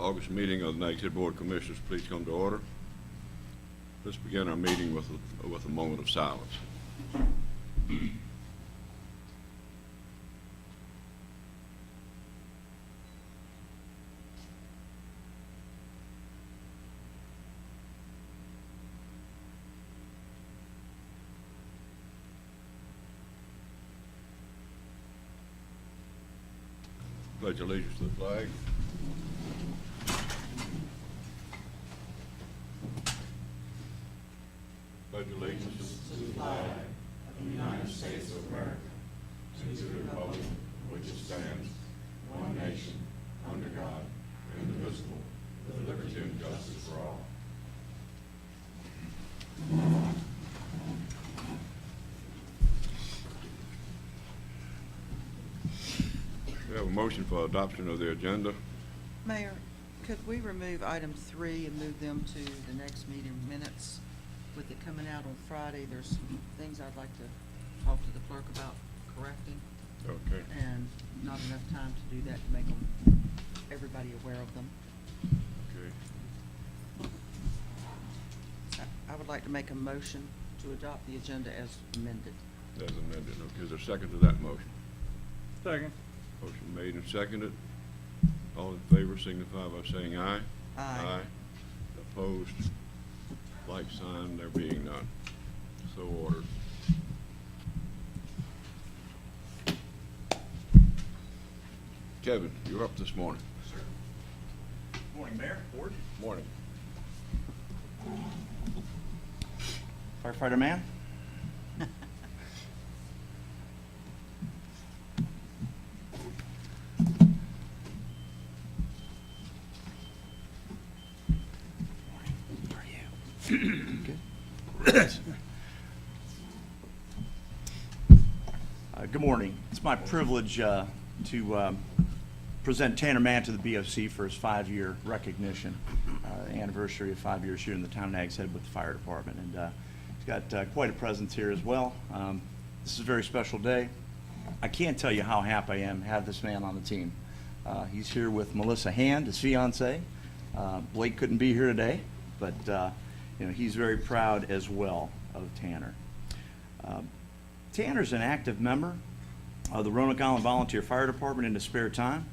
August meeting of the Nags Head Board of Commissioners please come to order. Let's begin our meeting with a moment of silence. Pledge allegiance to the flag. Pledge allegiance to the flag of the United States of America, and to the republic for which it stands, one nation, under God, indivisible, with liberty and justice for all. We have a motion for adoption of the agenda. Mayor, could we remove item 3 and move them to the next meeting minutes? With it coming out on Friday, there's some things I'd like to talk to the clerk about correcting. Okay. And not enough time to do that to make everybody aware of them. Okay. I would like to make a motion to adopt the agenda as amended. As amended. Okay, is there a second to that motion? Second. Motion made and seconded. All in favor signify by saying aye. Aye. Opposed? Like sign, there being none. So ordered. Kevin, you're up this morning. Sir. Morning, Mayor, Board. Morning. Firefighter man. How are you? Good. Good morning. It's my privilege to present Tanner Mann to the BOC for his 5-year recognition, anniversary of 5 years here in the town of Nags Head with the fire department. And he's got quite a presence here as well. This is a very special day. I can't tell you how happy I am to have this man on the team. He's here with Melissa Hand, his fiance. Blake couldn't be here today, but you know, he's very proud as well of Tanner. Tanner's an active member of the Roanoke Island Volunteer Fire Department in his spare time.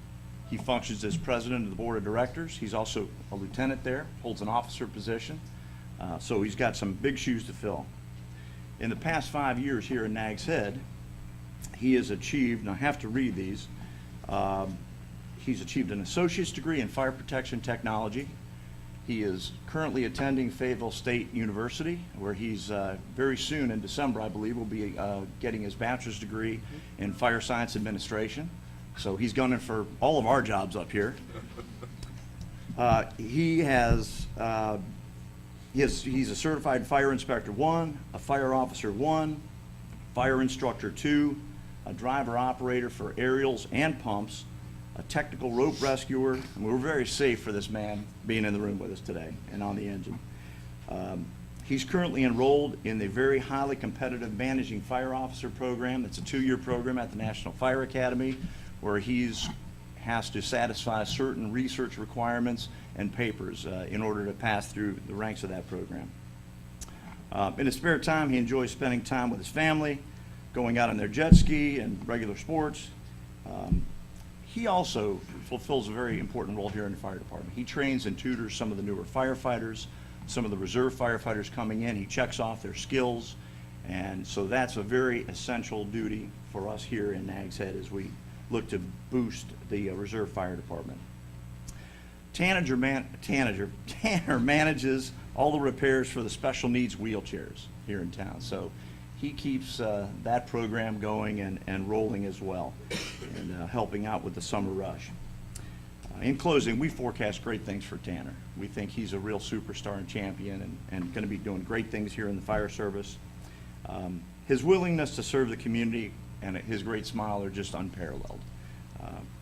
He functions as president of the board of directors. He's also a lieutenant there, holds an officer position. So he's got some big shoes to fill. In the past 5 years here in Nags Head, he has achieved, and I have to read these, he's achieved an associate's degree in fire protection technology. He is currently attending Fayetteville State University, where he's very soon in December, I believe, will be getting his bachelor's degree in fire science administration. So he's gunning for all of our jobs up here. He's a certified fire inspector 1, a fire officer 1, fire instructor 2, a driver operator for aerials and pumps, a technical rope rescuer, and we're very safe for this man being in the room with us today and on the engine. He's currently enrolled in the very highly competitive Managing Fire Officer program. It's a 2-year program at the National Fire Academy where has to satisfy certain research requirements and papers in order to pass through the ranks of that program. In his spare time, he enjoys spending time with his family, going out on their jet ski and regular sports. He also fulfills a very important role here in the fire department. He trains and tutors some of the newer firefighters, some of the reserve firefighters coming in. He checks off their skills, and so that's a very essential duty for us here in Nags Head as we look to boost the reserve fire department. Tanner manages all the repairs for the special needs wheelchairs here in town. So he keeps that program going and rolling as well, and helping out with the summer rush. In closing, we forecast great things for Tanner. We think he's a real superstar and champion and going to be doing great things here in the fire service. His willingness to serve the community and his great smile are just unparalleled.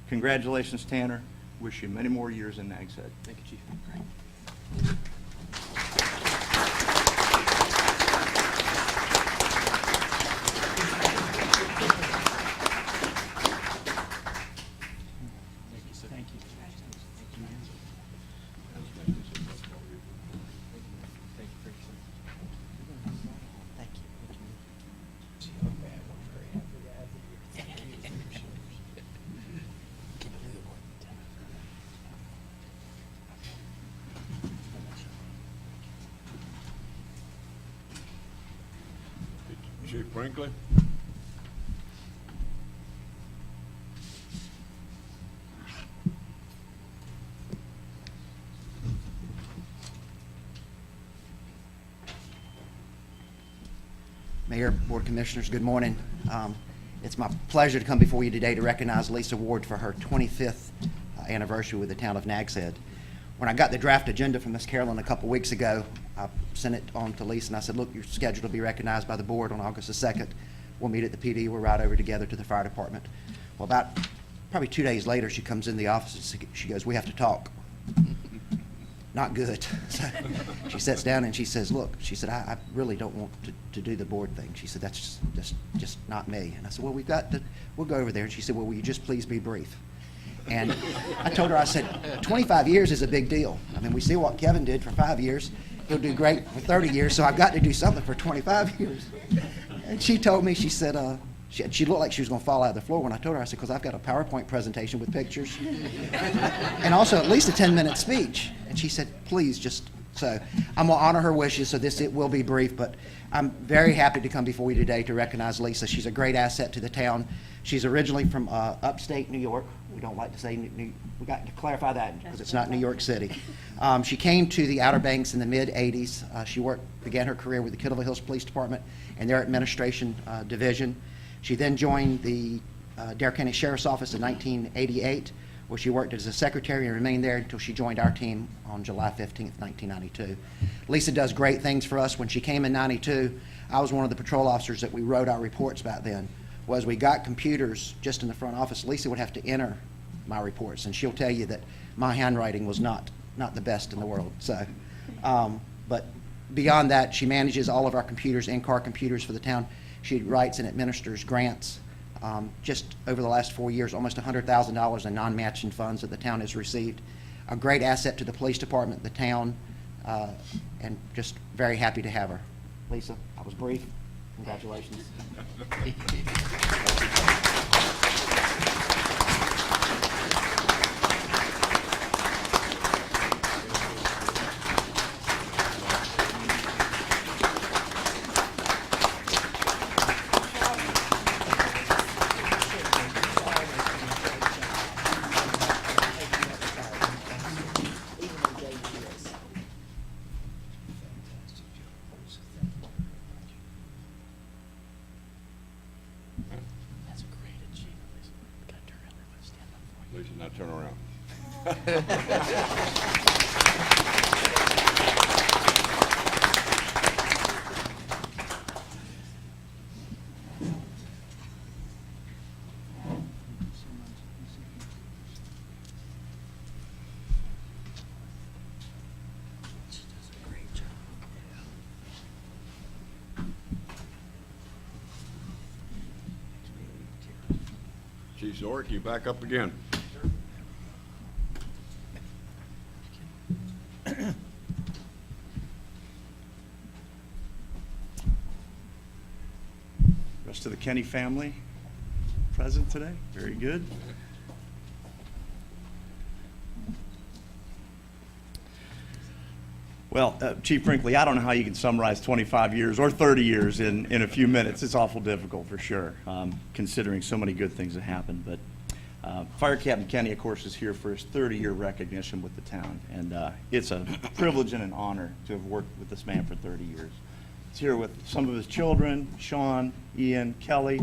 Congratulations, Tanner. Wish you many more years in Nags Head. Thank you, Chief. Great. Chief Brinkley. Mayor, Board of Commissioners, good morning. It's my pleasure to come before you today to recognize Lisa Ward for her 25th anniversary with the town of Nags Head. When I got the draft agenda from Miss Carolyn a couple weeks ago, I sent it on to Lisa and I said, look, you're scheduled to be recognized by the board on August the 2nd. We'll meet at the PD. We'll ride over together to the fire department. Well, about probably 2 days later, she comes in the office and she goes, we have to talk. Not good. So she sits down and she says, look, she said, I really don't want to do the board thing. She said, that's just not me. And I said, well, we'll go over there. And she said, well, will you just please be brief? And I told her, I said, 25 years is a big deal. I mean, we see what Kevin did for 5 years. He'll do great for 30 years, so I've got to do something for 25 years. And she told me, she said, she looked like she was going to fall out of the floor when I told her. I said, because I've got a PowerPoint presentation with pictures and also at least a 10-minute speech. And she said, please, just so. I'm going to honor her wishes, so it will be brief, but I'm very happy to come before you today to recognize Lisa. She's a great asset to the town. She's originally from upstate New York. We don't like to say we got to clarify that because it's not New York City. She came to the Outer Banks in the mid-'80s. She began her career with the Kittleville Hills Police Department and their administration division. She then joined the Dare County Sheriff's Office in 1988, where she worked as a secretary and remained there until she joined our team on July 15th, 1992. Lisa does great things for us. When she came in 92, I was one of the patrol officers that we wrote our reports back then. Well, as we got computers just in the front office, Lisa would have to enter my reports, and she'll tell you that my handwriting was not the best in the world. So, but beyond that, she manages all of our computers, in-car computers for the town. She writes and administers grants. Just over the last 4 years, almost $100,000 in non-matching funds that the town has received. A great asset to the police department, the town, and just very happy to have her. Lisa, I was brief. Congratulations. Lisa, now turn around. Chief Zork, you back up again. Rest of the Kenny family present today. Very good. Well, Chief Brinkley, I don't know how you can summarize 25 years or 30 years in a few minutes. It's awful difficult for sure, considering so many good things that happened. But Fire Captain Kenny, of course, is here for his 30-year recognition with the town. And it's a privilege and an honor to have worked with this man for 30 years. He's here with some of his children, Sean, Ian, Kelly.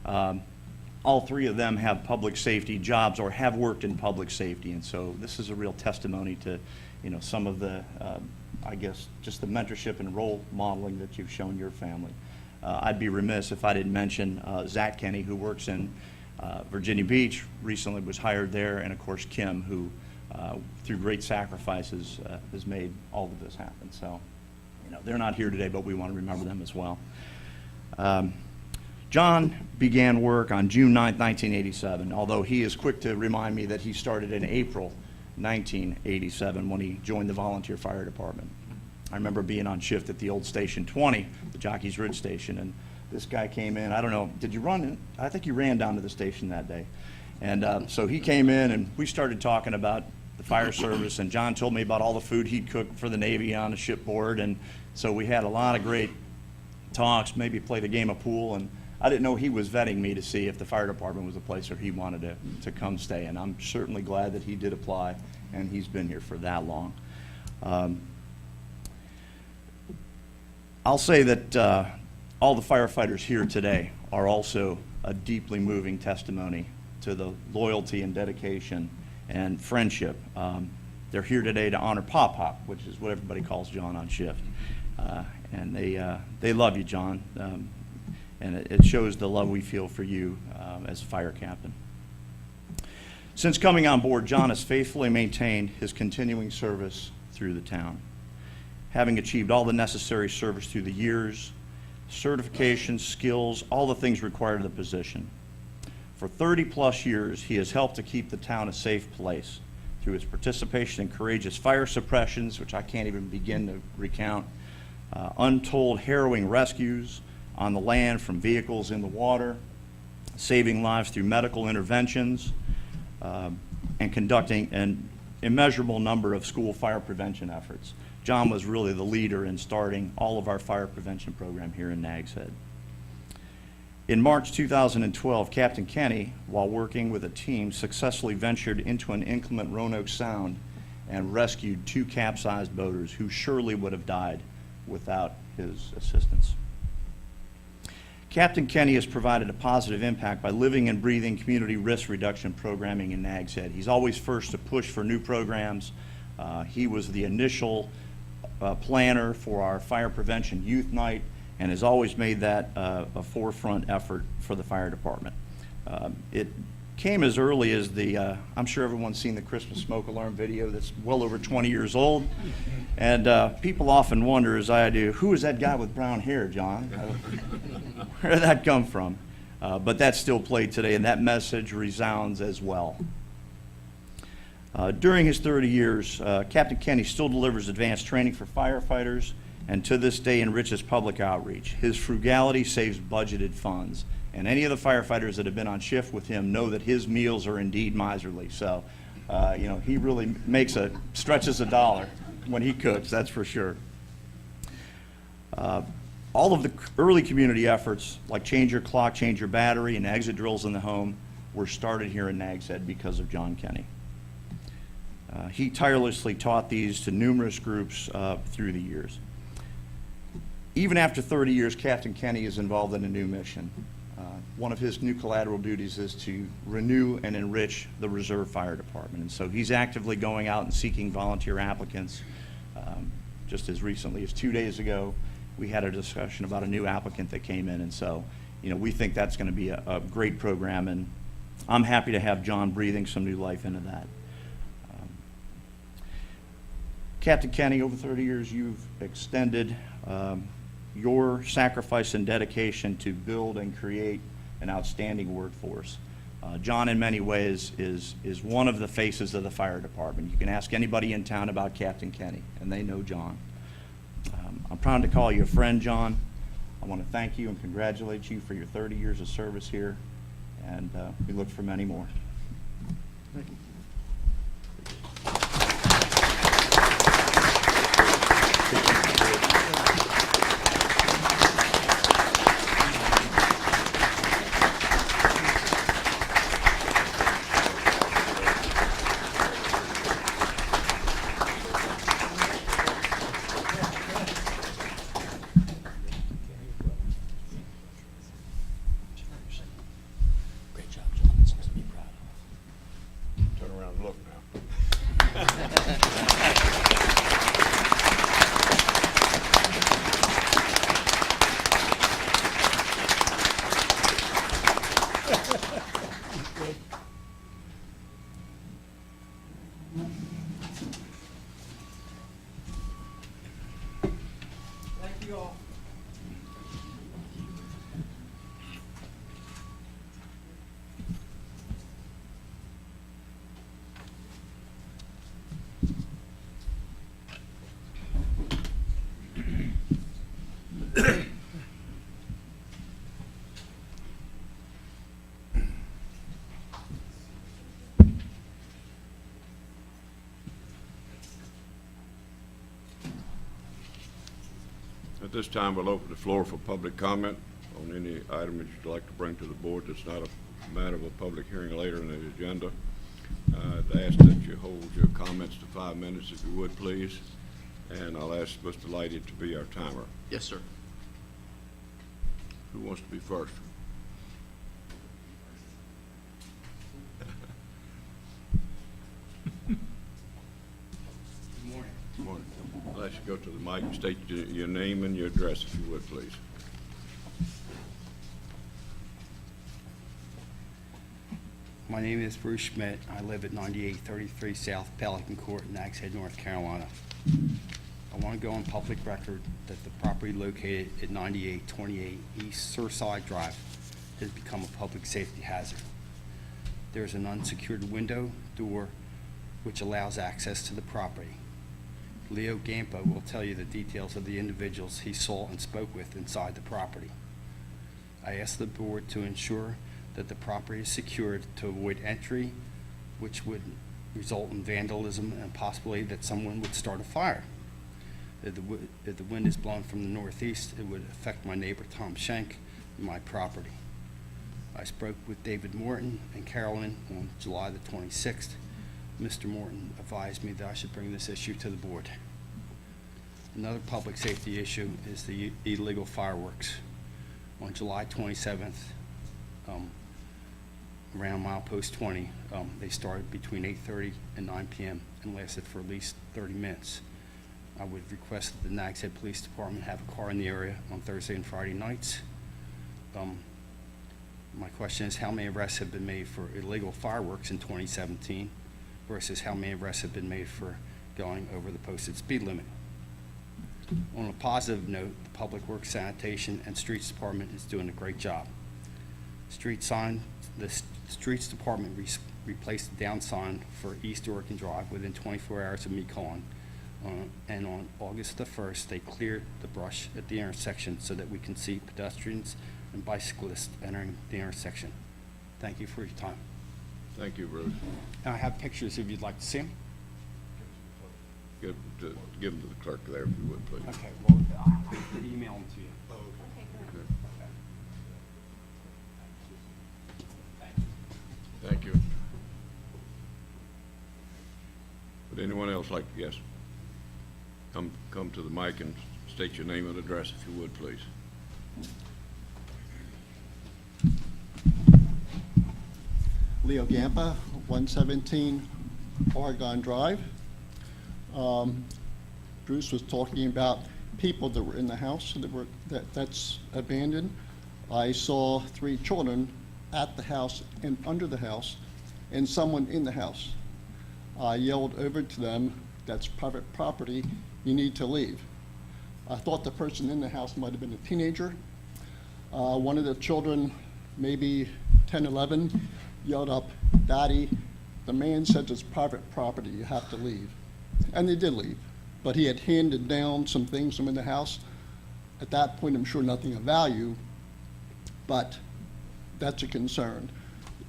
All three of them have public safety jobs or have worked in public safety. And so this is a real testimony to, you know, some of the, I guess, just the mentorship and role modeling that you've shown your family. I'd be remiss if I didn't mention Zach Kenny, who works in Virginia Beach, recently was hired there, and of course Kim, who through great sacrifices has made all of this happen. So, you know, they're not here today, but we want to remember them as well. John began work on June 9th, 1987, although he is quick to remind me that he started in April 1987 when he joined the volunteer fire department. I remember being on shift at the old Station 20, the Jockey's Ridge station, and this guy came in. I don't know, did you run in? I think you ran down to the station that day. And so he came in and we started talking about the fire service, and John told me about all the food he'd cooked for the Navy on the shipboard, and so we had a lot of great talks, maybe play the game of pool, and I didn't know he was vetting me to see if the fire department was a place where he wanted to come stay, and I'm certainly glad that he did apply, and he's been here for that long. I'll say that all the firefighters here today are also a deeply moving testimony to the loyalty and dedication and friendship. They're here today to honor Pop Pop, which is what everybody calls John on shift. And they love you, John, and it shows the love we feel for you as fire captain. Since coming on board, John has faithfully maintained his continuing service through the town, having achieved all the necessary service through the years, certifications, skills, all the things required of the position. For 30-plus years, he has helped to keep the town a safe place through his participation in courageous fire suppressions, which I can't even begin to recount, untold harrowing rescues on the land from vehicles in the water, saving lives through medical interventions, and conducting an immeasurable number of school fire prevention efforts. John was really the leader in starting all of our fire prevention program here in Nags Head. In March 2012, Captain Kenny, while working with a team, successfully ventured into an inclement Roanoke Sound and rescued 2 capsized boaters who surely would have died without his assistance. Captain Kenny has provided a positive impact by living and breathing community risk reduction programming in Nags Head. He's always first to push for new programs. He was the initial planner for our fire prevention youth night and has always made that a forefront effort for the fire department. It came as early as I'm sure everyone's seen the Christmas smoke alarm video that's well over 20 years old. And people often wonder, as I do, who is that guy with brown hair, John? Where did that come from? But that's still played today, and that message resounds as well. During his 30 years, Captain Kenny still delivers advanced training for firefighters and to this day enriches public outreach. His frugality saves budgeted funds. And any of the firefighters that have been on shift with him know that his meals are indeed miserly. So, he really stretches a dollar when he cooks, that's for sure. All of the early community efforts, like Change Your Clock, Change Your Battery, and exit drills in the home, were started here in Nags Head because of John Kenny. He tirelessly taught these to numerous groups through the years. Even after 30 years, Captain Kenny is involved in a new mission. One of his new collateral duties is to renew and enrich the Reserve Fire Department. And so he's actively going out and seeking volunteer applicants. Just as recently as 2 days ago, we had a discussion about a new applicant that came in. And so, we think that's going to be a great program. And I'm happy to have John breathing some new life into that. Captain Kenny, over 30 years, you've extended your sacrifice and dedication to build and create an outstanding workforce. John, in many ways, is one of the faces of the fire department. You can ask anybody in town about Captain Kenny, and they know John. I'm proud to call you a friend, John. I want to thank you and congratulate you for your 30 years of service here, and we look for many more. Thank you. Great job, John. That's something to be proud of. Turn around and look now. Thank you all. At this time, we'll open the floor for public comment on any item that you'd like to bring to the board that's not a matter of a public hearing later in the agenda. I'd ask that you hold your comments to 5 minutes, if you would, please. And I'll ask Mr. Lighty to be our timer. Yes, sir. Who wants to be first? Good morning. Good morning. I'll ask you to go to the mic and state your name and your address, if you would, please. My name is Bruce Schmidt. I live at 9833 South Pelican Court, Nags Head, North Carolina. I want to go on public record that the property located at 9828 East Surfside Drive has become a public safety hazard. There's an unsecured window door which allows access to the property. Leo Gampo will tell you the details of the individuals he saw and spoke with inside the property. I asked the board to ensure that the property is secured to avoid entry, which would result in vandalism and possibly that someone would start a fire. If the wind is blowing from the northeast, it would affect my neighbor Tom Schenk and my property. I spoke with David Morton and Carolyn on July the 26th. Mr. Morton advised me that I should bring this issue to the board. Another public safety issue is the illegal fireworks. On July 27th, around milepost 20, they started between 8:30 and 9 p.m. and lasted for at least 30 minutes. I would request that the Nags Head Police Department have a car in the area on Thursday and Friday nights. My question is, how many arrests have been made for illegal fireworks in 2017 versus how many arrests have been made for going over the posted speed limit? On a positive note, the Public Works, Sanitation, and Streets Department is doing a great job. The Streets Department replaced the down sign for East Oregon Drive within 24 hours of me calling. And on August the 1st, they cleared the brush at the intersection so that we can see pedestrians and bicyclists entering the intersection. Thank you for your time. Thank you, Bruce. And I have pictures if you'd like to see them. Give them to the clerk there, if you would, please. Okay, well, I'll have to email them to you. Thank you. Would anyone else like to, yes? Come to the mic and state your name and address, if you would, please. Leo Gampa, 117 Oregon Drive. Bruce was talking about people that were in the house that's abandoned. I saw 3 children at the house and under the house, and someone in the house. I yelled over to them, "That's private property, you need to leave." I thought the person in the house might have been a teenager. One of the children, maybe 10, 11, yelled up, "Daddy, the man said it's private property, you have to leave." And they did leave, but he had handed down some things from in the house. At that point, I'm sure nothing of value, but that's a concern.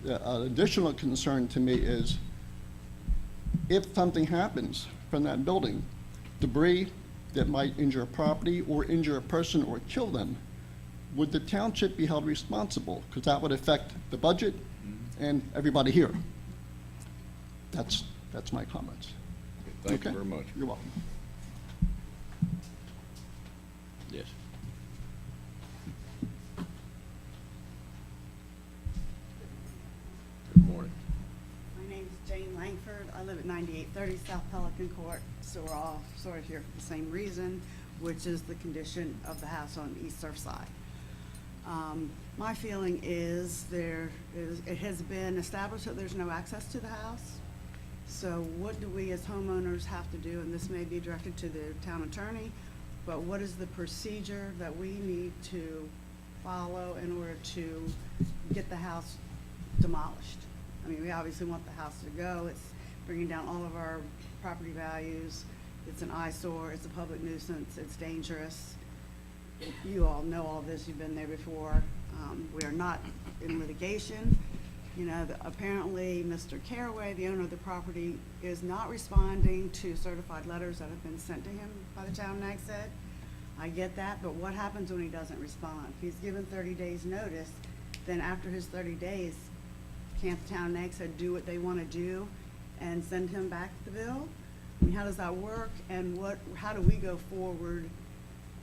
An additional concern to me is if something happens from that building, debris that might injure a property or injure a person or kill them, would the township be held responsible? Because that would affect the budget and everybody here. That's my comments. Thank you Okay? very much. You're welcome. Yes. Good morning. My name is Jane Langford. I live at 9830 South Pelican Court, so we're all sort of here for the same reason, which is the condition of the house on the East Surfside. My feeling is it has been established that there's no access to the house. So what do we as homeowners have to do, and this may be directed to the town attorney, but what is the procedure that we need to follow in order to get the house demolished? I mean, we obviously want the house to go. It's bringing down all of our property values. It's an eyesore, it's a public nuisance, it's dangerous. You all know all this, you've been there before. We are not in litigation. You know, apparently Mr. Caraway, the owner of the property, is not responding to certified letters that have been sent to him by the town of Nags Head. I get that, but what happens when he doesn't respond? If he's given 30 days notice, then after his 30 days, can't the town of Nags Head do what they want to do and send him back the bill? I mean, how does that work, and how do we go forward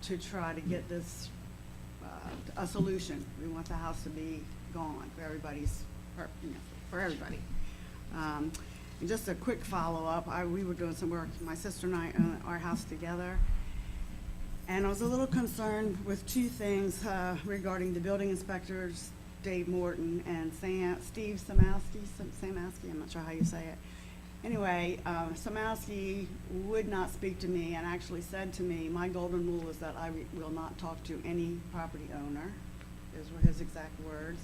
to try to get this, a solution? We want the house to be gone for everybody's, for everybody. And just a quick follow-up, we were doing some work, my sister and I own our house together, and I was a little concerned with two things regarding the building inspectors, Dave Morton and Steve Samowski, I'm not sure how you say it. Anyway, Samowski would not speak to me and actually said to me, my golden rule is that I will not talk to any property owner. Those were his exact words.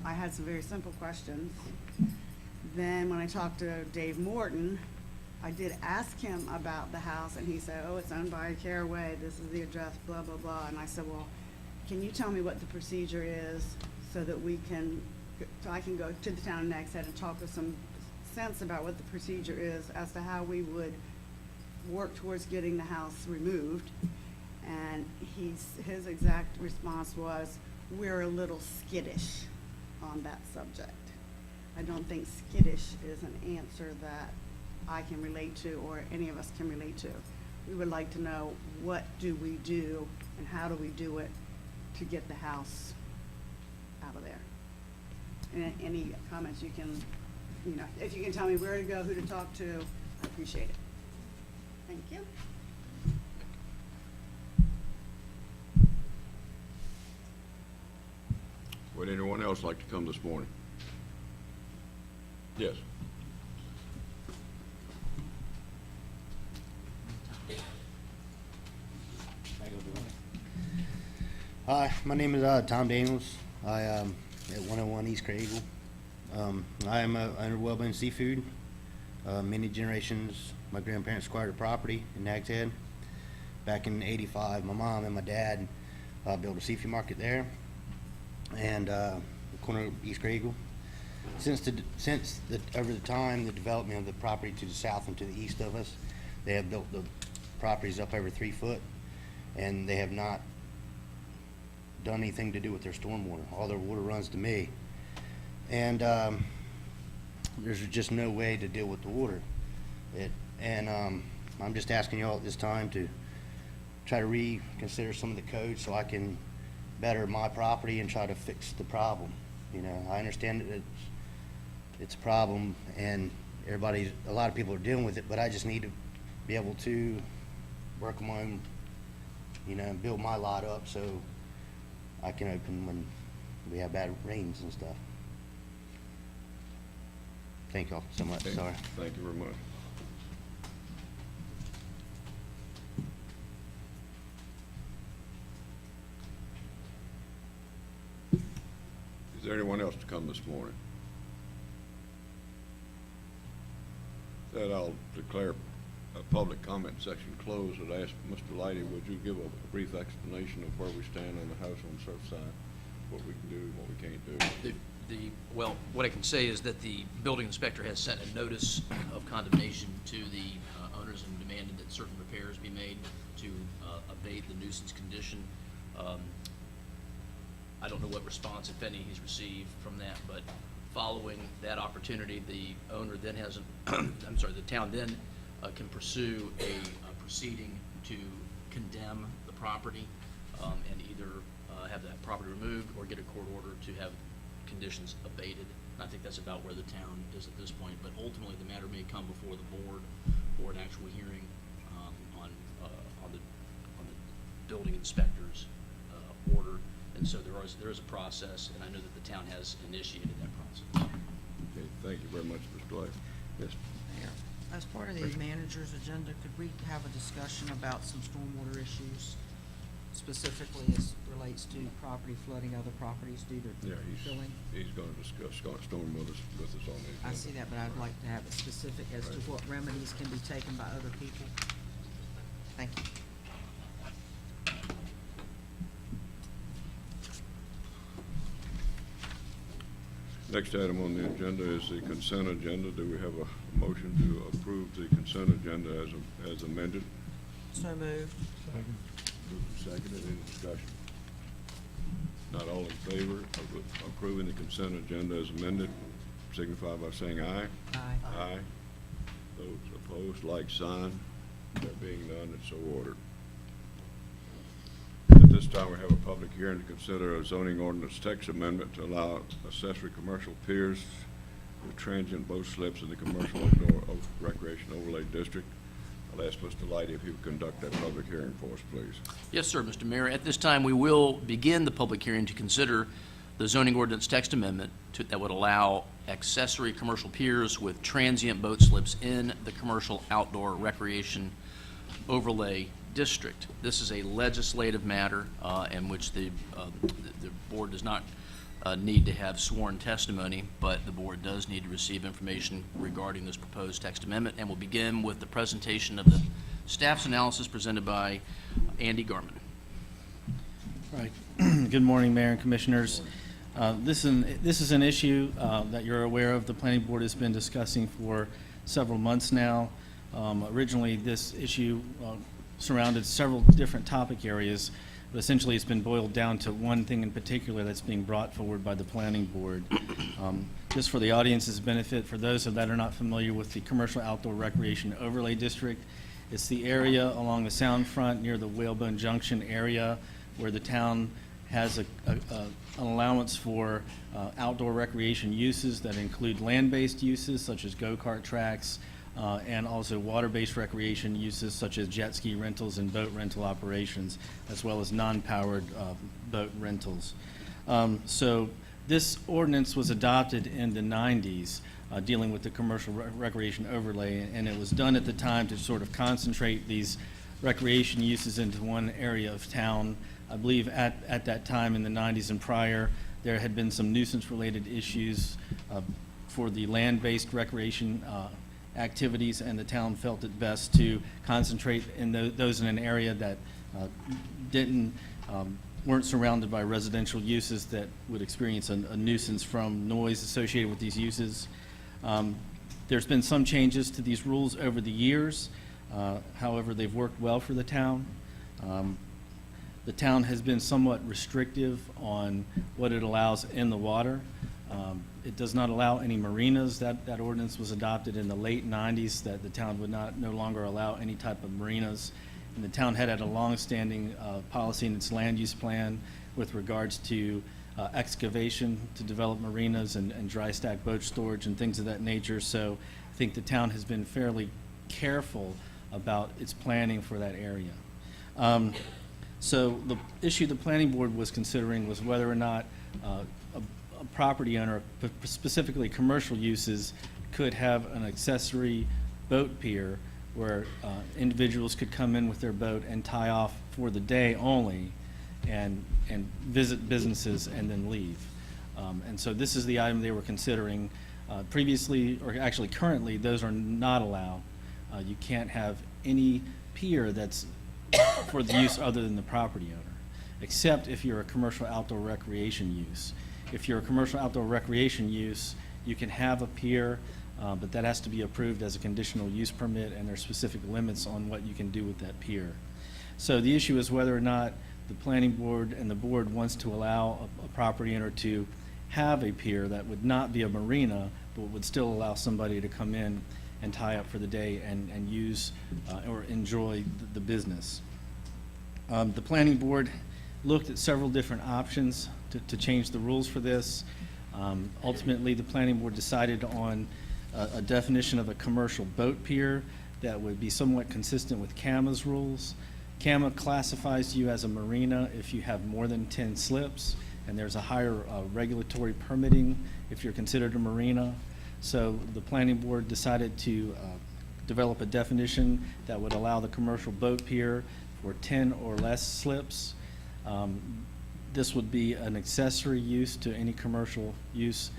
I had some very simple questions. Then when I talked to Dave Morton, I did ask him about the house, and he said, oh, it's owned by Caraway, this is the address, blah, blah, blah. And I said, well, can you tell me what the procedure is so that I can go to the town of Nags Head and talk with some sense about what the procedure is as to how we would work towards getting the house removed. And his exact response was, we're a little skittish on that subject. I don't think skittish is an answer that I can relate to or any of us can relate to. We would like to know, what do we do and how do we do it to get the house out of there? And any comments you can, if you can tell me where to go, who to talk to, I appreciate it. Thank you. Would anyone else like to come this morning? Yes. Hi, my name is Tom Daniels. I at 101 East Craigle. I am under Wellbone Seafood. Many generations, my grandparents acquired a property in Nags Head. Back in '85, my mom and my dad built a seafood market there, and the corner of East Craigle. Over the time, the development of the property to the south and to the east of us, they have built the properties up over 3 foot, and they have not done anything to do with their stormwater. All their water runs to me, and there's just no way to deal with the water. I'm just asking you all at this time to try to reconsider some of the codes so I can better my property and try to fix the problem. I understand that it's a problem and a lot of people are dealing with it, but I just need to be able to work on my own, and build my lot up so I can open when we have bad rains and stuff. Thank y'all so much. Okay. Sorry. Thank you very much. Is there anyone else to come this morning? That I'll declare a public comment section closed. I'd ask Mr. Lighty, would you give a brief explanation of where we stand on the house on Surfside, what we can do and what we can't do? Well, what I can say is that the building inspector has sent a notice of condemnation to the owners and demanded that certain repairs be made to abate the nuisance condition. I don't know what response, if any, he's received from that, but following that opportunity, the owner then has, the town then can pursue a proceeding to condemn the property and either have that property removed or get a court order to have conditions abated. And I think that's about where the town is at this point, but ultimately the matter may come before the board for an actual hearing on the building inspector's order. And so there is a process, and I know that the town has initiated that process. Okay, thank you very much, Mr. Lighty. Yes. Mayor, as part of the manager's agenda, could we have a discussion about some stormwater issues, specifically as relates to property flooding other properties due to Yeah, filling? he's going to discuss storm with us on the I see that, but I'd like to have it specific as to what remedies can be taken by other people. Thank you. Next item on the agenda is the consent agenda. Do we have a motion to approve the consent agenda as amended? So moved. Moved and seconded, any discussion? Not all in favor of approving the consent agenda as amended, signify by saying aye. Aye. Aye. Those opposed, like sign. There being none, it's so ordered. At this time, we have a public hearing to consider a zoning ordinance text amendment to allow accessory commercial piers with transient boat slips in the commercial outdoor recreation overlay district. I'll ask Mr. Lighty if he would conduct that public hearing for us, please. Yes, sir, Mr. Mayor. At this time, we will begin the public hearing to consider the zoning ordinance text amendment that would allow accessory commercial piers with transient boat slips in the commercial outdoor recreation overlay district. This is a legislative matter in which the board does not need to have sworn testimony, but the board does need to receive information regarding this proposed text amendment, and we'll begin with the presentation of the staff's analysis presented by Andy Garman. Right. Good morning, Mayor and Commissioners. This is an issue that you're aware of. The Planning Board has been discussing for several months now. Originally, this issue surrounded several different topic areas, but essentially it's been boiled down to one thing in particular that's being brought forward by the Planning Board. Just for the audience's benefit, for those that are not familiar with the Commercial Outdoor Recreation Overlay District, it's the area along the Sound Front near the Whalebone Junction area where the town has an allowance for outdoor recreation uses that include land-based uses such as go-kart tracks and also water-based recreation uses such as jet ski rentals and boat rental operations, as well as non-powered boat rentals. So this ordinance was adopted in the 90s dealing with the commercial recreation overlay, and it was done at the time to sort of concentrate these recreation uses into one area of town. I believe at that time in the 90s and prior, there had been some nuisance-related issues for the land-based recreation activities, and the town felt it best to concentrate in those in an area that weren't surrounded by residential uses that would experience a nuisance from noise associated with these uses. There's been some changes to these rules over the years. However, they've worked well for the town. The town has been somewhat restrictive on what it allows in the water. It does not allow any marinas. That ordinance was adopted in the late 90s, that the town would no longer allow any type of marinas. And the town had a long-standing policy in its land use plan with regards to excavation to develop marinas and dry stack boat storage and things of that nature. So I think the town has been fairly careful about its planning for that area. So the issue the Planning Board was considering was whether or not a property owner, specifically commercial uses, could have an accessory boat pier where individuals could come in with their boat and tie off for the day only and visit businesses and then leave. And so this is the item they were considering. Previously, or actually currently, those are not allowed. You can't have any pier that's for the use other than the property owner, except if you're a commercial outdoor recreation use. If you're a commercial outdoor recreation use, you can have a pier, but that has to be approved as a conditional use permit, and there are specific limits on what you can do with that pier. So the issue is whether or not the Planning Board and the board wants to allow a property owner to have a pier that would not be a marina, but would still allow somebody to come in and tie up for the day and use or enjoy the business. The Planning Board looked at several different options to change the rules for this. Ultimately, the Planning Board decided on a definition of a commercial boat pier that would be somewhat consistent with CAMA's rules. CAMA classifies you as a marina if you have more than 10 slips, and there's a higher regulatory permitting if you're considered a marina. So the Planning Board decided to develop a definition that would allow the commercial boat pier for 10 or less slips. This would be an accessory use to any commercial use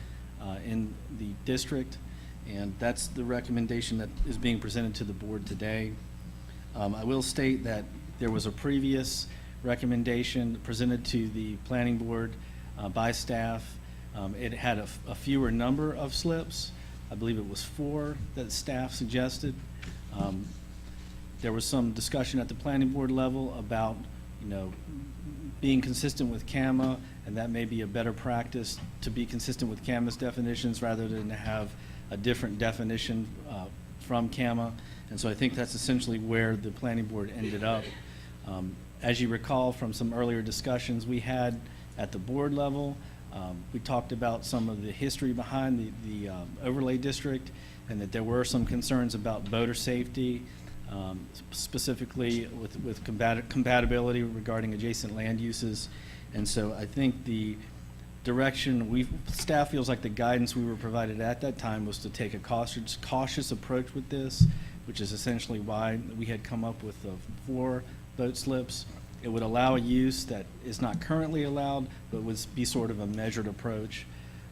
in the district, and that's the recommendation that is being presented to the board today. I will state that there was a previous recommendation presented to the Planning Board by staff. It had a fewer number of slips. I believe it was 4 that staff suggested. There was some discussion at the Planning Board level about you know, being consistent with CAMA, and that may be a better practice to be consistent with CAMA's definitions rather than to have a different definition from CAMA. And so I think that's essentially where the planning board ended up. As you recall from some earlier discussions we had at the board level, we talked about some of the history behind the overlay district, and that there were some concerns about boater safety, specifically with compatibility regarding adjacent land uses. And so I think the direction staff feels like the guidance we were provided at that time was to take a cautious approach with this, which is essentially why we had come up with the 4 boat slips. It would allow a use that is not currently allowed, but would be sort of a measured approach,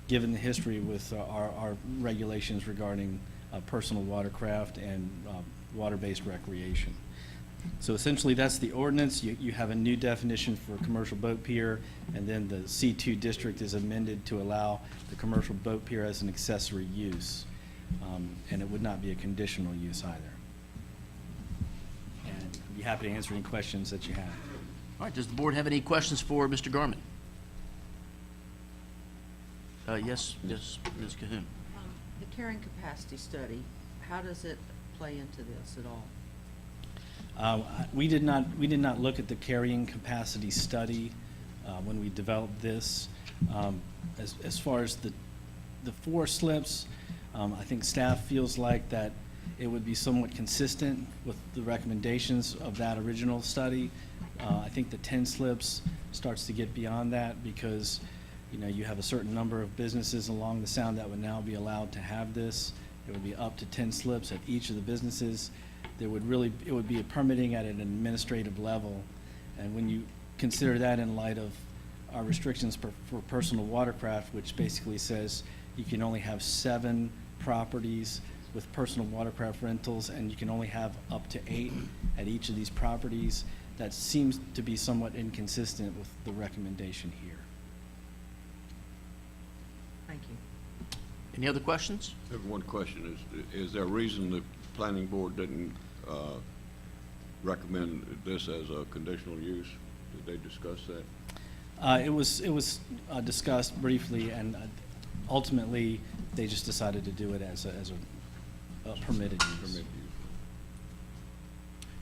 given the history with our regulations regarding personal watercraft and water-based recreation. So essentially, that's the ordinance. You have a new definition for commercial boat pier, and then the C2 district is amended to allow the commercial boat pier as an accessory use, and it would not be a conditional use either. And I'd be happy to answer any questions that you have. All right, does the board have any questions for Mr. Garman? Yes, Ms. Cahoon. The carrying capacity study, how does it play into this at all? We did not look at the carrying capacity study when we developed this. As far as the 4 slips, I think staff feels like that it would be somewhat consistent with the recommendations of that original study. I think the 10 slips starts to get beyond that because, you know, you have a certain number of businesses along the sound that would now be allowed to have this. It would be up to 10 slips at each of the businesses. It would be a permitting at an administrative level. And when you consider that in light of our restrictions for personal watercraft, which basically says you can only have 7 properties with personal watercraft rentals, and you can only have up to 8 at each of these properties, that seems to be somewhat inconsistent with the recommendation here. Thank you. Any other questions? I have one question. Is there a reason the planning board didn't recommend this as a conditional use? Did they discuss that? It was discussed briefly, and ultimately, they just decided to do it as a permitted use. Permitted use.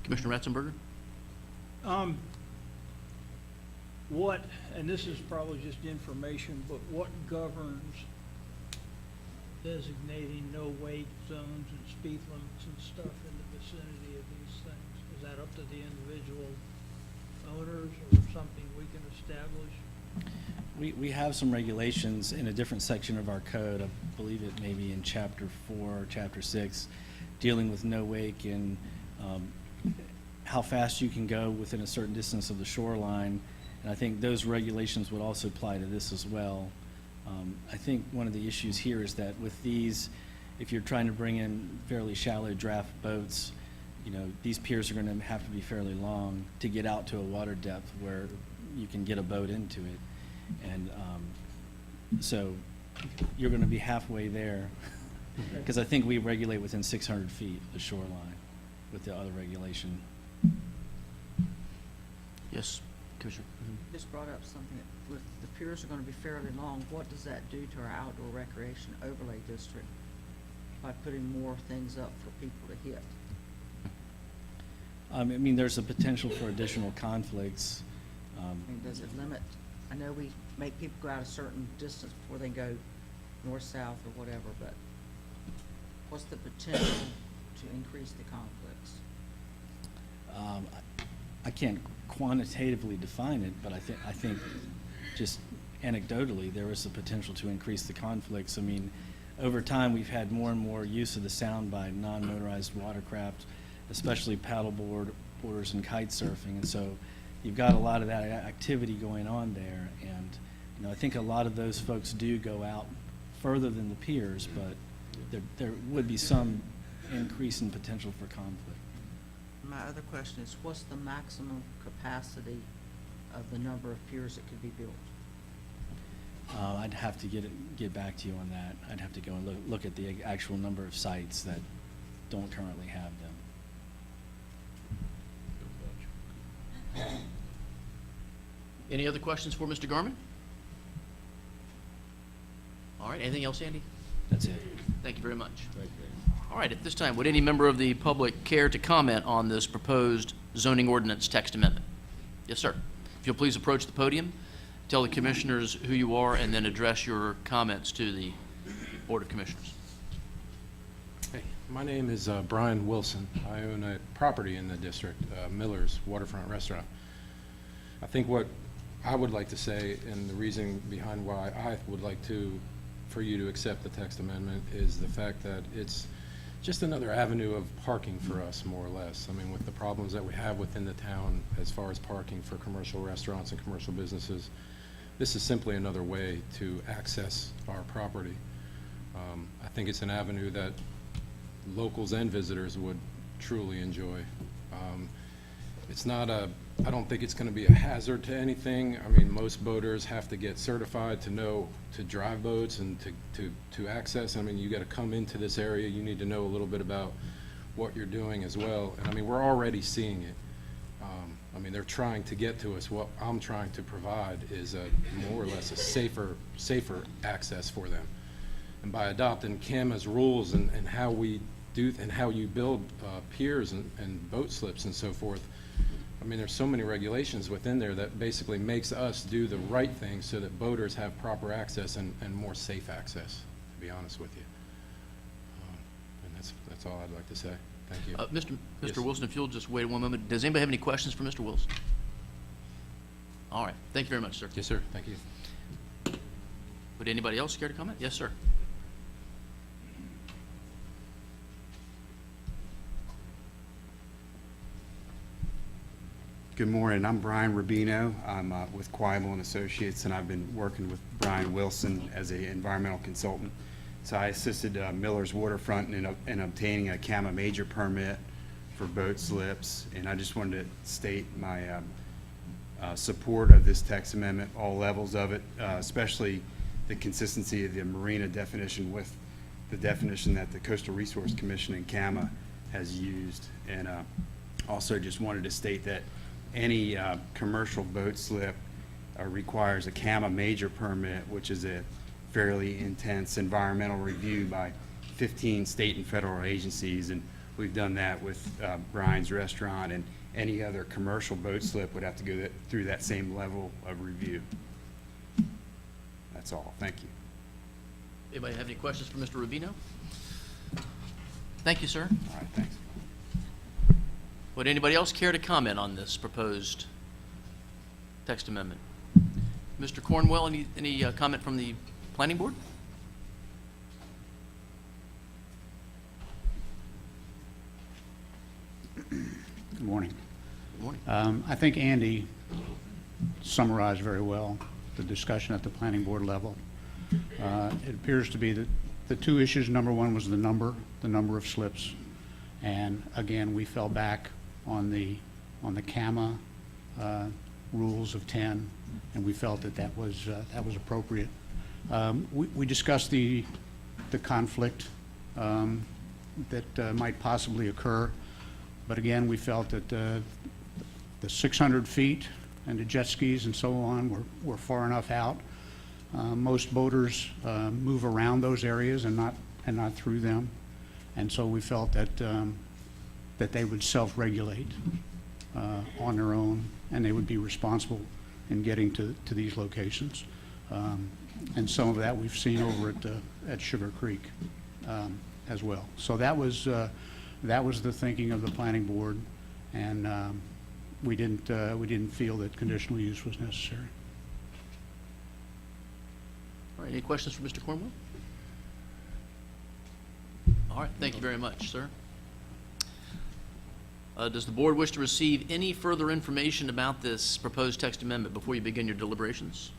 Commissioner Ratzenberger? What, and this is probably just information, but what governs designating no wake zones and speed limits and stuff in the vicinity of these things? Is that up to the individual owners or something we can establish? We have some regulations in a different section of our code. I believe it may be in Chapter 4 or Chapter 6, dealing with no wake and how fast you can go within a certain distance of the shoreline. And I think those regulations would also apply to this as well. I think one of the issues here is that with these, if you're trying to bring in fairly shallow draft boats, you know, these piers are going to have to be fairly long to get out to a water depth where you can get a boat into it. And so you're going to be halfway there because I think we regulate within 600 feet of the shoreline with the other regulation. Yes, Commissioner. Just brought up something, with the piers are gonna be fairly long, what does that do to our outdoor recreation overlay district by putting more things up for people to hit? I mean, there's a potential for additional conflicts. I mean, does it limit, I know we make people go out a certain distance before they go north, south, or whatever, but what's the potential to increase the conflicts? I can't quantitatively define it, but I think just anecdotally, there is a potential to increase the conflicts. I mean, over time, we've had more and more use of the sound by non-motorized watercraft, especially paddle boarders and kite surfing. And so you've got a lot of that activity going on there. And, you know, I think a lot of those folks do go out further than the piers, but there would be some increase in potential for conflict. My other question is, what's the maximum capacity of the number of piers that could be built? I'd have to get back to you on that. I'd have to go and look at the actual number of sites that don't currently have them. Any other questions for Mr. Garman? All right, anything else, Andy? That's it. Thank you very much. All right, at this time, would any member of the public care to comment on this proposed zoning ordinance text amendment? Yes, sir. If you'll please approach the podium, tell the commissioners who you are, and then address your comments to the Board of Commissioners. Hey, my name is Brian Wilson. I own a property in the district, Miller's Waterfront Restaurant. I think what I would like to say, and the reason behind why I would like for you to accept the text amendment, is the fact that it's just another avenue of parking for us, more or less. I mean, with the problems that we have within the town as far as parking for commercial restaurants and commercial businesses, this is simply another way to access our property. I think it's an avenue that locals and visitors would truly enjoy. It's not I don't think it's going to be a hazard to anything. I mean, most boaters have to get certified to drive boats and to access. I mean, you got to come into this area. You need to know a little bit about what you're doing as well. And I mean, we're already seeing it. I mean, they're trying to get to us. What I'm trying to provide is more or less a safer access for them. And by adopting CAMA's rules and how we do and how you build piers and boat slips and so forth, I mean, there's so many regulations within there that basically makes us do the right thing so that boaters have proper access and more safe access, to be honest with you. And that's all I'd like to say. Thank you. Mr. Yes. Wilson, if you'll just wait one moment. Does anybody have any questions for Mr. Wilson? All right. Thank you very much, sir. Yes, sir. Thank you. Would anybody else care to comment? Yes, sir. Good morning. I'm Brian Rubino. I'm with Quibel and Associates, and I've been working with Brian Wilson as an environmental consultant. So I assisted Miller's Waterfront in obtaining a CAMA major permit for boat slips, and I just wanted to state my support of this text amendment, all levels of it, especially the consistency of the marina definition with the definition that the Coastal Resource Commission and CAMA has used. And also just wanted to state that any commercial boat slip requires a CAMA major permit, which is a fairly intense environmental review by 15 state and federal agencies, and we've done that with Brian's Restaurant, and any other commercial boat slip would have to go through that same level of review. That's all. Thank you. Anybody have any questions for Mr. Rubino? Thank you, sir. All right, thanks. Would anybody else care to comment on this proposed text amendment? Mr. Cornwell, any comment from the planning board? Good morning. Good morning. I think Andy summarized very well the discussion at the planning board level. It appears to be that the two issues, number one was the number of slips. And again, we fell back on the CAMA rules of 10, and we felt that was appropriate. We discussed the conflict that might possibly occur, but again, we felt that the 600 feet and the jet skis and so on were far enough out. Most boaters move around those areas and not through them, and so we felt that they would self-regulate on their own, and they would be responsible in getting to these locations. And some of that we've seen over at Sugar Creek as well. So that was the thinking of the planning board, and we didn't feel that conditional use was necessary. All right, any questions for Mr. Cornwell? All right, thank you very much, sir. Does the board wish to receive any further information about this proposed text amendment before you begin your deliberations?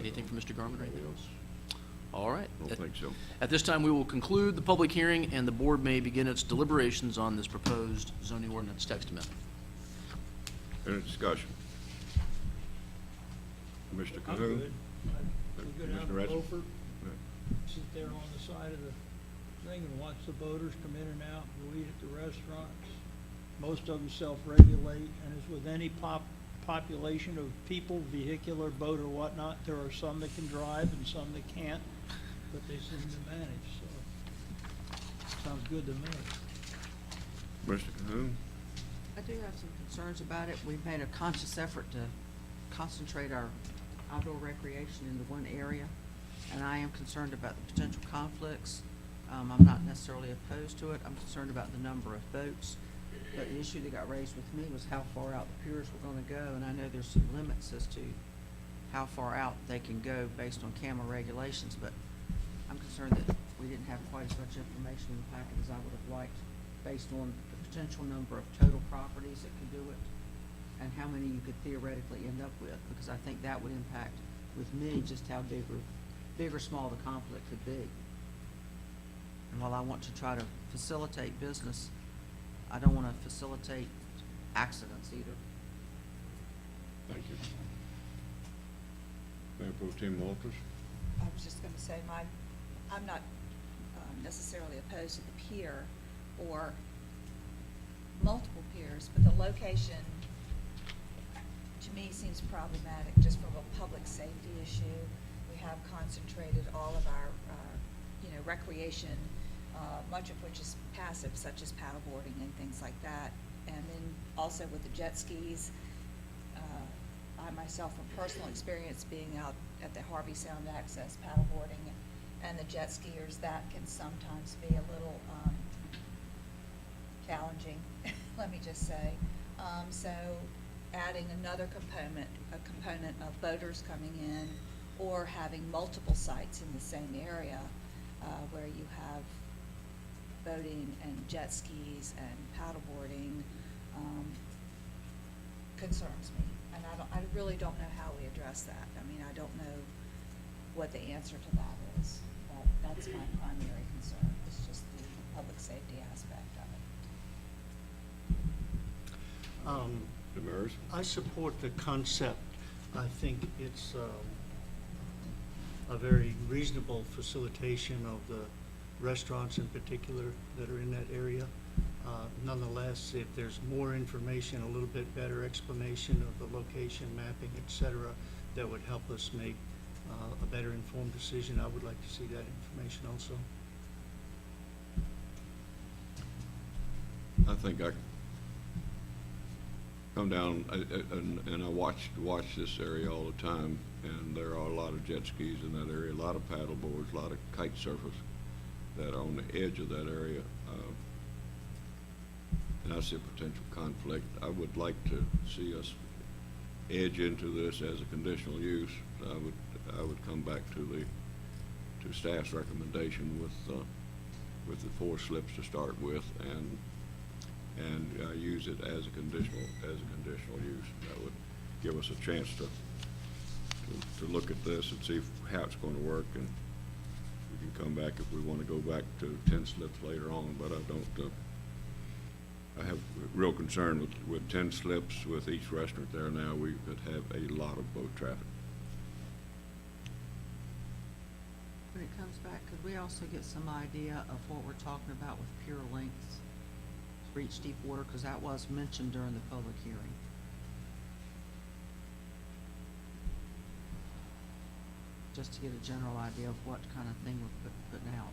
Anything from Mr. Garman or anything else? All right. I don't think so. At this time, we will conclude the public hearing, and the board may begin its deliberations on this proposed zoning ordinance text amendment. Any discussion? Mr. I'm Cahoon? good. We go down to Commissioner Redson? Beaufort, sit there on the side of the thing and watch the boaters come in and out, go eat at the restaurants. Most of them self-regulate, and as with any population of people, vehicular, boat or whatnot. There are some that can drive and some that can't, but they seem to manage, so sounds good to me. Mr. Cahoon? I do have some concerns about it. We've made a conscious effort to concentrate our outdoor recreation into one area, and I am concerned about the potential conflicts. I'm not necessarily opposed to it. I'm concerned about the number of boats. But the issue that got raised with me was how far out the piers were gonna go, and I know there's some limits as to how far out they can go based on camera regulations, but I'm concerned that we didn't have quite as much information in the packet as I would have liked, based on the potential number of total properties that could do it, and how many you could theoretically end up with, because I think that would impact, with me, just how big or small the conflict could be. And while I want to try to facilitate business, I don't want to facilitate accidents either. Thank you. Mayor Pro Tem Walters? I was just going to say, I'm not necessarily opposed to the pier or multiple piers, but the location, to me, seems problematic just from a public safety issue. We have concentrated all of our, recreation, much of which is passive, such as paddleboarding and things like that. And then also with the jet skis, I myself from personal experience being out at the Harvey Sound Access paddleboarding and the jet skiers, that can sometimes be a little challenging, let me just say. So adding another component, a component of boaters coming in or having multiple sites in the same area where you have boating and jet skis and paddleboarding concerns me. And I really don't know how we address that. I mean, I don't know what the answer to that is, but that's my primary concern. It's just the public safety aspect of it. Demers? I support the concept. I think it's a very reasonable facilitation of the restaurants in particular that are in that area. Nonetheless, if there's more information, a little bit better explanation of the location, mapping, et cetera, that would help us make a better informed decision, I would like to see that information also. I think I come down and I watch this area all the time, and there are a lot of jet skis in that area, a lot of paddle boards, a lot of kite surfers that are on the edge of that area. And I see a potential conflict. I would like to see us edge into this as a conditional use. I would come back to staff's recommendation with the 4 slips to start with, and use it as a conditional use. That would give us a chance to look at this and see how it's going to work, and we can come back if we want to go back to 10 slips later on. But I don't. I have real concern with 10 slips with each restaurant there now. We could have a lot of boat traffic. When it comes back, could we also get some idea of what we're talking about with pier lengths to reach deep water? Because that was mentioned during the public hearing. Just to get a general idea of what kind of thing we're putting out.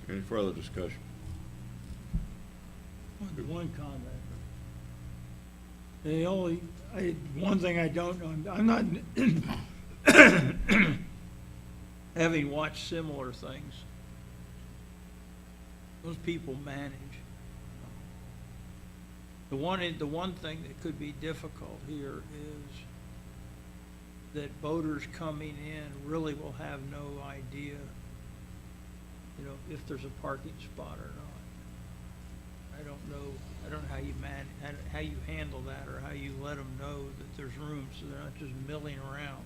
Any further discussion? One comment. One thing I don't know, I'm not, having watched similar things, those people manage. The one thing that could be difficult here is that boaters coming in really will have no idea, if there's a parking spot or not. I don't know how you how you handle that, or how you let them know that there's room so they're not just milling around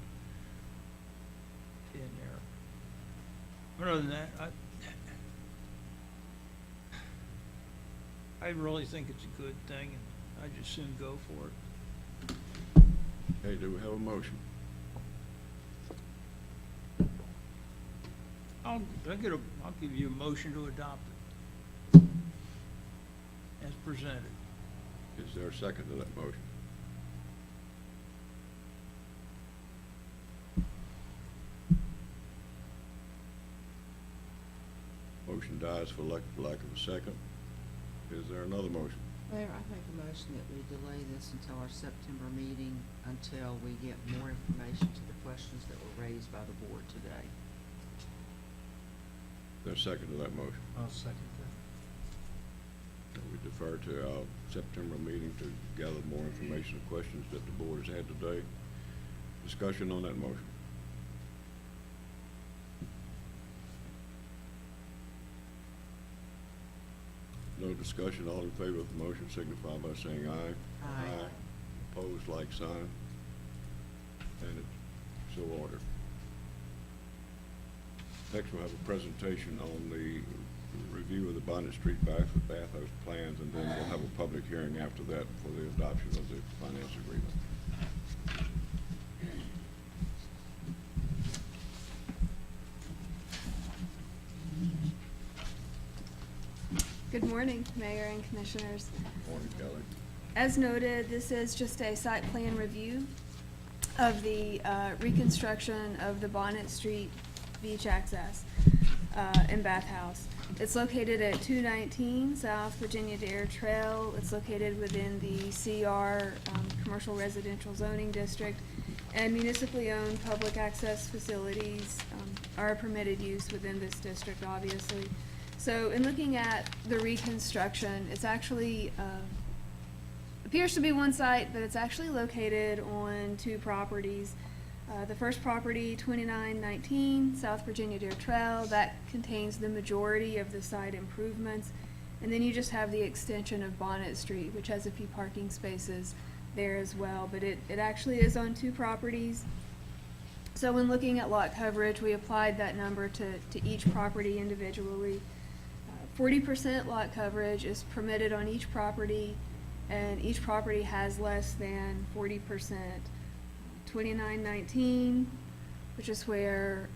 in there. But other than that, I really think it's a good thing, and I just soon go for it. Okay, do we have a motion? I'll give you a motion to adopt it as presented. Is there a second to that motion? Motion dies for lack of a second. Is there another motion? Mayor, I make a motion that we delay this until our September meeting, until we get more information to the questions that were raised by the board today. Is there a second to that motion? I'll second that. We defer to our September meeting to gather more information and questions that the board has had today. Discussion on that motion. No discussion. All in favor of the motion signify by saying aye. Aye. Opposed, like sign. And it's so ordered. Next, we'll have a presentation on the review of the Bonnet Street bathhouse plans, and then we'll have a public hearing after that for the adoption of the finance agreement. Good morning, Mayor and Commissioners. Morning, Kelly. As noted, this is just a site plan review of the reconstruction of the Bonnet Street beach access and bathhouse. It's located at 219 South Virginia Dare Trail. It's located within the CR, Commercial Residential Zoning District, and municipally owned public access facilities are a permitted use within this district, obviously. So in looking at the reconstruction, it's actually, appears to be one site, but it's actually located on two properties. The first property, 2919 South Virginia Dare Trail, that contains the majority of the site improvements. And then you just have the extension of Bonnet Street, which has a few parking spaces there as well. But it actually is on two properties. So when looking at lot coverage, we applied that number to each property individually. 40% lot coverage is permitted on each property, and each property has less than 40%. 2919, which is where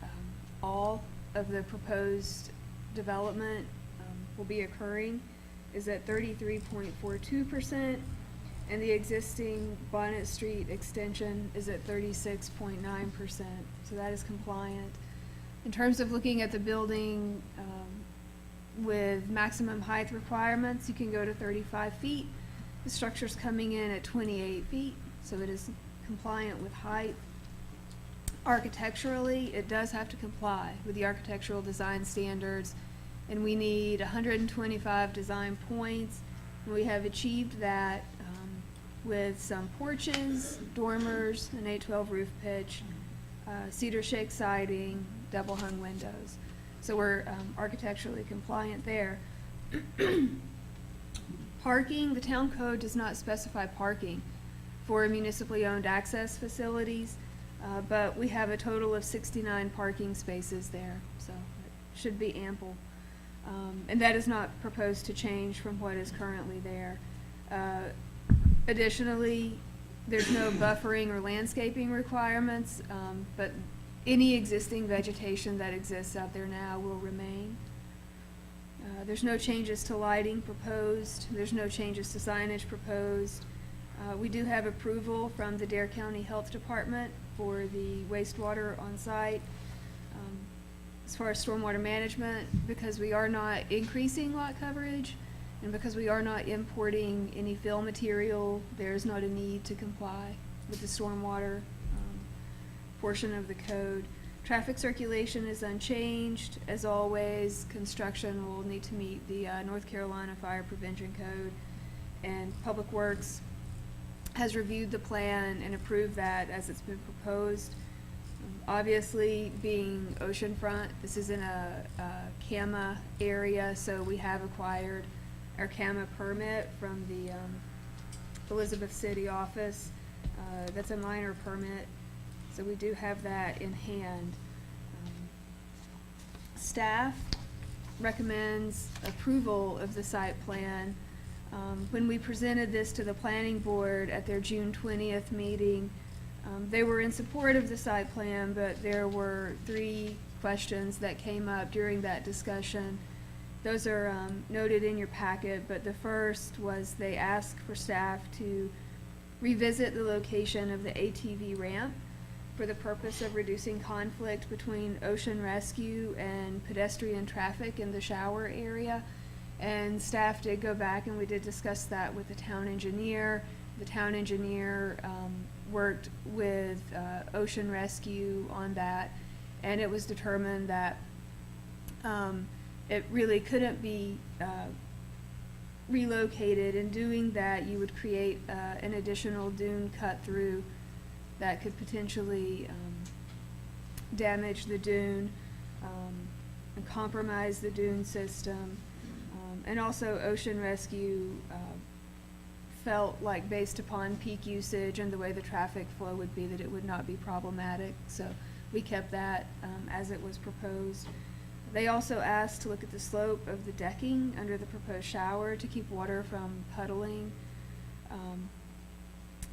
all of the proposed development will be occurring, is at 33.42%, and the existing Bonnet Street extension is at 36.9%. So that is compliant. In terms of looking at the building with maximum height requirements, you can go to 35 feet. The structure's coming in at 28 feet, so it is compliant with height. Architecturally, it does have to comply with the architectural design standards, and we need 125 design points, and we have achieved that with some porches, dormers, an 812 roof pitch, cedar shake siding, double hung windows. So we're architecturally compliant there. Parking, the town code does not specify parking for municipally owned access facilities, but we have a total of 69 parking spaces there, so it should be ample. And that is not proposed to change from what is currently there. Additionally, there's no buffering or landscaping requirements, but any existing vegetation that exists out there now will remain. There's no changes to lighting proposed. There's no changes to signage proposed. We do have approval from the Dare County Health Department for the wastewater on site. As far as stormwater management, because we are not increasing lot coverage and because we are not importing any fill material, there is not a need to comply with the stormwater portion of the code. Traffic circulation is unchanged. As always, construction will need to meet the North Carolina Fire Prevention Code, and Public Works has reviewed the plan and approved that as it's been proposed. Obviously, being oceanfront, this is in a CAMA area, so we have acquired our CAMA permit from the Elizabeth City office. That's a minor permit, so we do have that in hand. Staff recommends approval of the site plan. When we presented this to the planning board at their June 20th meeting, they were in support of the site plan, but there were 3 questions that came up during that discussion. Those are noted in your packet, but the first was they asked for staff to revisit the location of the ATV ramp for the purpose of reducing conflict between ocean rescue and pedestrian traffic in the shower area. And staff did go back and we did discuss that with the town engineer. The town engineer worked with ocean rescue on that, and it was determined that it really couldn't be relocated. In doing that, you would create an additional dune cut through that could potentially damage the dune and compromise the dune system. And also Ocean Rescue felt like, based upon peak usage and the way the traffic flow would be, that it would not be problematic. So we kept that as it was proposed. They also asked to look at the slope of the decking under the proposed shower to keep water from puddling,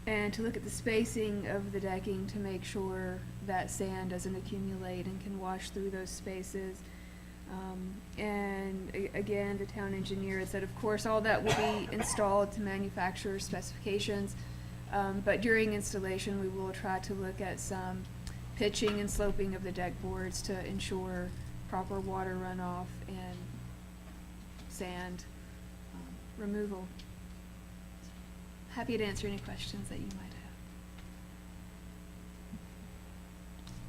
and to look at the spacing of the decking to make sure that sand doesn't accumulate and can wash through those spaces. And again, the town engineer said, of course, all that will be installed to manufacturer specifications, but during installation, we will try to look at some pitching and sloping of the deck boards to ensure proper water runoff and sand removal. Happy to answer any questions that you might have.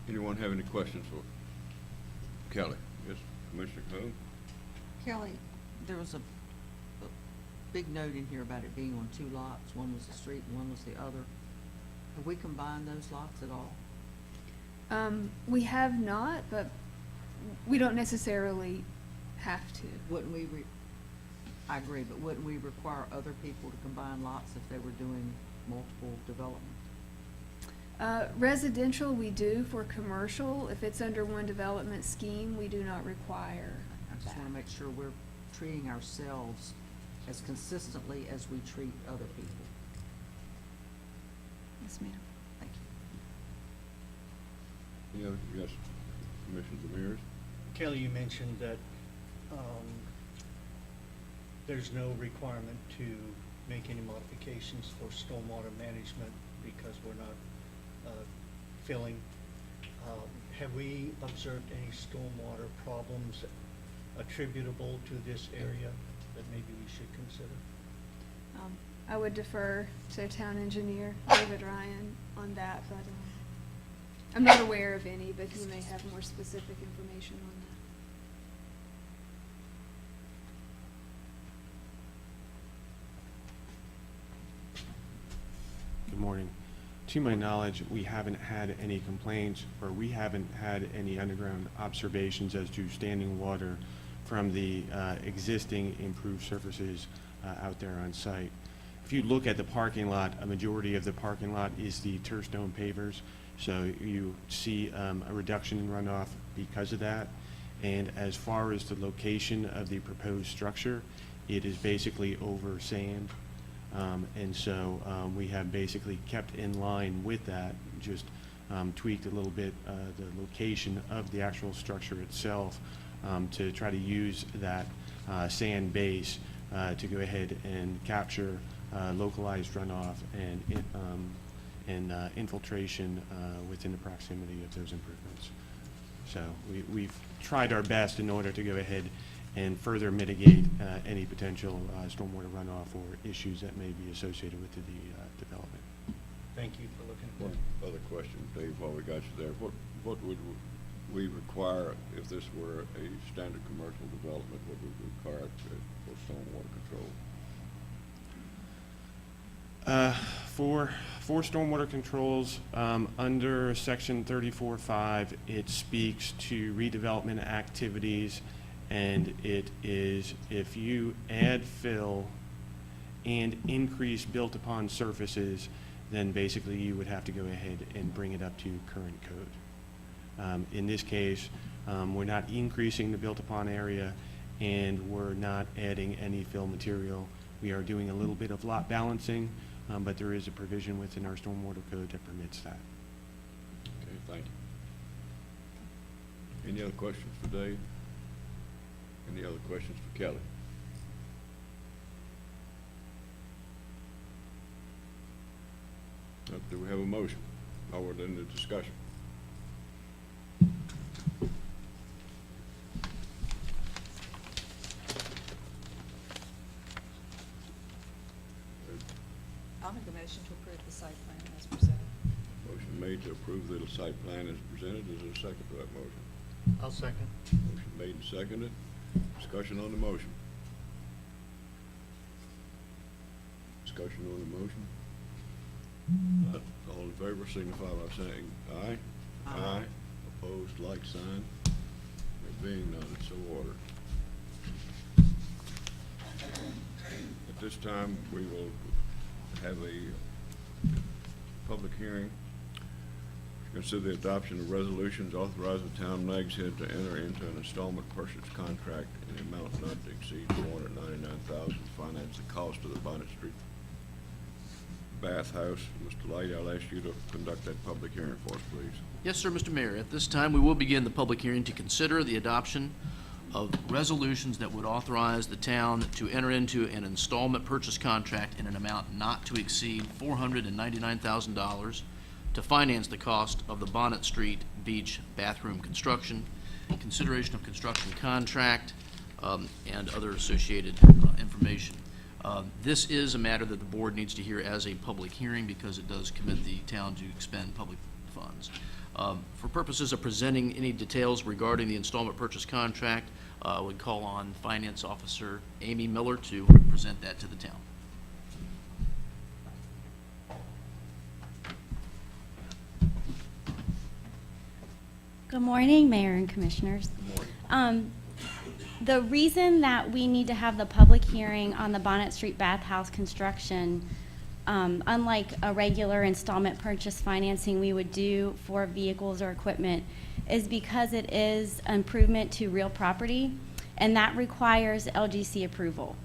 Anyone have any questions for Kelly? Yes, Commissioner Coon? Kelly, there was a big note in here about it being on two lots. One was the street and one was the other. Have we combined those lots at all? We have not, but we don't necessarily have to. Wouldn't we, I agree, but wouldn't we require other people to combine lots if they were doing multiple development? Residential, we do. For commercial, if it's under one development scheme, we do not require I just that. want to make sure we're treating ourselves as consistently as we treat other people. Yes, ma'am. Thank you. Any other, yes, Commissioner Ramirez? Kelly, you mentioned that there's no requirement to make any modifications for stormwater management because we're not filling. Have we observed any stormwater problems attributable to this area that maybe we should consider? I would defer to town engineer David Ryan on that, but I'm not aware of any, but he may have more specific information on that. Good morning. To my knowledge, we haven't had any complaints, or we haven't had any underground observations as to standing water from the existing improved surfaces out there on site. If you look at the parking lot, a majority of the parking lot is the turf stone pavers, so you see a reduction in runoff because of that. And as far as the location of the proposed structure, it is basically over sand. And so we have basically kept in line with that, just tweaked a little bit the location of the actual structure itself to try to use that sand base to go ahead and capture localized runoff and infiltration within the proximity of those improvements. So we've tried our best in order to go ahead and further mitigate any potential stormwater runoff or issues that may be associated with the development. Thank you for looking at One that. other question, Dave, while we got you there. What would we require if this were a standard commercial development? What would we require for stormwater control? For stormwater controls, under section 34.5, it speaks to redevelopment activities, and it is if you add fill and increase built upon surfaces, then basically you would have to go ahead and bring it up to current code. In this case, we're not increasing the built upon area, and we're not adding any fill material. We are doing a little bit of lot balancing, but there is a provision within our stormwater code that permits that. Okay, thank you. Any other questions for Dave? Any other questions for Kelly? Do we have a motion? Or we're in the discussion? I'll make a motion to approve the site plan as presented. Motion made to approve the site plan as presented. Is there a second to that motion? I'll second. Motion made and seconded. Discussion on the motion. Discussion on the motion. All in favor signify by saying aye. Aye. Opposed, like sign. There being none, it's so ordered. At this time, we will have a public hearing to consider the adoption of resolutions authorizing the town of Nags Head to enter into an installment purchase contract in the amount not to exceed $499,000 to finance the cost of the Bonnet Street bathhouse. Mr. Light, I'll ask you to conduct that public hearing for us, please. Yes, sir, Mr. Mayor. At this time, we will begin the public hearing to consider the adoption of resolutions that would authorize the town to enter into an installment purchase contract in an amount not to exceed $499,000 to finance the cost of the Bonnet Street Beach bathroom construction, consideration of construction contract, and other associated information. This is a matter that the board needs to hear as a public hearing because it does commit the town to expend public funds. For purposes of presenting any details regarding the installment purchase contract, I would call on Finance Officer Amy Miller to present that to the town. Good morning, Mayor and Commissioners. Good morning. The reason that we need to have the public hearing on the Bonnet Street bathhouse construction, unlike a regular installment purchase financing we would do for vehicles or equipment, is because it is improvement to real property, and that requires LGC approval.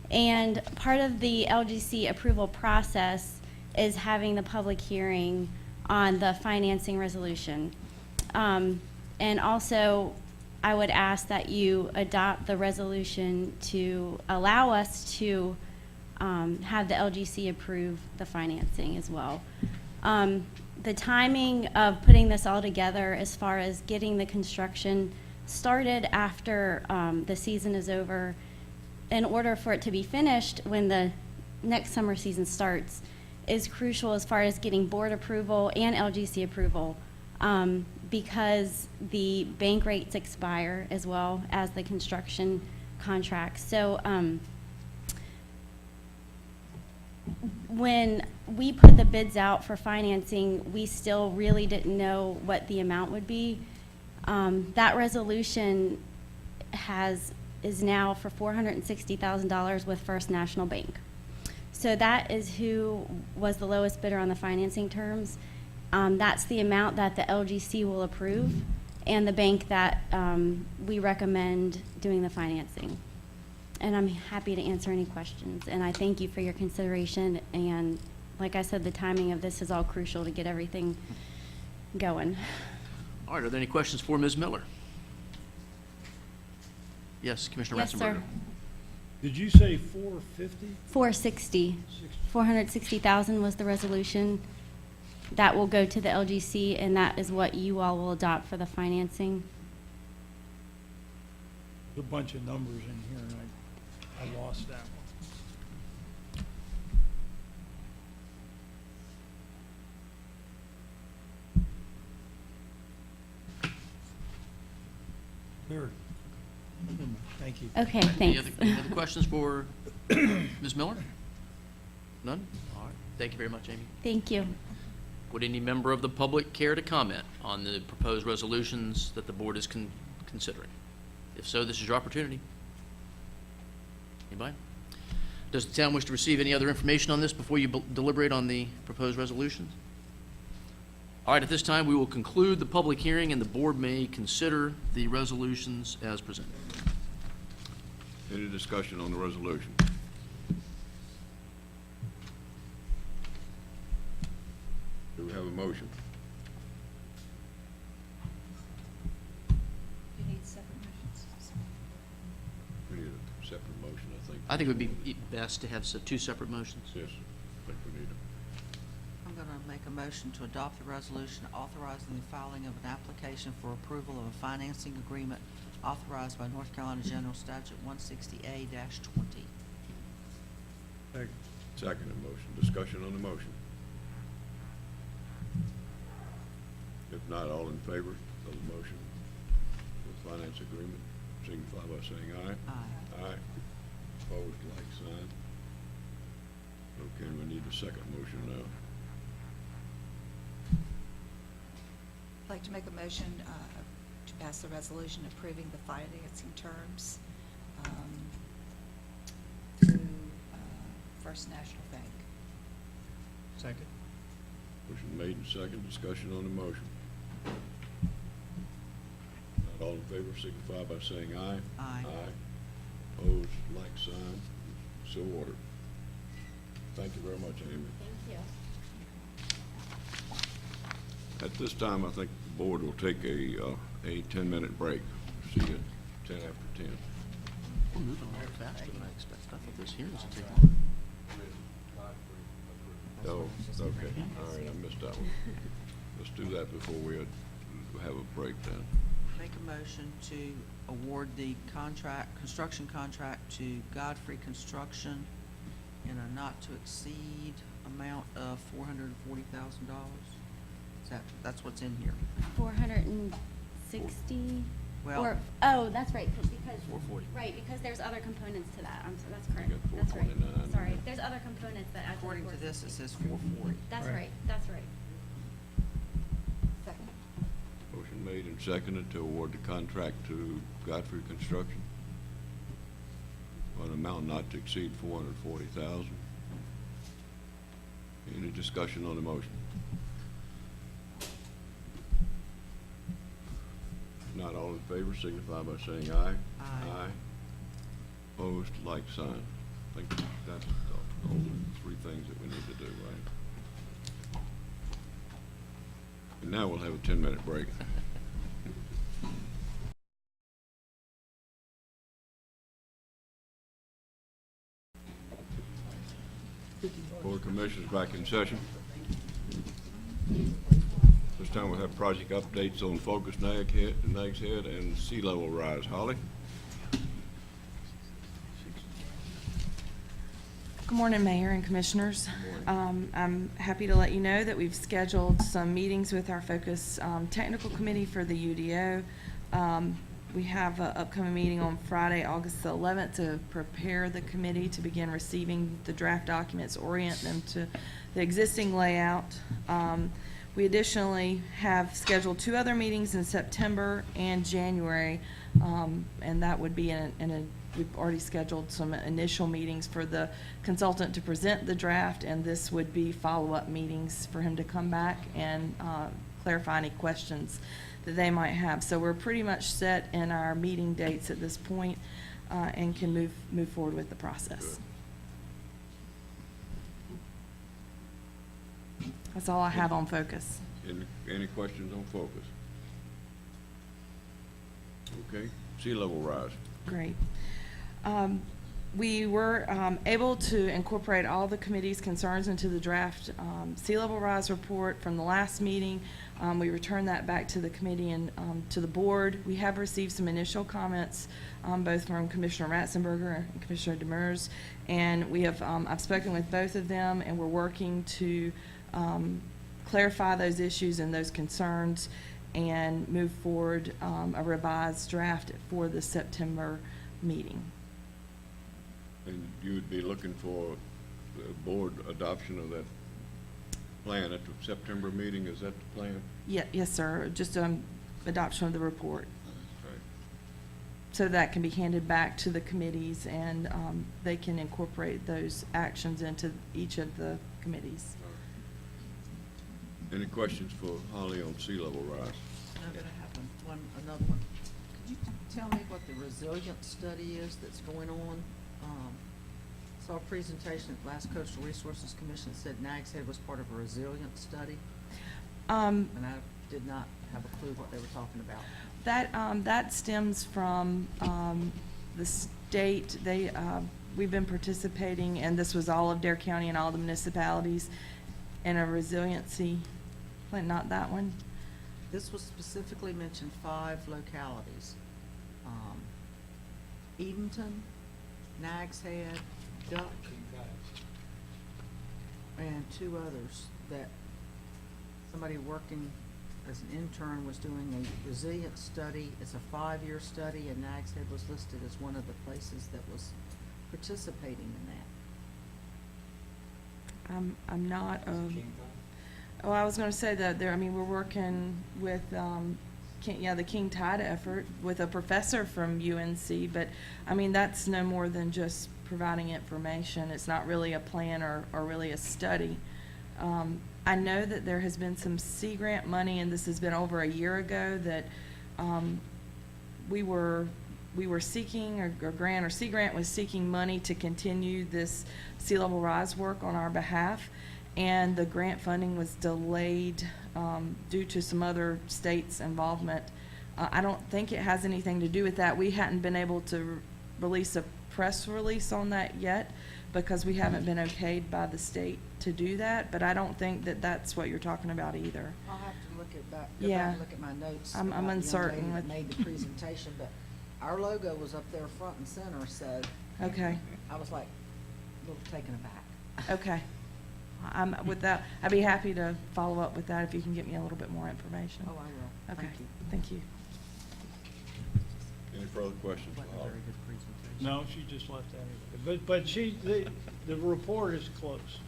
And part of the LGC approval process is having the public hearing on the financing resolution. And also, I would ask that you adopt the resolution to allow us to have the LGC approve the financing as well. The timing of putting this all together as far as getting the construction started after the season is over, in order for it to be finished when the next summer season starts, is crucial as far as getting board approval and LGC approval. Because the bank rates expire as well as the construction contracts. So when we put the bids out for financing, we still really didn't know what the amount would be. That resolution is now for $460,000 with First National Bank. So that is who was the lowest bidder on the financing terms. That's the amount that the LGC will approve and the bank that we recommend doing the financing. And I'm happy to answer any questions. And I thank you for your consideration. And like I said, the timing of this is all crucial to get everything going. All right, are there any questions for Ms. Miller? Yes, Commissioner Yes, Ratzenberger. sir. Did you say 450? 460. 460,000 was the resolution. That will go to the LGC, and that is what you all will adopt for the financing. There's a bunch of numbers in here, and I lost that one. There. Thank you. Okay, Any thanks. other questions for Ms. Miller? None? All right. Thank you very much, Amy. Thank you. Would any member of the public care to comment on the proposed resolutions that the board is considering? If so, this is your opportunity. Anybody? Does the town wish to receive any other information on this before you deliberate on the proposed resolutions? All right, at this time, we will conclude the public hearing, and the board may consider the resolutions as presented. Any discussion on the resolution? Do we have a motion? You need separate motions. separate motion, I think. I think it would be best to have two separate motions. Yes, I think we need to. I'm going to make a motion to adopt the resolution authorizing the filing of an application for approval of a financing agreement authorized by North Carolina General Statute 160A-20. Second motion, discussion on the motion. If not, all in favor of the motion, the finance agreement, signify by saying aye. Aye. Aye. Opposed, like sign. Okay, we need a second motion now. I'd like to make a motion to pass the resolution approving the financing terms through First National Bank. Second? Motion made and second, discussion on the motion. Not all in favor, signify by saying aye. Aye. Aye. Opposed, like sign, so ordered. Thank you very much, Amy. Thank you. At this time, I think the board will take a 10-minute break. See you at 10 after 10. We're moving a lot faster than I expected. I thought those hearings would take longer. Oh, okay, all right, I missed that one. Let's do that before we have a break then. Make a motion to award the construction contract to Godfrey Construction in a not-to-exceed amount of $440,000. That's what's in here. 460? Well- Or, oh, that's right, because, 440. right, because there's other components to that. So that's You correct. got That's right. 449. Sorry, there's other components that add to the According to this, 460. it says 440. That's Right. right, that's right. Second. Motion made and seconded to award the contract to Godfrey Construction on an amount not to exceed $440,000. Any discussion on the motion? Not all in favor, signify by saying aye. Aye. Opposed, like sign. I think that's all the three things that we need to do, right? And now we'll have a 10-minute break. Board of Commissioners back in session. This time we'll have project updates on Focus Nags Head and sea level rise. Holly? Good morning, Mayor and Commissioners. I'm happy to let you know that we've scheduled some meetings with our Focus Technical Committee for the UDO. We have an upcoming meeting on Friday, August the 11th, to prepare the committee to begin receiving the draft documents, orient them to the existing layout. We additionally have scheduled 2 other meetings in September and January, and that would be we've already scheduled some initial meetings for the consultant to present the draft, and this would be follow-up meetings for him to come back and clarify any questions that they might have. So we're pretty much set in our meeting dates at this point, and can move forward with the process. That's all I have on Focus. Any questions on Focus? Okay, sea level rise. Great. We were able to incorporate all the committee's concerns into the draft sea level rise report from the last meeting. We returned that back to the committee and to the board. We have received some initial comments, both from Commissioner Ratzenberger and Commissioner Demers, and we have I've spoken with both of them, and we're working to clarify those issues and those concerns and move forward a revised draft for the September meeting. And you would be looking for the board adoption of that plan at the September meeting, is that the plan? Yes, sir, just adoption of the report. Right. So that can be handed back to the committees, and they can incorporate those actions into each of the committees. Any questions for Holly on sea level rise? No, but I have another one. Could you tell me what the resilience study is that's going on? Saw a presentation at last Coastal Resources Commission that said Nags Head was part of a resilience study, and I did not have a clue what they were talking about. That stems from the state, we've been participating, and this was all of Dare County and all the municipalities, in a resiliency plan, not that one. This was specifically mentioned 5 localities. Edenton, Nags Head, Duck, and 2 others that somebody working as an intern was doing a resilience study. It's a 5-year study, and Nags Head was listed as one of the places that was participating in that. I'm not, oh, I was gonna say that there, I mean, we're working with, the King Tide effort with a professor from UNC, but, I mean, that's no more than just providing information. It's not really a plan or really a study. I know that there has been some Sea Grant money, and this has been over a year ago, that we were seeking, or grant, or Sea Grant was seeking money to continue this sea level rise work on our behalf, and the grant funding was delayed due to some other states' involvement. I don't think it has anything to do with that. We hadn't been able to release a press release on that yet because we haven't been okayed by the state to do that, but I don't think that that's what you're talking about either. I'll have to look at that, go Yeah. back and look at my notes. I'm about the young uncertain lady that with- made the presentation, but our logo was up there front and center, so. Okay. I was like, a little taken aback. Okay. With that, I'd be happy to follow up with that if you can get me a little bit more information. Oh, I will. Okay. Thank you. Thank you. Any further questions? Like a very good presentation. No, she just left anyway. But the report is close.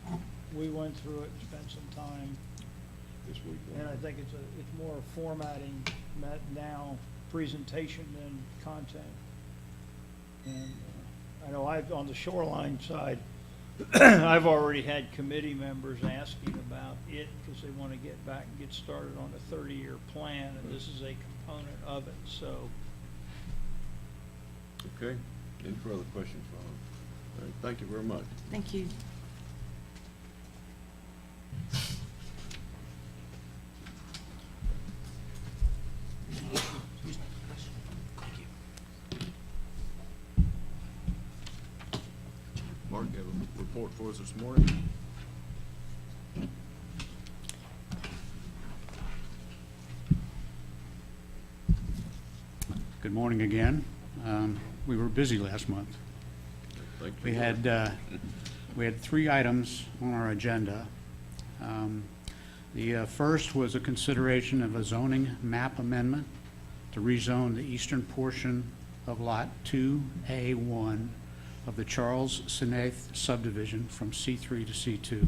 We went through it, spent some time, This week. and I think it's more formatting now, presentation than content. And I know on the shoreline side, I've already had committee members asking about it because they want to get back and get started on a 30-year plan, and this is a component of it, so. Okay. Any further questions, Ron? All right, thank you very much. Thank you. Mark, you have a report for us this morning? Good morning again. We were busy last month. Thank you. We had 3 items on our agenda. The first was a consideration of a zoning map amendment to rezone the eastern portion of Lot 2A1 of the Charles Senath subdivision from C3 to C2.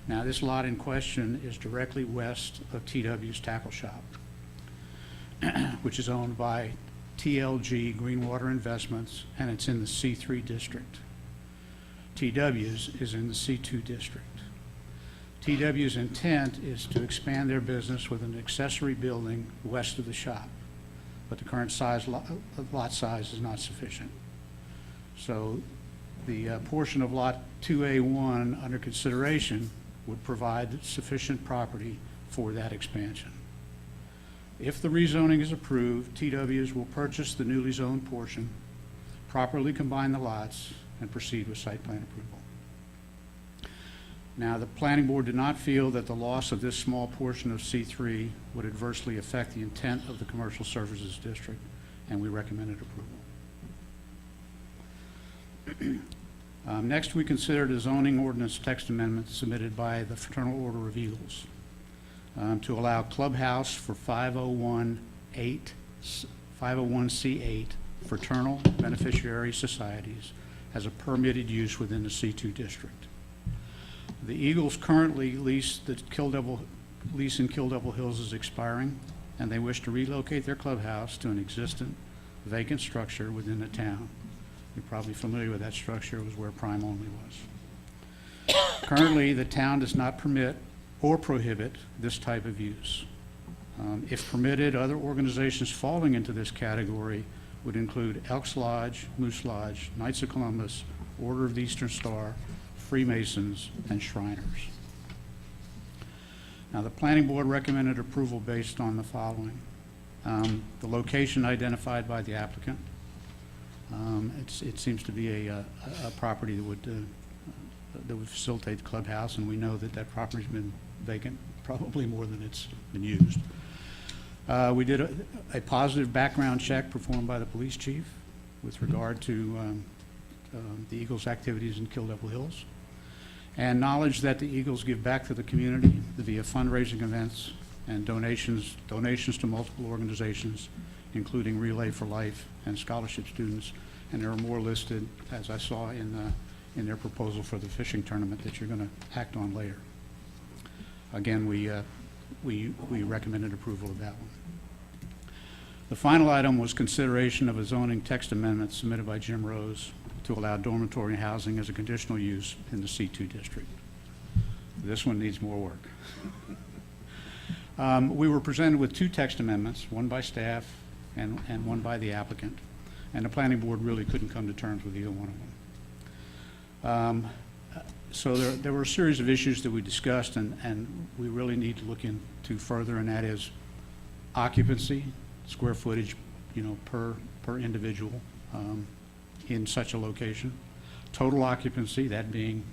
Now, this lot in question is directly west of TW's Tackle Shop, which is owned by TLG Greenwater Investments, and it's in the C3 district. TW's is in the C2 district. TW's intent is to expand their business with an accessory building west of the shop, but the current lot size is not sufficient. So the portion of Lot 2A1 under consideration would provide sufficient property for that expansion. If the rezoning is approved, TW's will purchase the newly zoned portion, properly combine the lots, and proceed with site plan approval. Now, the planning board did not feel that the loss of this small portion of C3 would adversely affect the intent of the commercial services district, and we recommended approval. Next, we considered a zoning ordinance text amendment submitted by the Fraternal Order of Eagles to allow clubhouse for 501c8 fraternal beneficiary societies as a permitted use within the C2 district. The Eagles currently lease in Kill Devil Hills is expiring, and they wish to relocate their clubhouse to an existing vacant structure within the town. You're probably familiar with that structure. It was where Prime Only was. Currently, the town does not permit or prohibit this type of use. If permitted, other organizations falling into this category would include Elks Lodge, Moose Lodge, Knights of Columbus, Order of the Eastern Star, Freemasons, and Shriners. Now, the planning board recommended approval based on the following. The location identified by the applicant, It seems to be a property that would facilitate the clubhouse, and we know that that property's been vacant probably more than it's been used. We did a positive background check performed by the police chief with regard to the Eagles' activities in Kill Devil Hills, and knowledge that the Eagles give back to the community via fundraising events and donations to multiple organizations, including Relay for Life and scholarship students, and there are more listed, as I saw in their proposal for the fishing tournament that you're going to act on later. Again, we recommended approval of that one. The final item was consideration of a zoning text amendment submitted by Jim Rose to allow dormitory housing as a conditional use in the C2 district. This one needs more work. We were presented with two text amendments, one by staff and one by the applicant, and the planning board really couldn't come to terms with either one of them. So there were a series of issues that we discussed, and we really need to look into further, and that is occupancy, square footage, per individual in such a location. Total occupancy, that being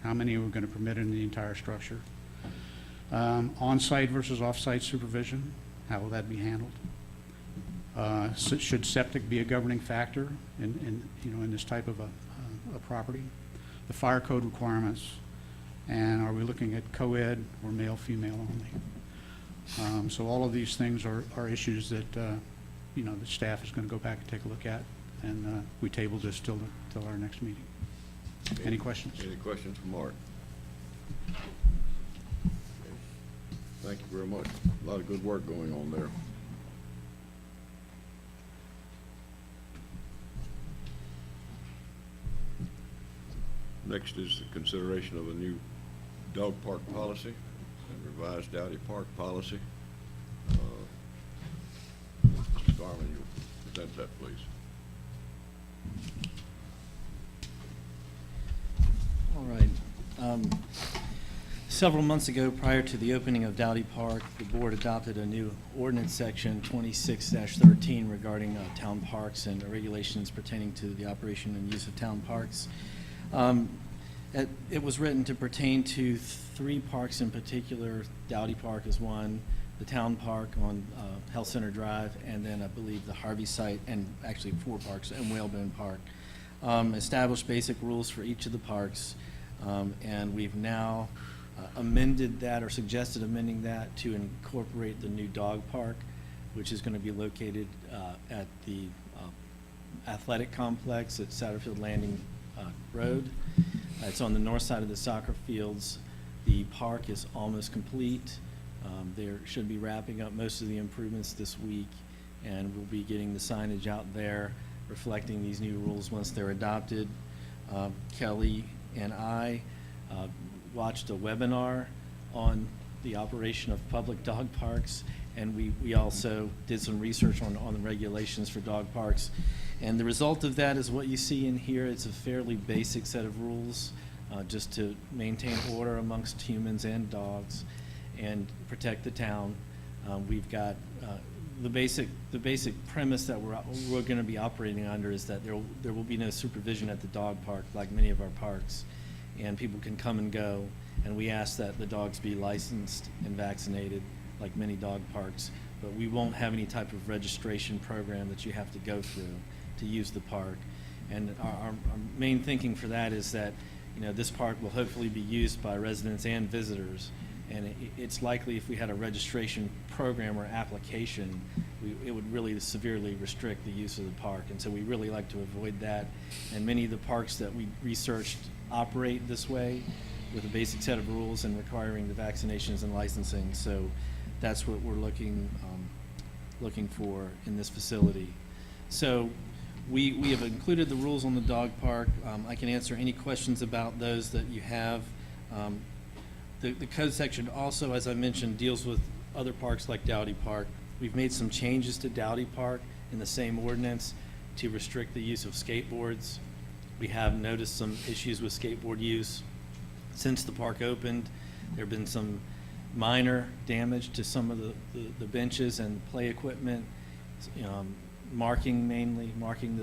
how many we're going to permit in the entire structure. On-site versus off-site supervision, how will that be handled? Should septic be a governing factor in this type of a property? The fire code requirements, and are we looking at co-ed or male-female only? So all of these things are issues that the staff is going to go back and take a look at, and we tabled this till our next meeting. Any questions? Any questions for Mark? Thank you very much. A lot of good work going on there. Next is the consideration of a new dog park policy and revised Dowdy Park policy. Mr. Garland, you present that, please. All right. Several months ago, prior to the opening of Dowdy Park, the board adopted a new ordinance section 26-13 regarding town parks and regulations pertaining to the operation and use of town parks. It was written to pertain to three parks in particular. Dowdy Park is one, the town park on Health Center Drive, and then I believe the Harvey site, and actually 4 parks, and Whalebone Park. Established basic rules for each of the parks, and we've now amended that, or suggested amending that, to incorporate the new dog park, which is going to be located at the athletic complex at Satterfield Landing Road. It's on the north side of the soccer fields. The park is almost complete. They should be wrapping up most of the improvements this week, and we'll be getting the signage out there reflecting these new rules once they're adopted. Kelly and I watched a webinar on the operation of public dog parks, and we also did some research on the regulations for dog parks. And the result of that is what you see in here. It's a fairly basic set of rules just to maintain order amongst humans and dogs and protect the town. We've got the basic premise that we're going to be operating under is that there will be no supervision at the dog park like many of our parks, and people can come and go. And we ask that the dogs be licensed and vaccinated like many dog parks, but we won't have any type of registration program that you have to go through to use the park. And our main thinking for that is that this park will hopefully be used by residents and visitors, and it's likely if we had a registration program or application, it would really severely restrict the use of the park, and so we really like to avoid that. And many of the parks that we researched operate this way, with a basic set of rules and requiring the vaccinations and licensing. So that's what we're looking for in this facility. So we have included the rules on the dog park. I can answer any questions about those that you have. The code section also, as I mentioned, deals with other parks like Dowdy Park. We've made some changes to Dowdy Park in the same ordinance to restrict the use of skateboards. We have noticed some issues with skateboard use. Since the park opened, there have been some minor damage to some of the benches and play equipment. marking mainly, marking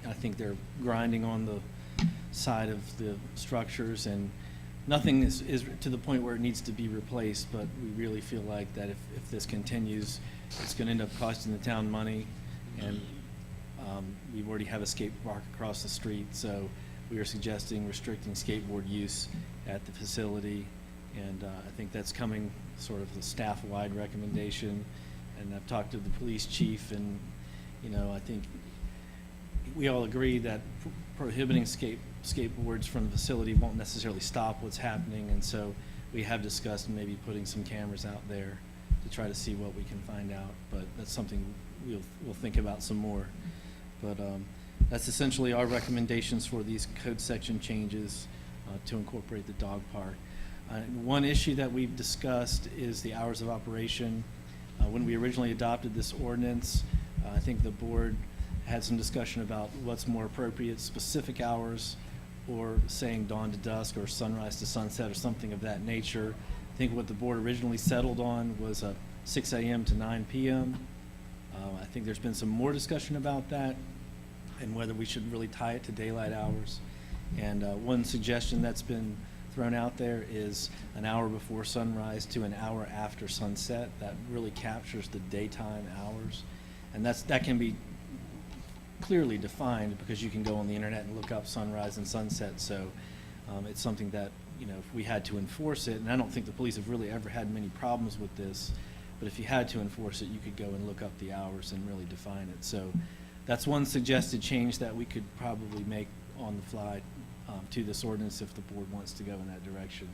I think they're grinding on the side of the structures, and nothing is to the point where it needs to be replaced, but we really feel like that if this continues, it's going to end up costing the town money, and we already have a skate park across the street, so we are suggesting restricting skateboard use at the facility, and I think that's coming sort of the staff-wide recommendation, and I've talked to the police chief, and, you know, I think we all agree that prohibiting skateboards from the facility won't necessarily stop what's happening, and so we have discussed maybe putting some cameras out there to try to see what we can find out, but that's something we'll think about some more. But that's essentially our recommendations for these code section changes to incorporate the dog park. One issue that we've discussed is the hours of operation. When we originally adopted this ordinance, I think the board had some discussion about what's more appropriate, specific hours, or saying dawn to dusk or sunrise to sunset or something of that nature. I think what the board originally settled on was 6 a.m. to 9 p.m. I think there's been some more discussion about that and whether we should really tie it to daylight hours. And one suggestion that's been thrown out there is an hour before sunrise to an hour after sunset. That really captures the daytime hours. And that can be clearly defined because you can go on the internet and look up sunrise and sunset. So it's something that, you know, if we had to enforce it, and I don't think the police have really ever had many problems with this, but if you had to enforce it, you could go and look up the hours and really define it. So that's one suggested change that we could probably make on the fly to this ordinance if the board wants to go in that direction.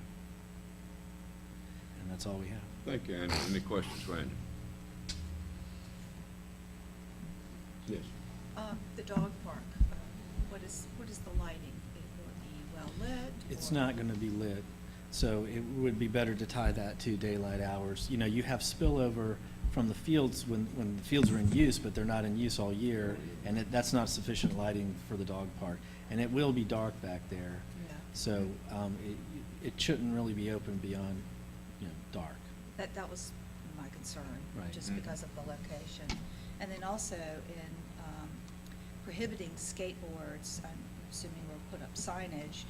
And that's all we have. Thank you, Andy. Any questions, Randy? Yes. The dog park, what is the lighting? It will be well lit? It's or- not going to be lit, so it would be better to tie that to daylight hours. You know, you have spillover from the fields when the fields are in use, but they're not in use all year, and that's not sufficient lighting for the dog park. And it will be dark back there, Yeah. so it shouldn't really be open beyond, you know, dark. That was my concern, Right. just because of the location. And then also in prohibiting skateboards, I'm assuming we'll put up signage.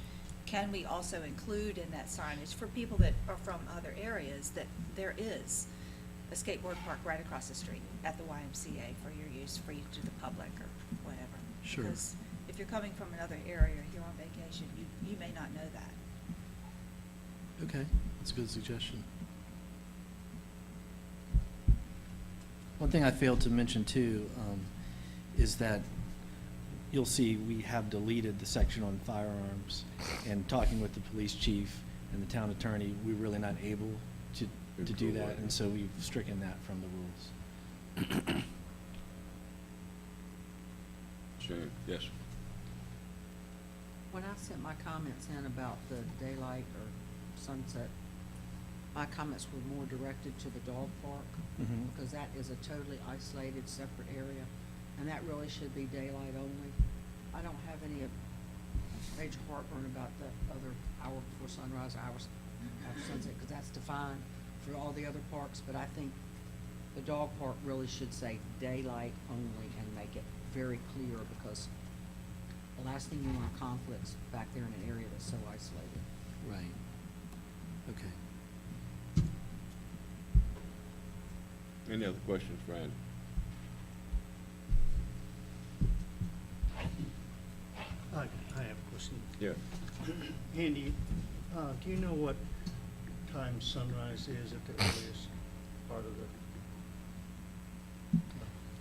Can we also include in that signage for people that are from other areas that there is a skateboard park right across the street at the YMCA for your use, free to the public or whatever? Sure. Because if you're coming from another area here on vacation, you may not know that. Okay, that's a good suggestion. One thing I failed to mention too is that you'll see we have deleted the section on firearms, and talking with the police chief and the town attorney, we're really not able to do that, and so we've stricken that from the rules. Shane, yes. When I sent my comments in about the daylight or sunset, my comments were more directed to the dog park, Mhm. because that is a totally isolated, separate area, and that really should be daylight only. I don't have any major heartburn about the other hour before sunrise, hours after sunset, because that's defined for all the other parks, but I think the dog park really should say daylight only and make it very clear, because the last thing you want are conflicts back there in an area that's so isolated. Right. Okay. Any other questions, Randy? I have a question. Yeah. Andy, do you know what time sunrise is at the earliest part of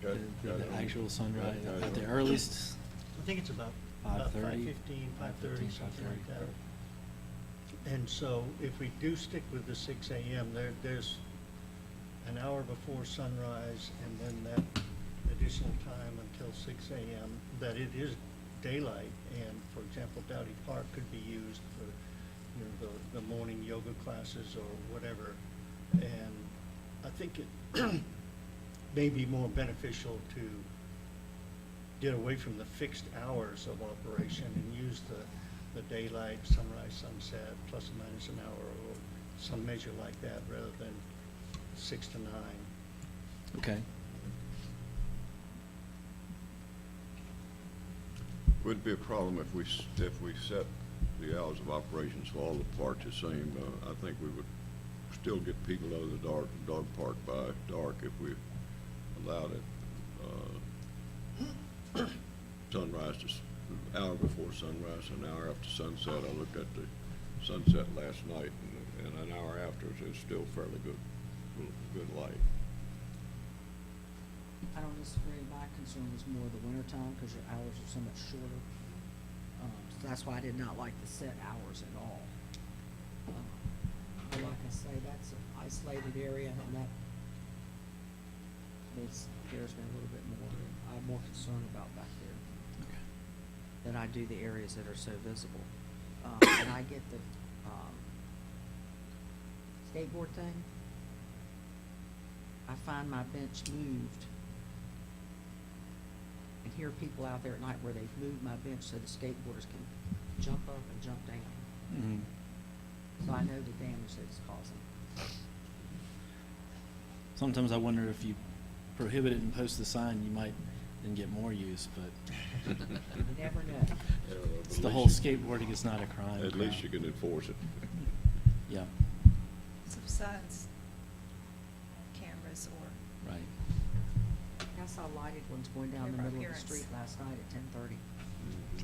The actual sunrise at the earliest, I think it's about 5:30, 5:15, 5:30, something like that. And so if we do stick with the 6 a.m., there's an hour before sunrise and then that additional time until 6 a.m. that it is daylight. And for example, Dowdy Park could be used for, you know, the morning yoga classes or whatever. And I think it may be more beneficial to get away from the fixed hours of operation and use the daylight, sunrise, sunset, plus or minus an hour, or some measure like that, rather than 6 to 9. okay. Would it be a problem if we set the hours of operations for all the parks the same? I think we would still get people out of the dog park by dark if we allowed it. Sunrise to hour before sunrise, an hour after sunset. I looked at the sunset last night, and an hour after, so it's still fairly good light. I don't disagree. My concern was more the wintertime because your hours are so much shorter. So that's why I did not like the set hours at all. But like I say, that's an isolated area and that scares me a little bit more. I'm more concerned about back there than I do the areas that are so visible. And I get the skateboard thing. I find my bench moved and hear people out there at night where they've moved my bench so the skateboarders can jump up and jump down. Mhm. So I know the damage that it's causing. Sometimes I wonder if you prohibit it and post the sign, you might then get more use, but You never know. it's the whole skateboarding is not a crime. At least you can enforce it. Yeah, Some signs, cameras, or right. I saw lighted ones going down the Camera middle of the appearance. street last night at 10:30.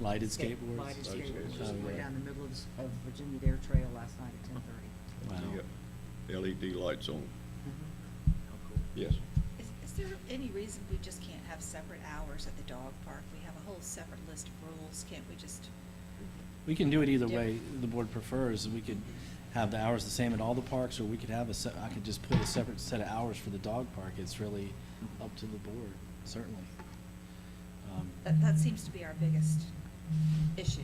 Lighted skateboards? Lighted Lighted skateboards skateboards. just Oh, went yeah. down the middle of Virginia Dare Trail last night at 10:30. Wow. You got LED lights on. Mm-hmm. Yes. is there any reason we just can't have separate hours at the dog park? We have a whole separate list of rules. Can't we just? We can do it either way the board prefers. We could have the hours the same at all the parks, or we could have I could just put a separate set of hours for the dog park. It's really up to the board, certainly. That seems to be our biggest issue.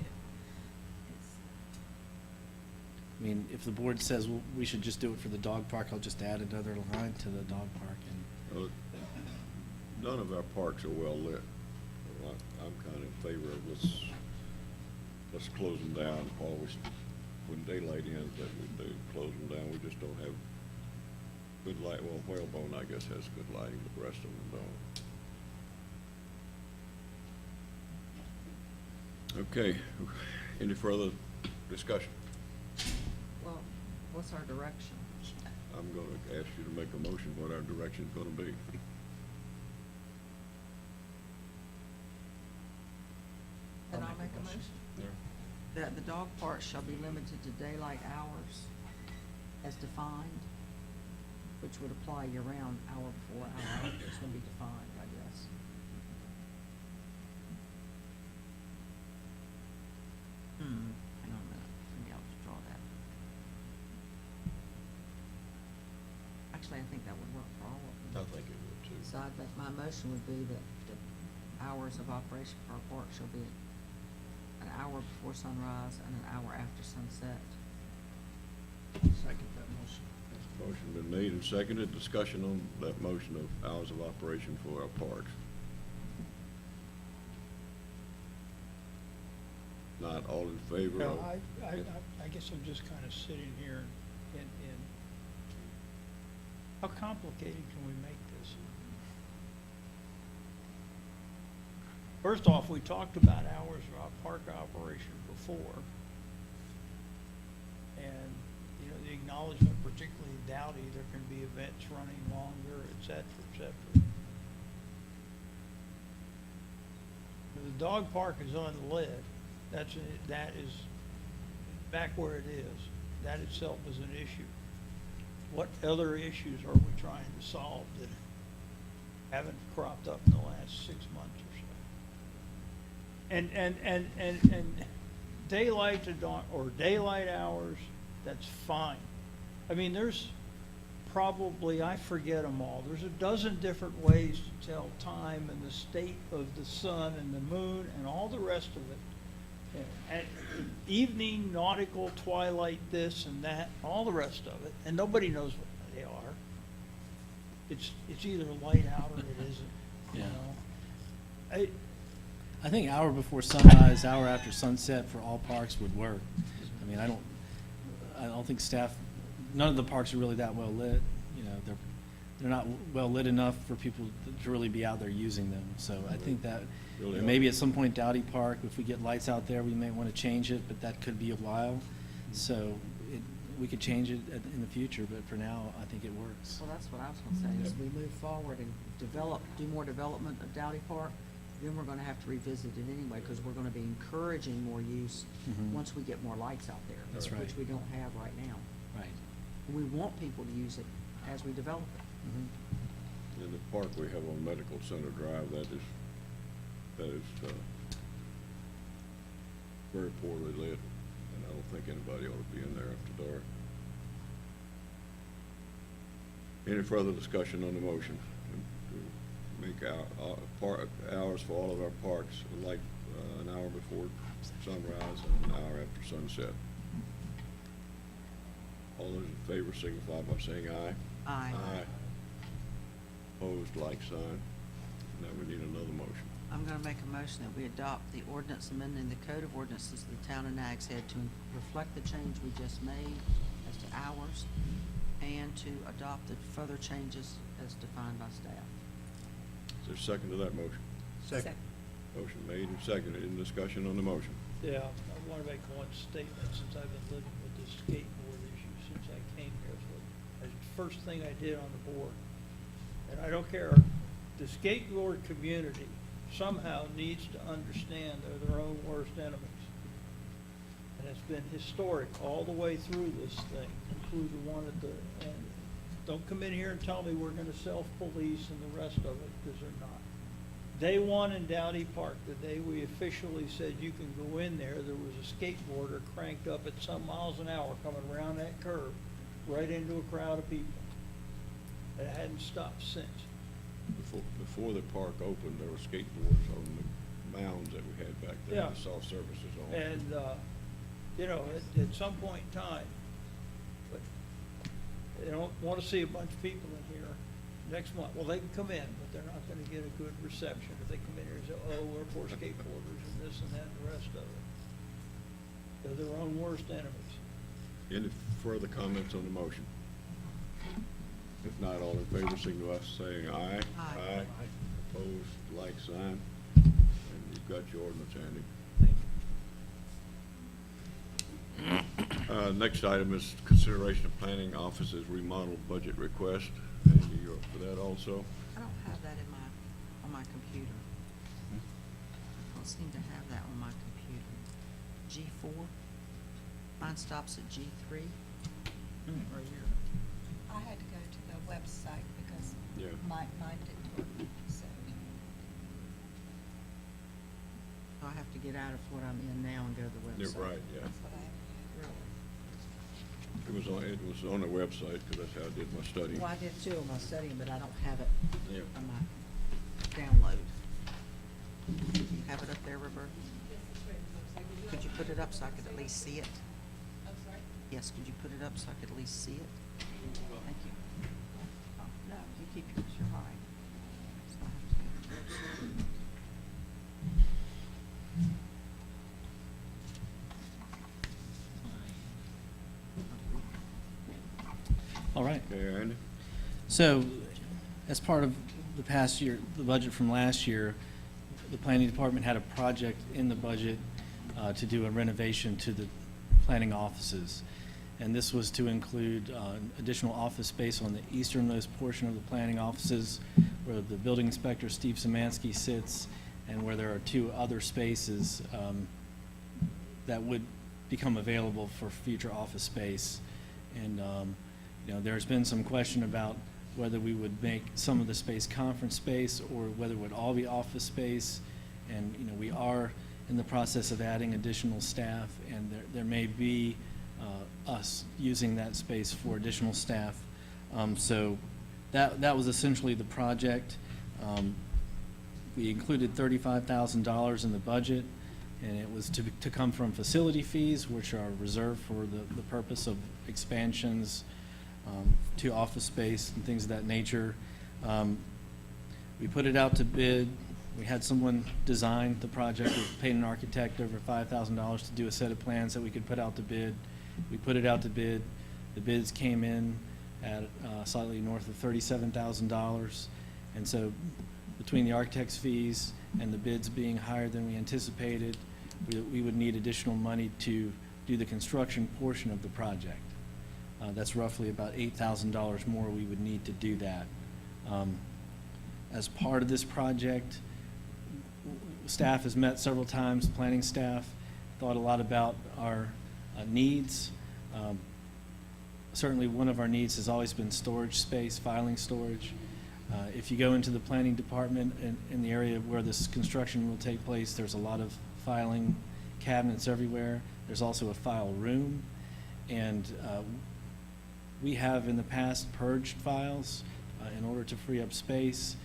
I mean, if the board says, well, we should just do it for the dog park, I'll just add another line to the dog park and. None of our parks are well lit. I'm kind of in favor of let's close them down. Always, when daylight ends, that we do close them down. We just don't have good light. Well, Whalebone, I guess, has good lighting, but the rest of them don't. Okay, any further discussion? Well, what's our direction? I'm going to ask you to make a motion what our direction's going to be. Then I'll make a motion. That the dog park shall be limited to daylight hours as defined, which would apply year-round, hour before, hour after. It's gonna be defined, I guess. Hang on a minute. Maybe I'll just draw that. Actually, I think that would work for all of them. I think it would too. So I'd make, my motion would be that the hours of operation for our park shall be an hour before sunrise and an hour after sunset. Second that motion. Motion been made and seconded. Discussion on that motion of hours of operation for our parks. Not all in favor Well, of? I guess I'm just kind of sitting here and how complicated can we make this? First off, we talked about hours of our park operation before. And, you know, the acknowledgement, particularly in Dowdy, there can be events running longer, et cetera, et cetera. The dog park is unlit. That is back where it is. That itself is an issue. What other issues are we trying to solve that haven't cropped up in the last 6 months or so? And daylight to dawn, or daylight hours, that's fine. I mean, there's probably, I forget them all, there's a dozen different ways to tell time and the state of the sun and the moon and all the rest of it. And evening, nautical, twilight, this and that, all the rest of it, and nobody knows what they are. It's either light out or it isn't, you Yeah. know? I think hour before sunrise, hour after sunset for all parks would work. I mean, I don't think none of the parks are really that well lit. You know, they're not well lit enough for people to really be out there using them. So I think that Really maybe at some point Dowdy Park, if we get lights out there, we may want to change it, but that could be a while. So we could change it in the future, but for now, I think it works. Well, that's what I was gonna say, as we move forward and do more development of Dowdy Park, then we're gonna have to revisit it anyway, because we're gonna be encouraging more use Mhm. once we get more lights out there. That's right. Which we don't have right now. Right. We want people to use it as we develop it. Mhm. In the park we have on Medical Center Drive, that is very poorly lit, and I don't think anybody ought to be in there after dark. Any further discussion on the motion? To make hours for all of our parks, like an hour before sunrise and an hour after sunset. All those in favor signify by saying aye. Aye. Aye. Opposed, like sign. Now we need another motion. I'm gonna make a motion that we adopt the ordinance amending the Code of Ordinances of the Town of Nags Head to reflect the change we just made as to hours, and to adopt the further changes as defined by staff. Is there a second to that motion? Second. Motion made and seconded. In discussion on the motion. Yeah, I want to make one statement, since I've been living with this skateboard issue since I came here. So the first thing I did on the board, and I don't care, the skateboard community somehow needs to understand they're their own worst enemies. And it's been historic all the way through this thing, including the one at the end. Don't come in here and tell me we're gonna self-police and the rest of it, because they're not. Day one in Dowdy Park, the day we officially said you can go in there, there was a skateboarder cranked up at some miles an hour coming around that curve, right into a crowd of people. It hadn't stopped since. Before the park opened, there were skateboards on the mounds that we had back there, Yeah. the soft surfaces on. And, you know, at some point in time, but they don't want to see a bunch of people in here next month. Well, they can come in, but they're not going to get a good reception if they come in here and say, oh, we're poor skateboarders and this and that and the rest of it. They're their own worst enemies. Any further comments on the motion? If not, all in favor, signify by saying aye. Aye. Opposed, like sign. And you've got your ordinance, Andy. Next item is consideration of planning office's remodel budget request. Andy, you're up for that also? I don't have that on my computer. I don't seem to have that on my computer. G4? Mine stops at G3. Right here. I had to go to the website because Yeah. mine didn't work, so. I have to get out of what I'm in now and go to the website. You're right, yeah. That's what I Really? It was on the website, because that's how I did my study. Well, I did too on my studying, but I don't have it Yeah. on my download. You have it up there, Roberta? Could you put it up so I could at least see it? I'm sorry? Yes, could you put it up so I could at least see it? Thank you. Oh, no, you keep yours, you're all right. So I have to- All right. Okay, Andy? So, as part of the past year, the budget from last year, the planning department had a project in the budget to do a renovation to the planning offices. And this was to include additional office space on the easternmost portion of the planning offices, where the building inspector, Steve Szymanski, sits, and where there are two other spaces that would become available for future office space. And you know, there's been some question about whether we would make some of the space conference space or whether it would all be office space. And, you know, we are in the process of adding additional staff, and there may be us using that space for additional staff. So that was essentially the project. We included $35,000 in the budget, and it was to come from facility fees, which are reserved for the purpose of expansions to office space and things of that nature. We put it out to bid. We had someone design the project. We paid an architect over $5,000 to do a set of plans that we could put out to bid. We put it out to bid. The bids came in at slightly north of $37,000. And so between the architect's fees and the bids being higher than we anticipated, we would need additional money to do the construction portion of the project. That's roughly about $8,000 more we would need to do that. As part of this project, staff has met several times, planning staff, thought a lot about our needs. Certainly one of our needs has always been storage space, filing storage. If you go into the planning department in the area where this construction will take place, there's a lot of filing cabinets everywhere. There's also a file room, and we have in the past purged files in order to free up space.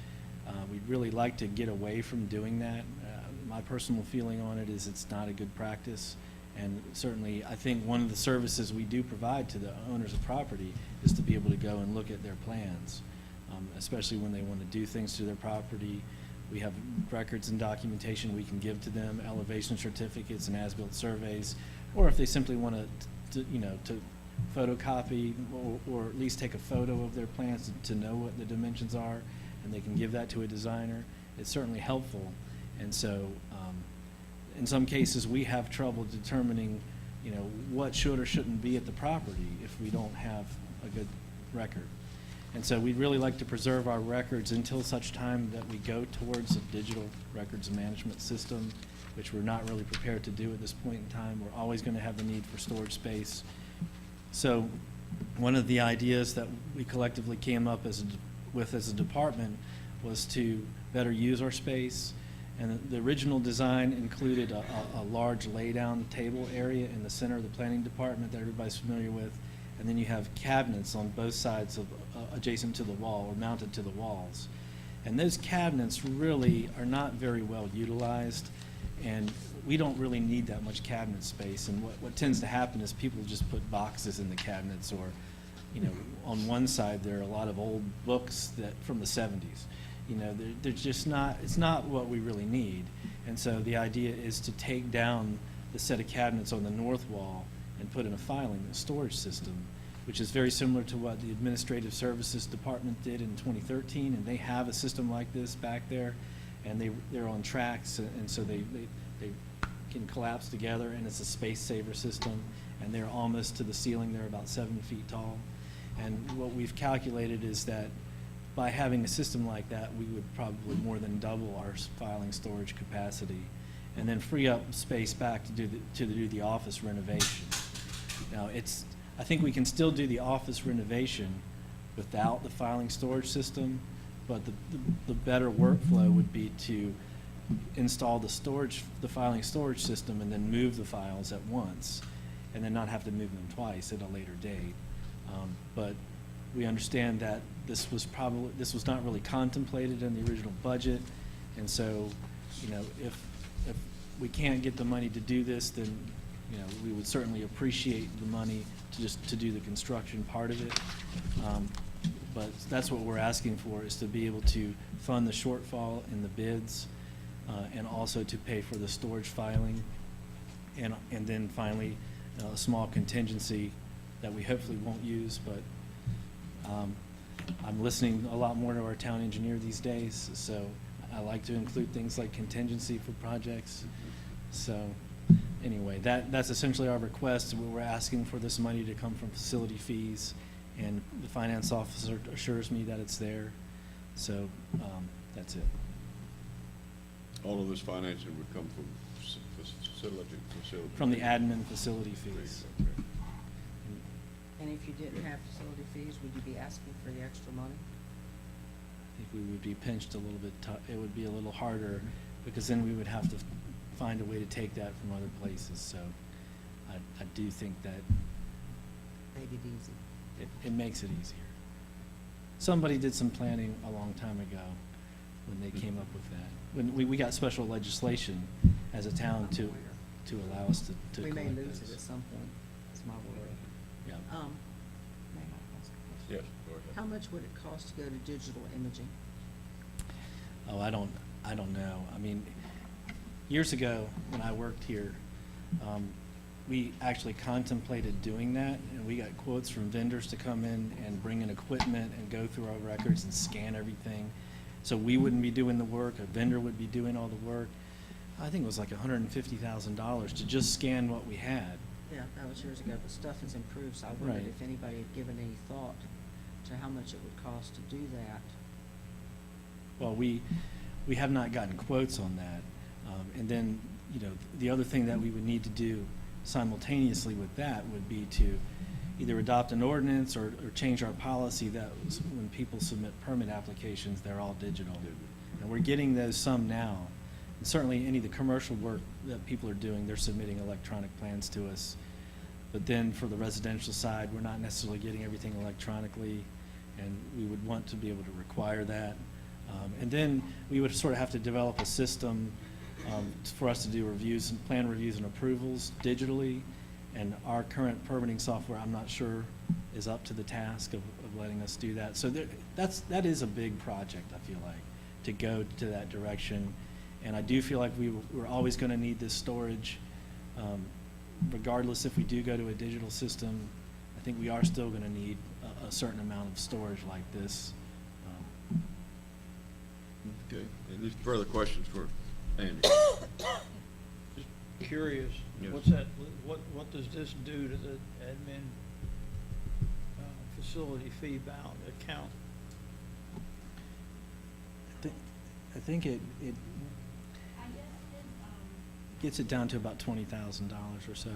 We'd really like to get away from doing that. My personal feeling on it is it's not a good practice, and certainly I think one of the services we do provide to the owners of property is to be able to go and look at their plans, especially when they want to do things to their property. We have records and documentation we can give to them, elevation certificates and as-built surveys, or if they simply want to photocopy or at least take a photo of their plans to know what the dimensions are, and they can give that to a designer. It's certainly helpful. And so in some cases we have trouble determining what should or shouldn't be at the property if we don't have a good record. And so we'd really like to preserve our records until such time that we go towards a digital records management system, which we're not really prepared to do at this point in time. We're always going to have the need for storage space. So one of the ideas that we collectively came up with as a department was to better use our space. And the original design included a large lay-down table area in the center of the planning department that everybody's familiar with. And then you have cabinets on both sides of adjacent to the wall or mounted to the walls. And those cabinets really are not very well utilized, and we don't really need that much cabinet space. And what tends to happen is people just put boxes in the cabinets, or on one side there are a lot of old books that from the 70s. They're just not, it's not what we really need. And so the idea is to take down the set of cabinets on the north wall and put in a storage system, which is very similar to what the Administrative Services Department did in 2013, and they have a system like this back there, and they're on tracks, and so they can collapse together, and it's a space saver system, and they're almost to the ceiling. They're about 7 feet tall. And what we've calculated is that by having a system like that, we would probably more than double our filing storage capacity, and then free up space back to do the office renovation. Now, I think we can still do the office renovation without the filing storage system, but the better workflow would be to install the filing storage system and then move the files at once, and then not have to move them twice at a later date. But we understand that this was not really contemplated in the original budget, and so if we can't get the money to do this, then we would certainly appreciate the money to do the construction part of it. But that's what we're asking for, is to be able to fund the shortfall in the bids, and also to pay for the storage filing, and then finally a small contingency that we hopefully won't use. But I'm listening a lot more to our town engineer these days, so I like to include things like contingency for projects. So anyway, that's essentially our request. We're asking for this money to come from facility fees, and the finance officer assures me that it's there. So that's it. All of this financing would come from facility. From the admin facility fees. Okay. And if you didn't have facility fees, would you be asking for the extra money? I think we would be pinched a little bit. It would be a little harder, because then we would have to find a way to take that from other places. So I do think that Made it easy. it makes it easier. Somebody did some planning a long time ago when they came up with that. When we got special legislation as a town to allow us to We may collect lose those. it at some point, that's my worry. Yeah. May I ask a question? Yes, go ahead. How much would it cost to go to digital imaging? Oh, I don't know. I mean, years ago when I worked here, we actually contemplated doing that, and we got quotes from vendors to come in and bring in equipment and go through our records and scan everything. So we wouldn't be doing the work, a vendor would be doing all the work. I think it was like $150,000 to just scan what we had. Yeah, that was years ago, but stuff has improved, so I wondered Right. if anybody had given any thought to how much it would cost to do that. Well, we have not gotten quotes on that. And then, you know, the other thing that we would need to do simultaneously with that would be to either adopt an ordinance or change our policy that when people submit permit applications, they're all digital. And we're getting those some now. And certainly any of the commercial work that people are doing, they're submitting electronic plans to us. But then for the residential side, we're not necessarily getting everything electronically, and we would want to be able to require that. And then we would sort of have to develop a system for us to do reviews and plan reviews and approvals digitally. And our current permitting software, I'm not sure, is up to the task of letting us do that. So that is a big project, I feel like, to go to that direction. And I do feel like we're always going to need this storage. Regardless if we do go to a digital system, I think we are still going to need a certain amount of storage like this. Okay, any further questions for Andy? Just curious, Yes. what does this do to the admin facility fee bound account? I think it gets it down to about $20,000 or so.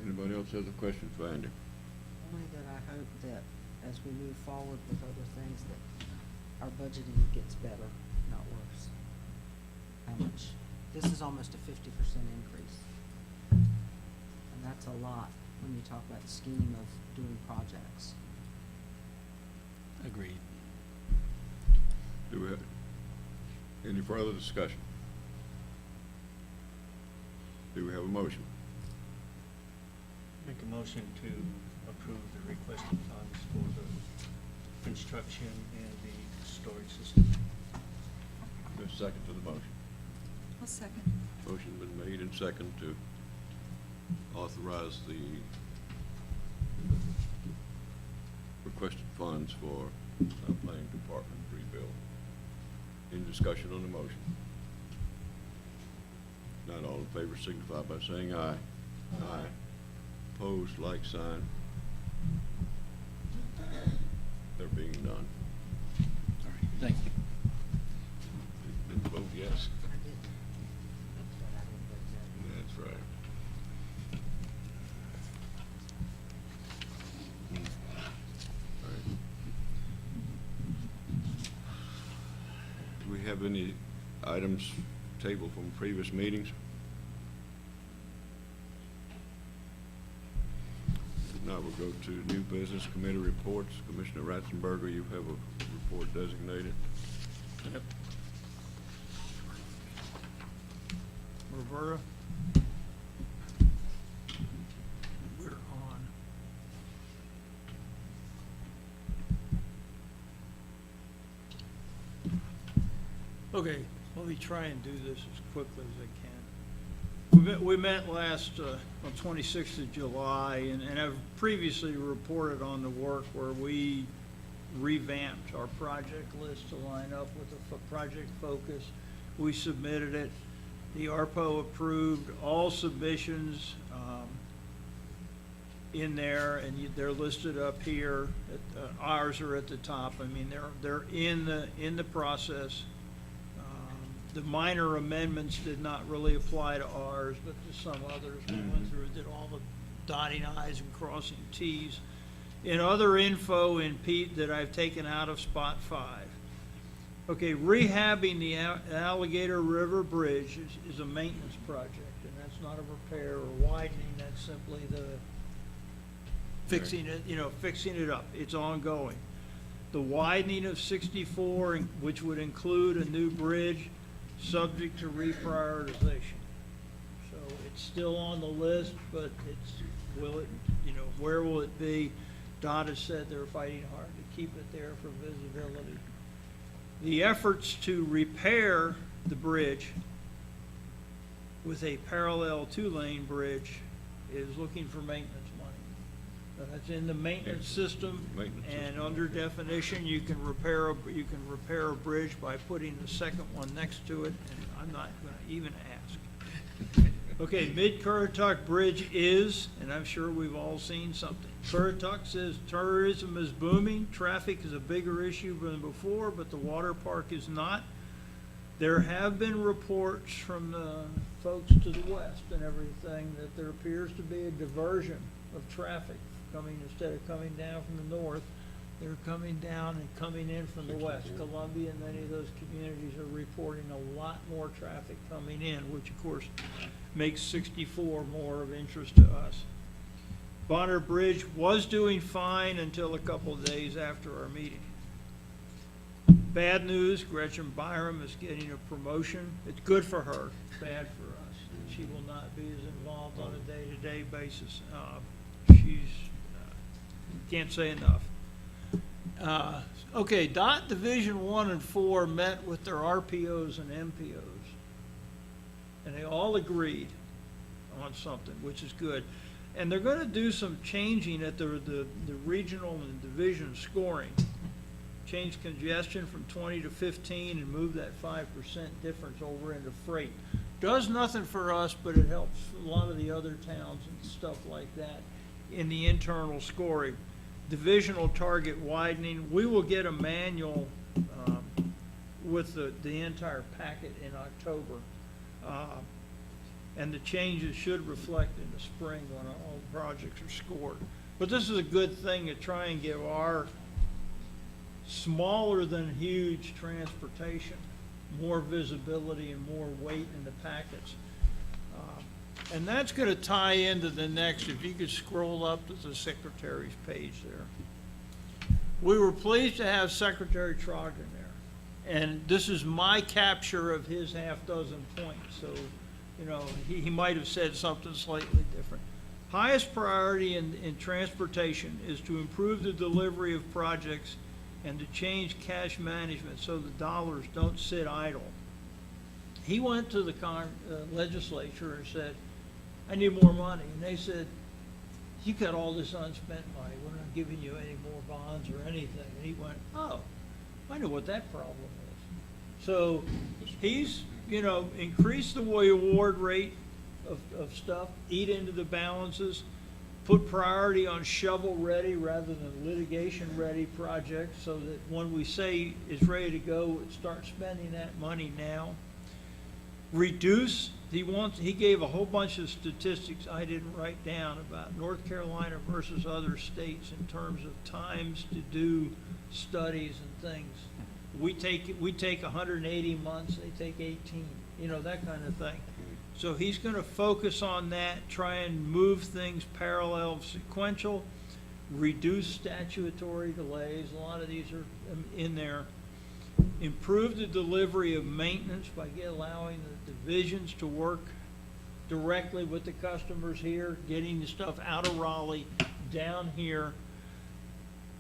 Anybody else has a question for Andy? Only that I hope that as we move forward with other things, that our budgeting gets better, not worse. How much, this is almost a 50% increase. And that's a lot when you talk about the scheme of doing projects. Agreed. Do we have any further discussion? Do we have a motion? Make a motion to approve the requested funds for the construction and the storage system. There's a second to the motion. I'll second. Motion been made and second to authorize the requested funds for planning department rebuild. Any discussion on the motion? Not all in favor signify by saying aye. Aye. Opposed, like sign. They're being done. All right, thank you. Did you vote yes? I didn't. But I didn't vote no. That's right. All right. Do we have any items tabled from previous meetings? If not, we'll go to new business committee reports. Commissioner Ratzenberger, you have a report designated. Yep. Roberta? We're on. Okay, let me try and do this as quickly as I can. We met last, on 26th of July, and I've previously reported on the work where we revamped our project list to line up with the project focus. We submitted it. The ARPO approved all submissions in there, and they're listed up here. Ours are at the top. I mean, they're in the process. The minor amendments did not really apply to ours, but to some others. We went through, did all the dotting i's and crossing t's. In other info in Pete that I've taken out of spot 5, Okay, rehabbing the Alligator River Bridge is a maintenance project, and that's not a repair or widening, that's simply the fixing it, fixing it up. It's ongoing. The widening of 64, which would include a new bridge, subject to reprioritization. So it's still on the list, but where will it be? Dot has said they're fighting hard to keep it there for visibility. The efforts to repair the bridge with a parallel two-lane bridge is looking for maintenance money. That's in the maintenance system, and under definition, you can repair a bridge by putting the second one next to it, and I'm not going to even ask. Okay, Mid-Currituck Bridge is, and I'm sure we've all seen something. Currituck says tourism is booming, traffic is a bigger issue than before, but the water park is not. There have been reports from the folks to the west and everything that there appears to be a diversion of traffic coming, instead of coming down from the north, they're coming down and coming in from the west. Columbia and many of those communities are reporting a lot more traffic coming in, which of course makes 64 more of interest to us. Bonner Bridge was doing fine until a couple of days after our meeting. Bad news, Gretchen Byram is getting a promotion. It's good for her, bad for us. She will not be as involved on a day-to-day basis. Can't say enough. Okay, DOT Division 1 and 4 met with their RPOs and MPOs, and they all agreed on something, which is good. And they're going to do some changing at the regional and division scoring. Change congestion from 20 to 15 and move that 5% difference over into freight. Does nothing for us, but it helps a lot of the other towns and stuff like that in the internal scoring. Divisional target widening. We will get a manual with the entire packet in October. And the changes should reflect in the spring when all the projects are scored. But this is a good thing to try and give our smaller than huge transportation more visibility and more weight in the packets. And that's going to tie into the next, if you could scroll up to the Secretary's page there. We were pleased to have Secretary Trogdon there. And this is my capture of his half dozen points. So, he might have said something slightly different. Highest priority in transportation is to improve the delivery of projects and to change cash management so the dollars don't sit idle. He went to the legislature and said, I need more money. And they said, you got all this unspent money. We're not giving you any more bonds or anything. And he went, oh, I know what that problem is. So he's, increased the award rate of stuff, eat into the balances, put priority on shovel-ready rather than litigation-ready projects so that when we say it's ready to go, start spending that money now. Reduce, he gave a whole bunch of statistics I didn't write down about North Carolina versus other states in terms of times to do studies and things. We take 180 months, they take 18, that kind of thing. So he's going to focus on that, try and move things parallel, sequential, reduce statutory delays. A lot of these are in there. Improve the delivery of maintenance by allowing the divisions to work directly with the customers here, getting the stuff out of Raleigh, down here.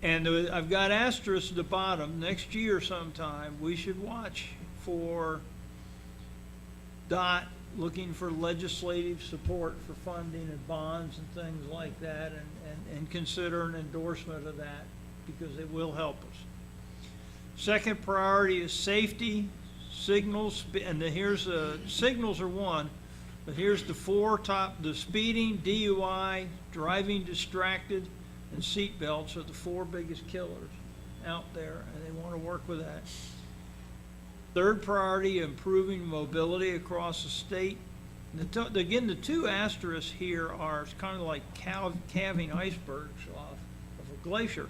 And I've got asterisks at the bottom. Next year sometime, we should watch for DOT looking for legislative support for funding and bonds and things like that, and consider an endorsement of that because it will help us. Second priority is safety, signals, and here's signals are one, but here's the four top: the speeding, DUI, driving distracted, and seat belts are the four biggest killers out there, and they want to work with that. Third priority, improving mobility across the state. Again, the two asterisks here are kind of like calving icebergs off of a glacier.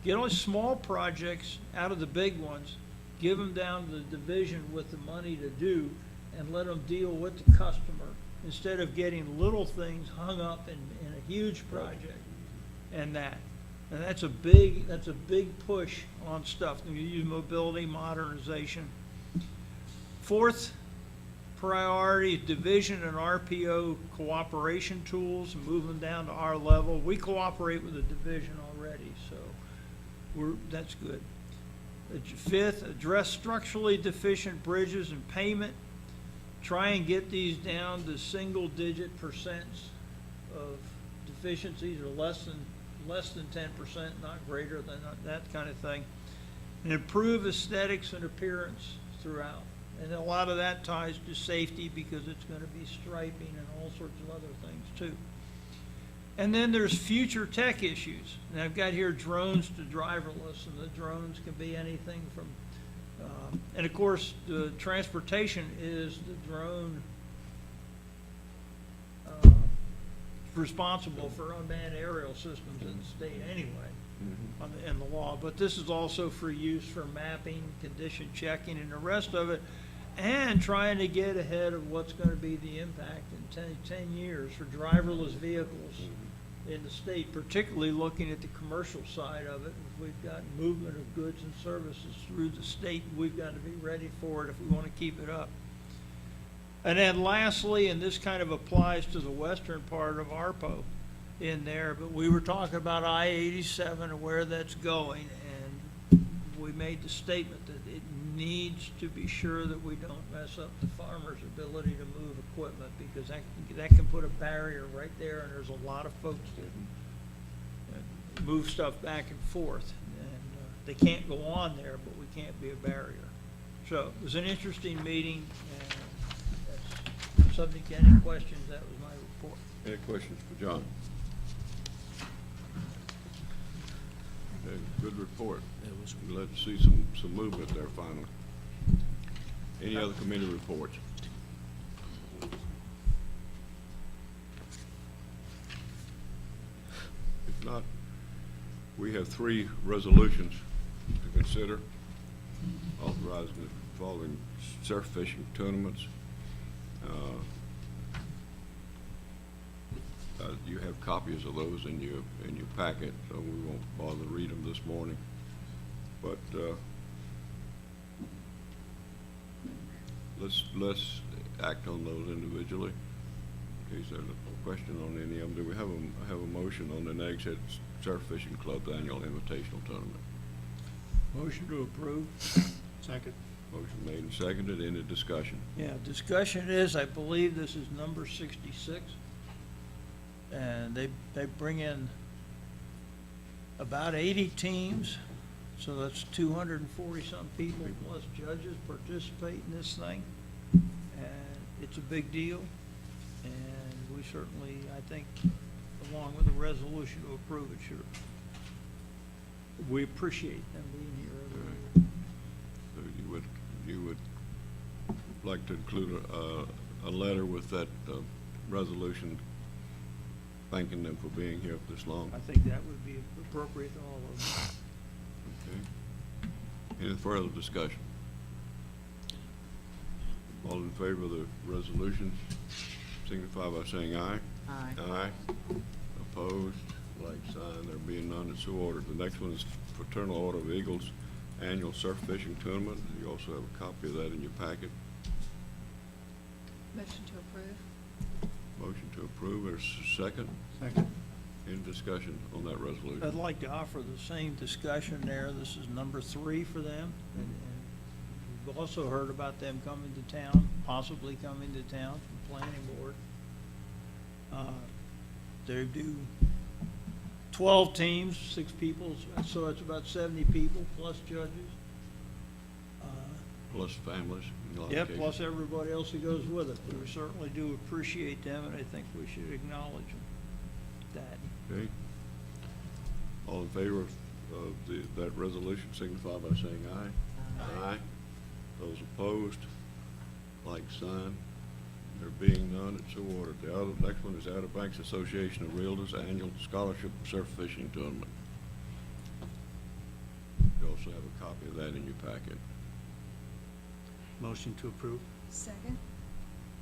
Get all small projects out of the big ones give them down to the division with the money to do, and let them deal with the customer, instead of getting little things hung up in a huge project and that. And that's a big push on stuff. You use mobility, modernization. Fourth priority is division and RPO cooperation tools, and move them down to our level. We cooperate with the division already, so that's good. Fifth, address structurally deficient bridges and payment. Try and get these down to single-digit percents of deficiencies, or less than 10%, not greater than that kind of thing. And improve aesthetics and appearance throughout. And a lot of that ties to safety, because it's going to be striping and all sorts of other things too. And then there's future tech issues. And I've got here drones to driverless, and the drones can be anything from, and of course, the transportation is the drone responsible for unmanned aerial systems in the state anyway, in the law. But this is also for use for mapping, condition checking, and the rest of it, and trying to get ahead of what's going to be the impact in 10 years for driverless vehicles in the state, particularly looking at the commercial side of it. If we've got movement of goods and services through the state, we've got to be ready for it if we want to keep it up. And then lastly, and this kind of applies to the western part of ARPO in there, but we were talking about I-87 and where that's going, and we made the statement that it needs to be sure that we don't mess up the farmer's ability to move equipment, because that can put a barrier right there, and there's a lot of folks that move stuff back and forth, and they can't go on there, but we can't be a barrier. So it was an interesting meeting, and subject to any questions, that was my report. Any questions for John? Okay, good report. Glad to see some movement there finally. Any other committee reports? If not, we have 3 resolutions to consider, authorizing the following surf fishing tournaments. You have copies of those in your packet, so we won't bother to read them this morning. But let's act on those individually. Is there a question on any of them? Do we have a motion on the Nags Head Surf Fishing Club's annual invitational tournament? Motion to approve. Second. Motion made and seconded. Any discussion? Yeah, discussion is, I believe this is number 66, and they bring in about 80 teams, so that's 240-some people plus judges participate in this thing, and it's a big deal, and we certainly, I think, along with the resolution to approve it, sure. We appreciate them being here every year. So you would like to include a letter with that resolution thanking them for being here this long? I think that would be appropriate to all of them. Okay. Any further discussion? All in favor of the resolution signify by saying aye. Aye. Aye. Opposed? Like sign. There being none, it's so ordered. The next one is Fraternal Order of Eagles Annual Surf Fishing Tournament. You also have a copy of that in your packet. Motion to approve. Motion to approve. There's a second. Second. Any discussion on that resolution? I'd like to offer the same discussion there. This is number 3 for them. And we've also heard about them coming to town, possibly coming to town from planning board. They do 12 teams, 6 people, so it's about 70 people plus judges. Plus families. in a lot of Yep, cases. plus everybody else who goes with it. We certainly do appreciate them, and I think we should acknowledge that. Okay. All in favor of that resolution signify by saying aye. Aye. Those opposed, like sign. There being none, it's so ordered. The next one is Outer Banks Association of Realtors Annual Scholarship Surf Fishing Tournament. You also have a copy of that in your packet. Motion to approve. Second?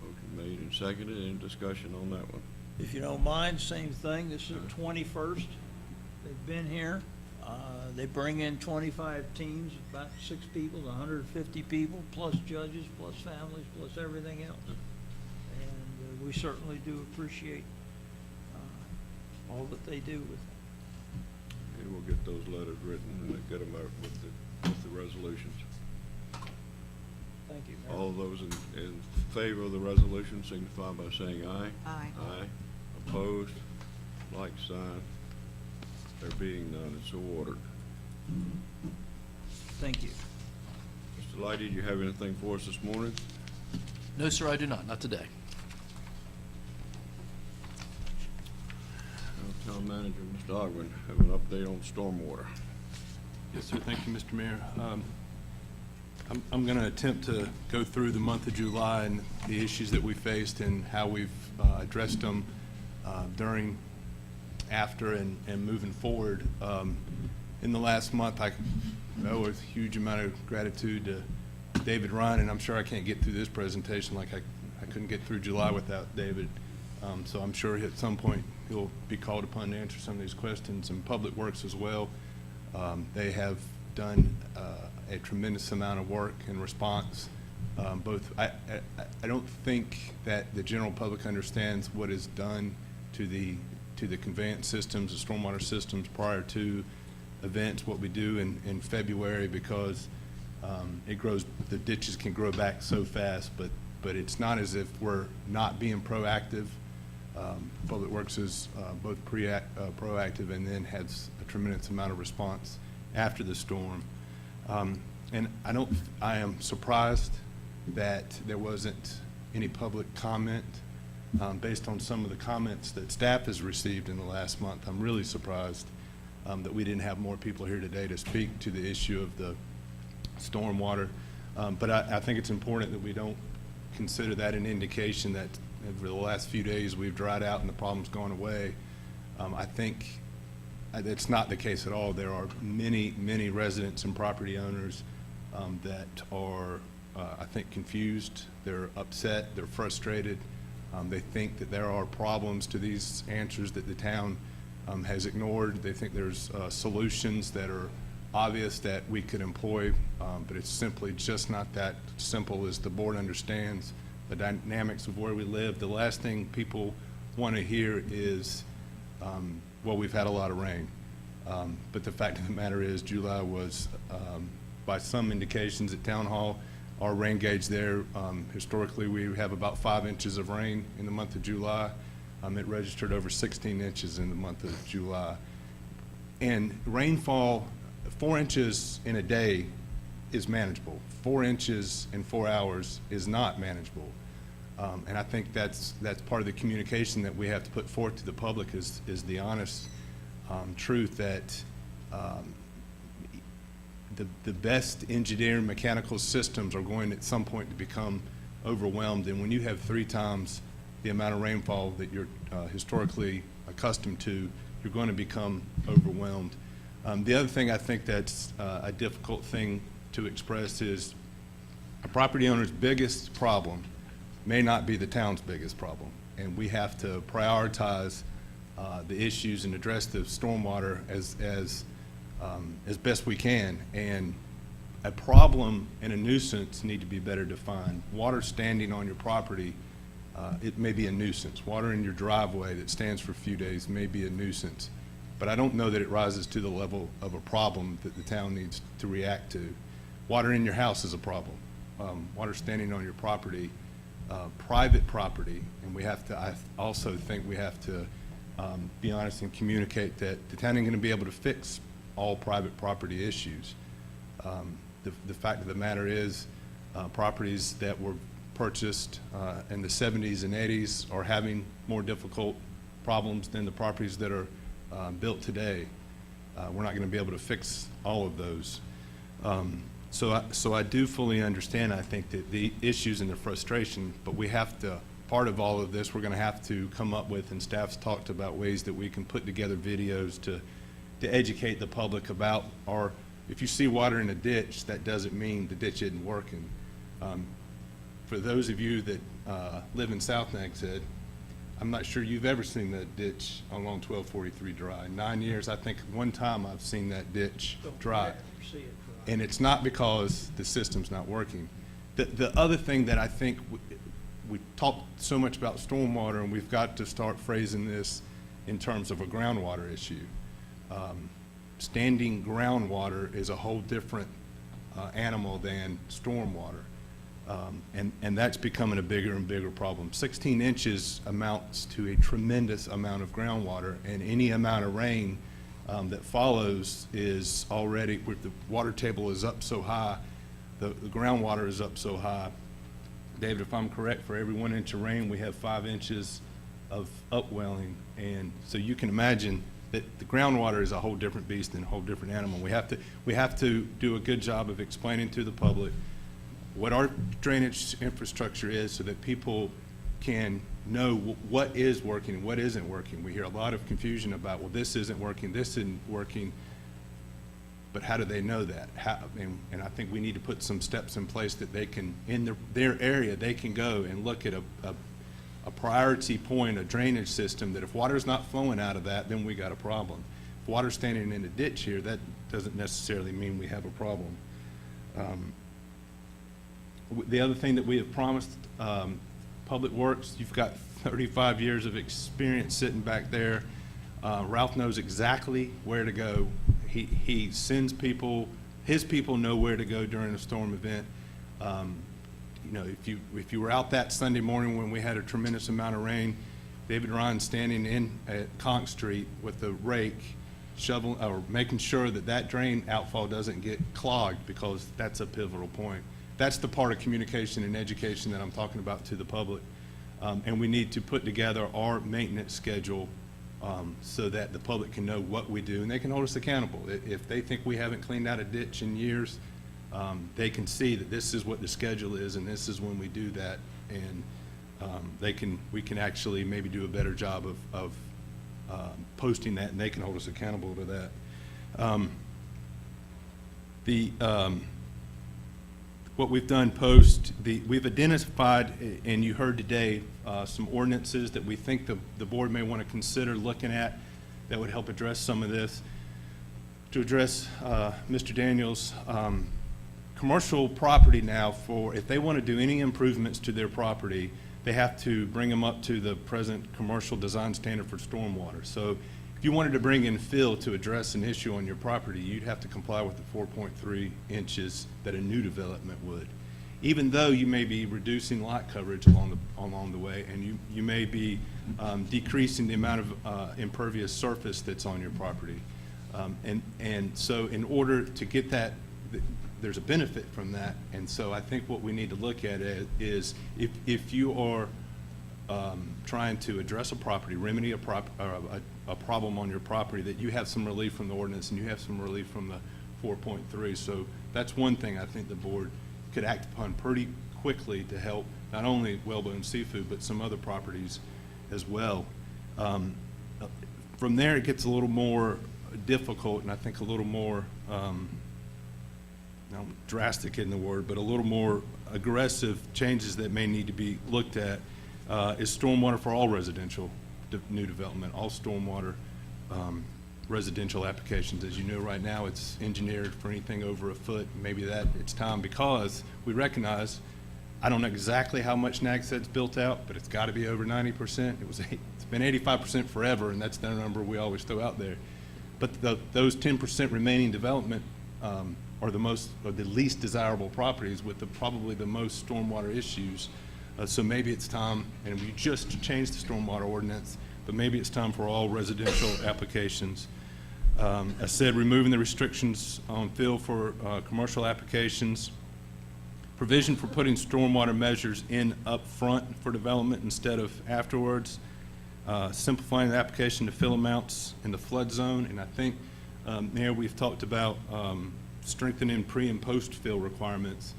Motion made and seconded. Any discussion on that one? If you don't mind, same thing, this is the 21st. They've been here. They bring in 25 teams, about 6 people, 150 people, plus judges, plus families, plus everything else. And we certainly do appreciate all that they do with it. And we'll get those letters written and get them out with the resolutions. Thank you, Mayor. All those in favor of the resolution signify by saying aye. Aye. Aye. Opposed? Like sign. There being none, it's so ordered. Thank you. Mr. Lighty, do you have anything for us this morning? No, sir, I do not. Not today. Town Manager, Mr. Ogden, have an update on stormwater. Yes, sir. Thank you, Mr. Mayor. I'm going to attempt to go through the month of July and the issues that we faced and how we've addressed them during, after, and moving forward. In the last month, I owe a huge amount of gratitude to David Ryan, and I'm sure I can't get through this presentation like I couldn't get through July without David. So I'm sure at some point he'll be called upon to answer some of these questions. And Public Works as well. They have done a tremendous amount of work in response. I don't think that the general public understands what is done to the conveyance systems, the stormwater systems prior to events, what we do in February, because the ditches can grow back so fast, but it's not as if we're not being proactive. Public Works is both proactive and then has a tremendous amount of response after the storm. And I am surprised that there wasn't any public comment based on some of the comments that staff has received in the last month. I'm really surprised that we didn't have more people here today to speak to the issue of the stormwater. But I think it's important that we don't consider that an indication that over the last few days we've dried out and the problem's gone away. I think it's not the case at all. There are many, many residents and property owners that are, I think, confused. They're upset. They're frustrated. They think that there are problems to these answers that the town has ignored. They think there's solutions that are obvious that we could employ, but it's simply just not that simple as the board understands the dynamics of where we live. The last thing people want to hear is, well, we've had a lot of rain. But the fact of the matter is July was, by some indications at Town Hall, our rain gauge there, historically we have about 5 inches of rain in the month of July. It registered over 16 inches in the month of July. And rainfall, 4 inches in a day is manageable. 4 inches in 4 hours is not manageable. And I think that's part of the communication that we have to put forth to the public is the honest truth that the best engineered mechanical systems are going at some point to become overwhelmed. And when you have 3 times the amount of rainfall that you're historically accustomed to, you're going to become overwhelmed. The other thing I think that's a difficult thing to express is a property owner's biggest problem may not be the town's biggest problem. And we have to prioritize the issues and address the stormwater as best we can. And a problem and a nuisance need to be better defined. Water standing on your property, it may be a nuisance. Water in your driveway that stands for a few days may be a nuisance. But I don't know that it rises to the level of a problem that the town needs to react to. Water in your house is a problem. Water standing on your property, private property, and we have to, I also think we have to be honest and communicate that the town ain't going to be able to fix all private property issues. The fact of the matter is properties that were purchased in the 70s and 80s are having more difficult problems than the properties that are built today. We're not going to be able to fix all of those. So I do fully understand, I think, that the issues and the frustration, but we have to, part of all of this, we're going to have to come up with, and staff's talked about ways that we can put together videos to educate the public about, or if you see water in a ditch, that doesn't mean the ditch isn't working. For those of you that live in South Nags Head, I'm not sure you've ever seen that ditch along 1243 dry. 9 years, I think one time I've seen that ditch dry. See it dry. And it's not because the system's not working. The other thing that I think we talked so much about stormwater, and we've got to start phrasing this in terms of a groundwater issue. Standing groundwater is a whole different animal than stormwater. And that's becoming a bigger and bigger problem. 16 inches amounts to a tremendous amount of groundwater, and any amount of rain that follows is already, with the water table is up so high, the groundwater is up so high. David, if I'm correct, for every 1 inch of rain, we have 5 inches of upwelling. And so you can imagine that the groundwater is a whole different beast and a whole different animal. We have to do a good job of explaining to the public what our drainage infrastructure is so that people can know what is working and what isn't working. We hear a lot of confusion about, well, this isn't working, this isn't working, but how do they know that? And I think we need to put some steps in place that they can, in their area, they can go and look at a priority point, a drainage system, that if water's not flowing out of that, then we got a problem. If water's standing in a ditch here, that doesn't necessarily mean we have a problem. The other thing that we have promised, Public Works, you've got 35 years of experience sitting back there. Ralph knows exactly where to go. He sends people, his people know where to go during a storm event. You know, if you were out that Sunday morning when we had a tremendous amount of rain, David Ryan's standing in at Conch Street with the rake, shoveling or making sure that that drain outfall doesn't get clogged, because that's a pivotal point. That's the part of communication and education that I'm talking about to the public. And we need to put together our maintenance schedule so that the public can know what we do and they can hold us accountable. If they think we haven't cleaned out a ditch in years, they can see that this is what the schedule is and this is when we do that, and we can actually maybe do a better job of posting that, and they can hold us accountable to that. What we've done we've identified, and you heard today, some ordinances that we think the board may want to consider looking at that would help address some of this. To address Mr. Daniels, commercial property now, if they want to do any improvements to their property, they have to bring them up to the present commercial design standard for stormwater. So if you wanted to bring in fill to address an issue on your property, you'd have to comply with the 4.3 inches that a new development would, even though you may be reducing lot coverage along the way, and you may be decreasing the amount of impervious surface that's on your property. And so in order to get that, there's a benefit from that. And so I think what we need to look at is if you are trying to address a property, remedy a problem on your property, that you have some relief from the ordinance and you have some relief from the 4.3. So that's one thing I think the board could act upon pretty quickly to help not only Whalebone Seafood, but some other properties as well. From there, it gets a little more difficult, and I think a little more, drastic in the word, but a little more aggressive changes that may need to be looked at is stormwater for all residential new development, all stormwater residential applications. As you know, right now it's engineered for anything over a foot. Maybe it's time, because we recognize, I don't know exactly how much Nags Head's built out, but it's got to be over 90%. It's been 85% forever, and that's the number we always throw out there. But those 10% remaining development are the least desirable properties with probably the most stormwater issues. So maybe it's time, and we just changed the stormwater ordinance, but maybe it's time for all residential applications. I said removing the restrictions on fill for commercial applications, provision for putting stormwater measures in up front for development instead of afterwards, simplifying the application to fill amounts in the flood zone, and I think, Mayor, we've talked about strengthening pre and post fill requirements.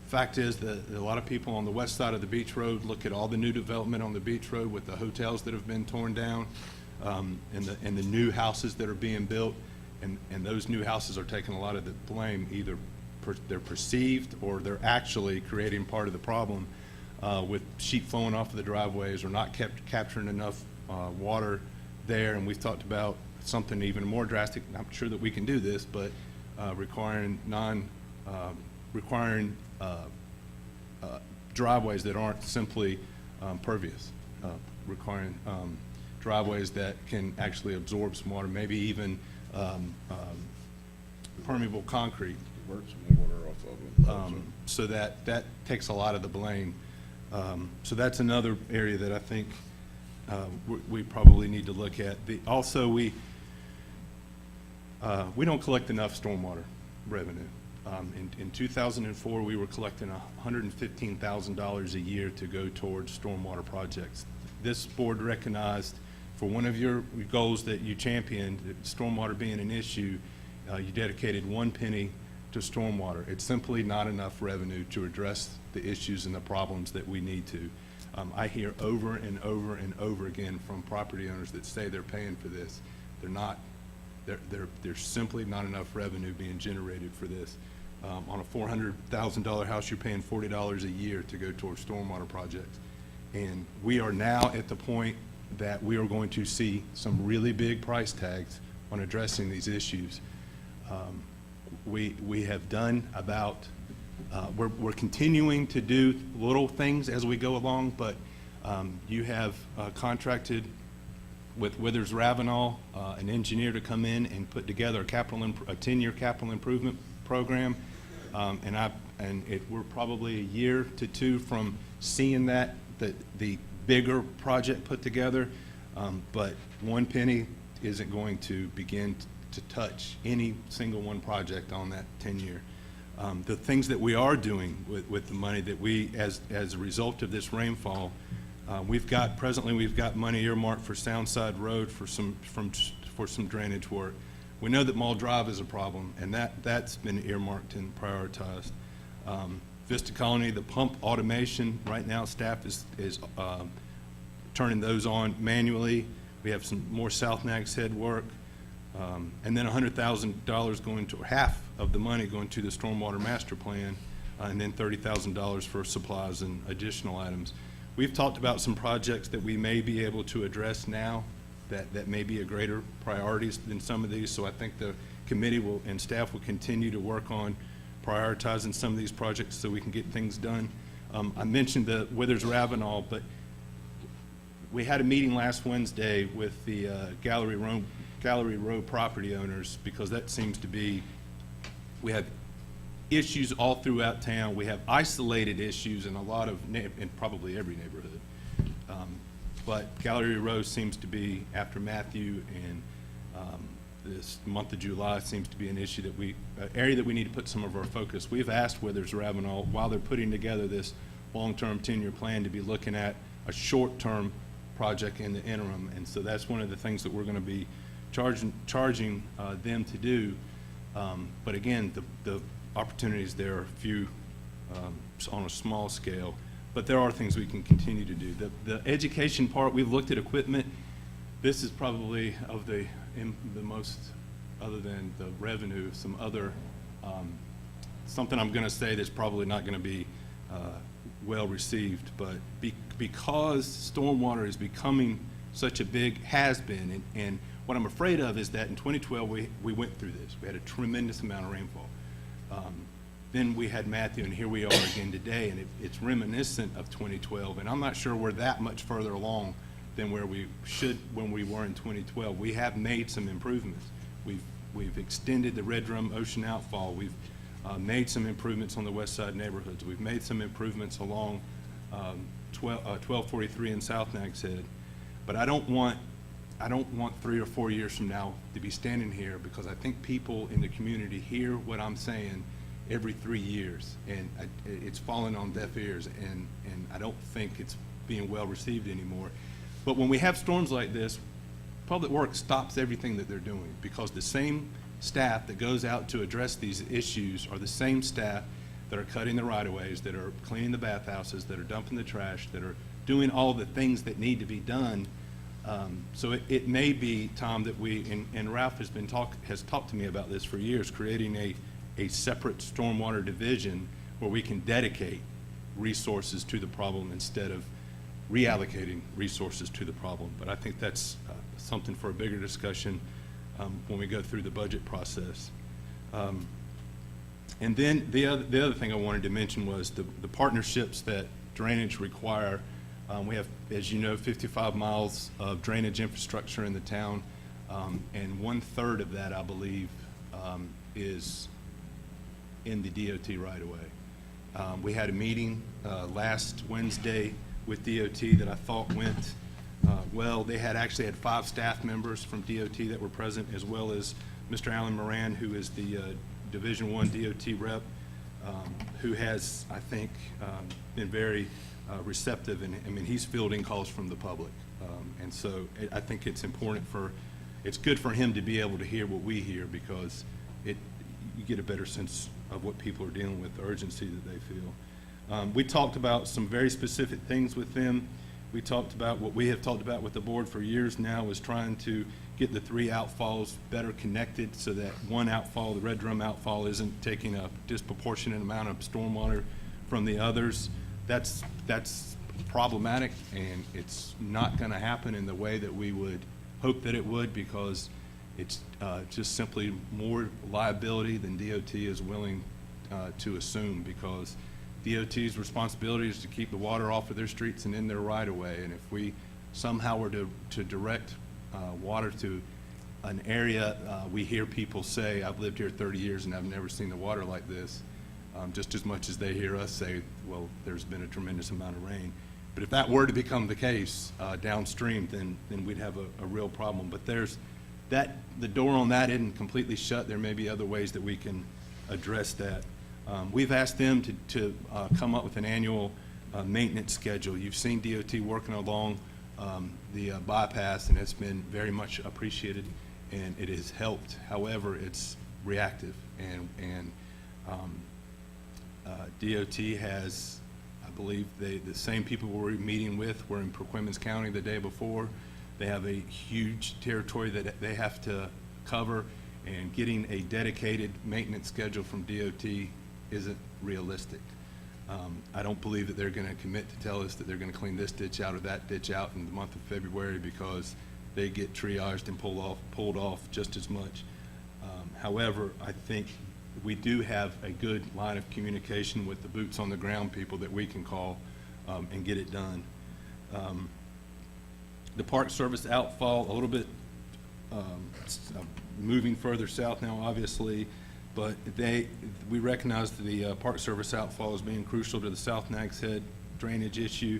Fact is that a lot of people on the west side of the beach road look at all the new development on the beach road with the hotels that have been torn down, and the new houses that are being built, and those new houses are taking a lot of the blame, either they're perceived or they're actually creating part of the problem with sheet flowing off of the driveways or not capturing enough water there. And we've talked about something even more drastic. I'm sure that we can do this, but requiring driveways that aren't simply pervious, requiring driveways that can actually absorb some water, maybe even permeable concrete. Divert some water off of them. So that takes a lot of the blame. So that's another area that I think we probably need to look at. Also, we don't collect enough stormwater revenue. In 2004, we were collecting $115,000 a year to go towards stormwater projects. This board recognized for one of your goals that you championed, stormwater being an issue, you dedicated 1 penny to stormwater. It's simply not enough revenue to address the issues and the problems that we need to. I hear over and over and over again from property owners that say they're paying for this. They're not. There's simply not enough revenue being generated for this. On a $400,000 house, you're paying $40 a year to go towards stormwater projects. And we are now at the point that we are going to see some really big price tags on addressing these issues. We have done about, we're continuing to do little things as we go along, but you have contracted with Withers Ravenel, an engineer, to come in and put together a 10-year capital improvement program. We're probably a year to 2 from seeing that, the bigger project put together, but 1 penny isn't going to begin to touch any single one project on that 10-year. The things that we are doing with the money that we, as a result of this rainfall, presently we've got money earmarked for Soundside Road for some drainage work. We know that Mall Drive is a problem, and that's been earmarked and prioritized. Vista Colony, the pump automation, right now staff is turning those on manually. We have some more South Nags Head work. And then $100,000 going to, half of the money going to the Stormwater Master Plan, and then $30,000 for supplies and additional items. We've talked about some projects that we may be able to address now that may be a greater priority than some of these. So I think the committee and staff will continue to work on prioritizing some of these projects so we can get things done. I mentioned the Withers Ravenel, but we had a meeting last Wednesday with the Gallery Row property owners, because that seems to be, we have issues all throughout town. We have isolated issues in a lot of, in probably every neighborhood. But Gallery Row seems to be, after Matthew and this month of July, seems to be an issue that area that we need to put some of our focus. We've asked Withers Ravenel, while they're putting together this long-term 10-year plan, to be looking at a short-term project in the interim. And so that's one of the things that we're going to be charging them to do. But again, the opportunities there are few on a small scale, but there are things we can continue to do. The education part, we've looked at equipment. This is probably of the most, other than the revenue, some other, something I'm going to say that's probably not going to be well received, but because stormwater is becoming such a big, has been, and what I'm afraid of is that in 2012 we went through this. We had a tremendous amount of rainfall. Then we had Matthew, and here we are again today, and it's reminiscent of 2012, and I'm not sure we're that much further along than where we when we were in 2012. We have made some improvements. We've extended the Red Drum Ocean outfall. We've made some improvements on the west side neighborhoods. We've made some improvements along 1243 in South Nags Head. But I don't want 3 or 4 years from now to be standing here, because I think people in the community hear what I'm saying every 3 years, and it's falling on deaf ears, and I don't think it's being well received anymore. But when we have storms like this, Public Works stops everything that they're doing, because the same staff that goes out to address these issues are the same staff that are cutting the right-of-ways, that are cleaning the bathhouses, that are dumping the trash, that are doing all the things that need to be done. So it may be, Tom, that we, and Ralph has talked to me about this for years, creating a separate stormwater division where we can dedicate resources to the problem instead of reallocating resources to the problem. But I think that's something for a bigger discussion when we go through the budget process. And then the other thing I wanted to mention was the partnerships that drainage require. We have, as you know, 55 miles of drainage infrastructure in the town, and 1/3 of that, I believe, is in the DOT right-of-way. We had a meeting last Wednesday with DOT that I thought went well. They actually had 5 staff members from DOT that were present, as well as Mr. Alan Moran, who is the Division I DOT rep, who has, I think, been very receptive, and I mean, he's fielding calls from the public. And so I think it's important it's good for him to be able to hear what we hear, because you get a better sense of what people are dealing with, the urgency that they feel. We talked about some very specific things with them. We talked about what we have talked about with the board for years now, is trying to get the 3 outfalls better connected so that one outfall, the Red Drum outfall, isn't taking a disproportionate amount of stormwater from the others. That's problematic, and it's not going to happen in the way that we would hope that it would, because it's just simply more liability than DOT is willing to assume, because DOT's responsibility is to keep the water off of their streets and in their right-of-way. And if we somehow were to direct water to an area, we hear people say, I've lived here 30 years and I've never seen the water like this, just as much as they hear us say, well, there's been a tremendous amount of rain. But if that were to become the case downstream, then we'd have a real problem. But the door on that isn't completely shut. There may be other ways that we can address that. We've asked them to come up with an annual maintenance schedule. You've seen DOT working along the bypass, and it's been very much appreciated, and it has helped. However, it's reactive, and DOT has, I believe, the same people we were meeting with were in Perquimans County the day before. They have a huge territory that they have to cover, and getting a dedicated maintenance schedule from DOT isn't realistic. I don't believe that they're going to commit to tell us that they're going to clean this ditch out or that ditch out in the month of February, because they get triaged and pulled off just as much. However, I think we do have a good line of communication with the boots on the ground people that we can call and get it done. The Park Service outfall, a little bit moving further south now, obviously, but we recognize the Park Service outfall as being crucial to the South Nags Head drainage issue.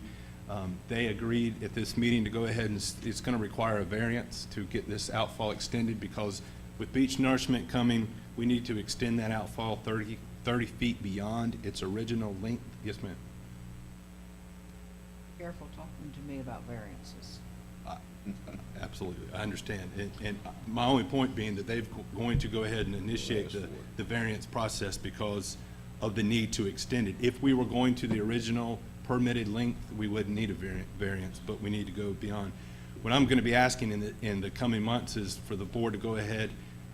They agreed at this meeting to go ahead, and it's going to require a variance to get this outfall extended, because with beach nourishment coming, we need to extend that outfall 30 feet beyond its original length. Yes, ma'am. Careful talking to me about variances. Absolutely, I understand. And my only point being that they're going to go ahead and initiate the variance process because of the need to extend it. If we were going to the original permitted length, we wouldn't need a variance, but we need to go beyond. What I'm going to be asking in the coming months is for the board to go ahead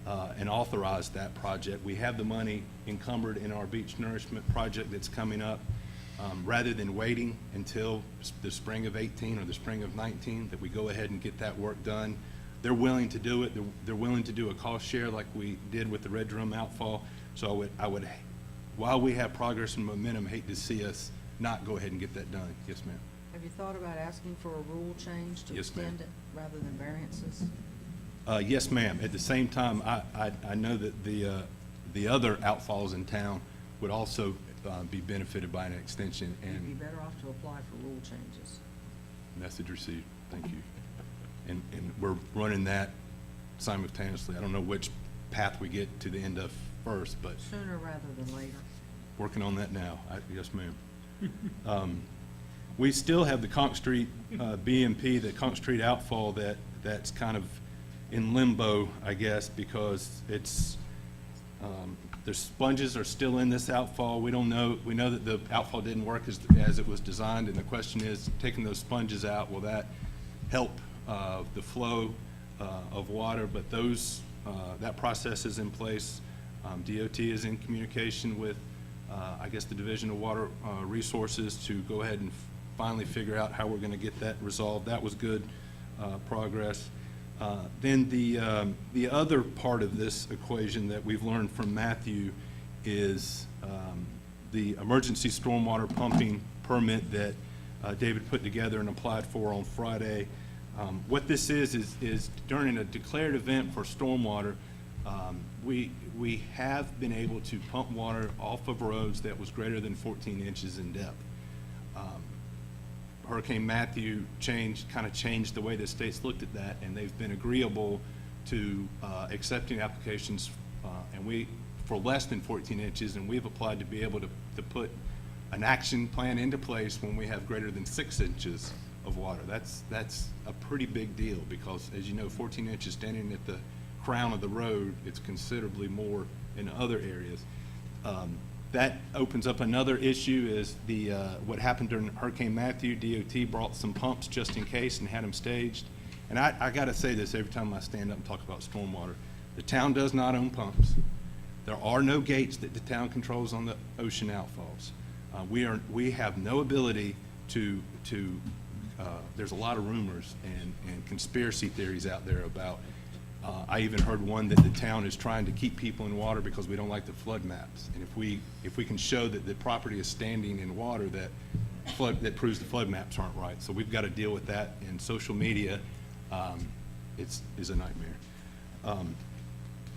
and authorize that project. We have the money encumbered in our beach nourishment project that's coming up. Rather than waiting until the spring of 18 or the spring of 19, that we go ahead and get that work done. They're willing to do it. They're willing to do a cost share like we did with the Red Drum outfall. So I would, while we have progress and momentum, hate to see us not go ahead and get that done. Yes, ma'am. Have you thought about asking for a rule change to Yes, ma'am. extend it rather than variances? Yes, ma'am. At the same time, I know that the other outfalls in town would also be benefited by an extension. You'd And be better off to apply for rule changes. message received. Thank you. And we're running that simultaneously. I don't know which path we get to the end of first, but Sooner rather than later. working on that now. Yes, ma'am. We still have the Conch Street BMP, the Conch Street outfall that's kind of in limbo, I guess, because it's the sponges are still in this outfall. We don't know. We know that the outfall didn't work as it was designed, and the question is, taking those sponges out, will that help the flow of water? But that process is in place. DOT is in communication with, I guess, the Division of Water Resources to go ahead and finally figure out how we're going to get that resolved. That was good progress. Then the other part of this equation that we've learned from Matthew is the emergency stormwater pumping permit that David put together and applied for on Friday. What this is during a declared event for stormwater, we have been able to pump water off of roads that was greater than 14 inches in depth. Hurricane Matthew kind of changed the way the states looked at that, and they've been agreeable to accepting applications for less than 14 inches, and we've applied to be able to put an action plan into place when we have greater than 6 inches of water. That's a pretty big deal because, as you know, 14 inches standing at the crown of the road, it's considerably more in other areas. That opens up another issue is what happened during Hurricane Matthew. DOT brought some pumps just in case and had them staged. And I got to say this every time I stand up and talk about stormwater. The town does not own pumps. There are no gates that the town controls on the ocean outfalls. We have no ability to there's a lot of rumors and conspiracy theories out there about I even heard one that the town is trying to keep people in water because we don't like the flood maps. And if we can show that the property is standing in water, that proves the flood maps aren't right. So we've got to deal with that. And social media is a nightmare.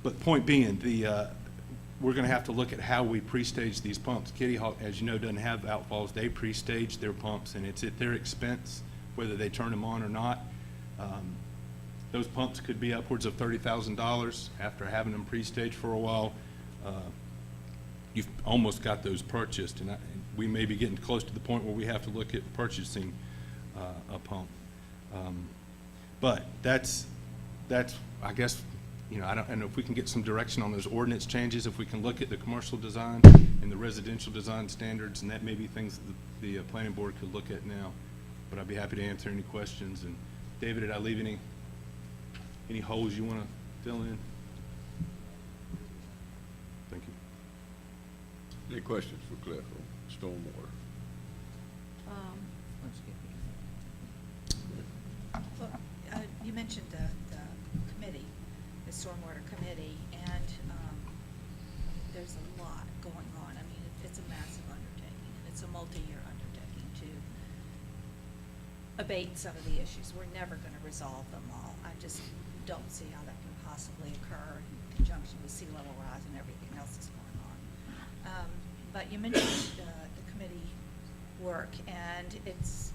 But point being, we're going to have to look at how we pre-stage these pumps. Kitty Hawk, as you know, doesn't have outfalls. They pre-stage their pumps, and it's at their expense whether they turn them on or not. Those pumps could be upwards of $30,000 after having them pre-staged for a while. You've almost got those purchased, and we may be getting close to the point where we have to look at purchasing a pump. But that's I guess, I don't know if we can get some direction on those ordinance changes, if we can look at the commercial design and the residential design standards, and that may be things that the planning board could look at now. But I'd be happy to answer any questions. And David, did I leave any holes you want to fill in? Thank you. Any questions for Cliff on stormwater? Well, you mentioned the committee, the stormwater committee, and there's a lot going on. I mean, it's a massive undertaking, and it's a multi-year undertaking to abate some of the issues. We're never going to resolve them all. I just don't see how that can possibly occur in conjunction with sea level rise and everything else that's going on. But you mentioned the committee work, and it's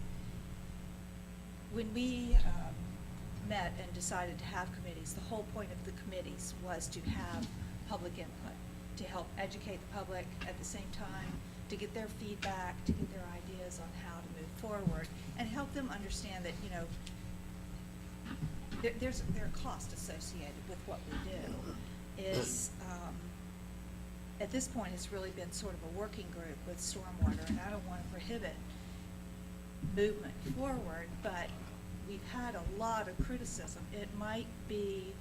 when we met and decided to have committees, the whole point of the committees was to have public input, to help educate the public at the same time, to get their feedback, to get their ideas on how to move forward, and help them understand that, there are costs associated with what we do. At this point, it's really been sort of a working group with stormwater, and I don't want to prohibit movement forward, but we've had a lot of criticism. It might be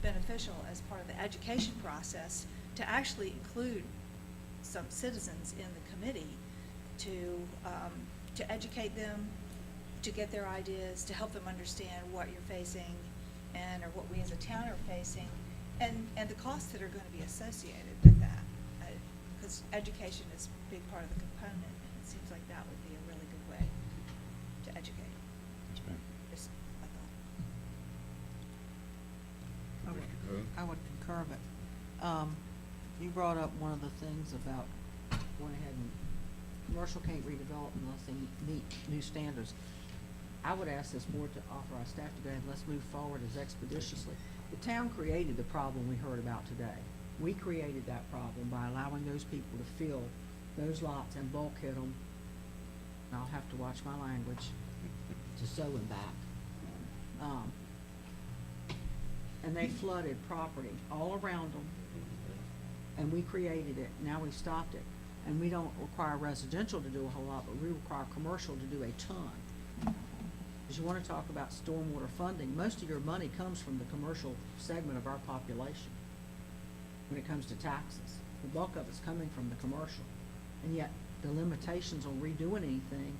beneficial as part of the education process to actually include some citizens in the committee to educate them, to get their ideas, to help them understand what you're facing or what we as a town are facing, and the costs that are going to be associated with that. Because education is a big part of the component, and it seems like that would be a really good way to educate. Just a thought. I would concur, but you brought up one of the things about going ahead and commercial can't redevelop unless they meet new standards. I would ask this board to authorize staff to go ahead and let's move forward as expeditiously. The town created the problem we heard about today. We created that problem by allowing those people to fill those lots and bulkhead them. And I'll have to watch my language to sew them back. And they flooded property all around them. And we created it. Now we stopped it. And we don't require residential to do a whole lot, but we require commercial to do a ton. Because you want to talk about stormwater funding, most of your money comes from the commercial segment of our population. when it comes to taxes. The bulk of it's coming from the commercial. And yet, the limitations on redoing anything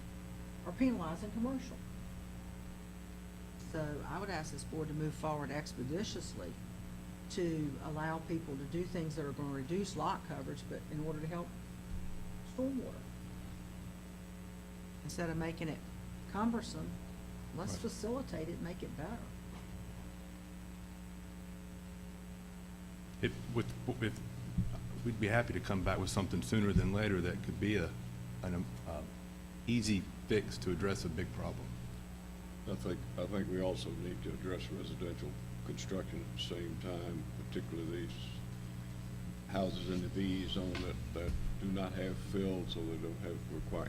are penalizing commercial. So I would ask this board to move forward expeditiously to allow people to do things that are gonna reduce lot coverage, but in order to help stormwater. Instead of making it cumbersome, let's Right. facilitate it, make it better. We'd be happy to come back with something sooner than later that could be an easy fix to address a big problem. I think we also need to address residential construction at the same time, particularly these houses in the VE zone that do not have fill, so they don't have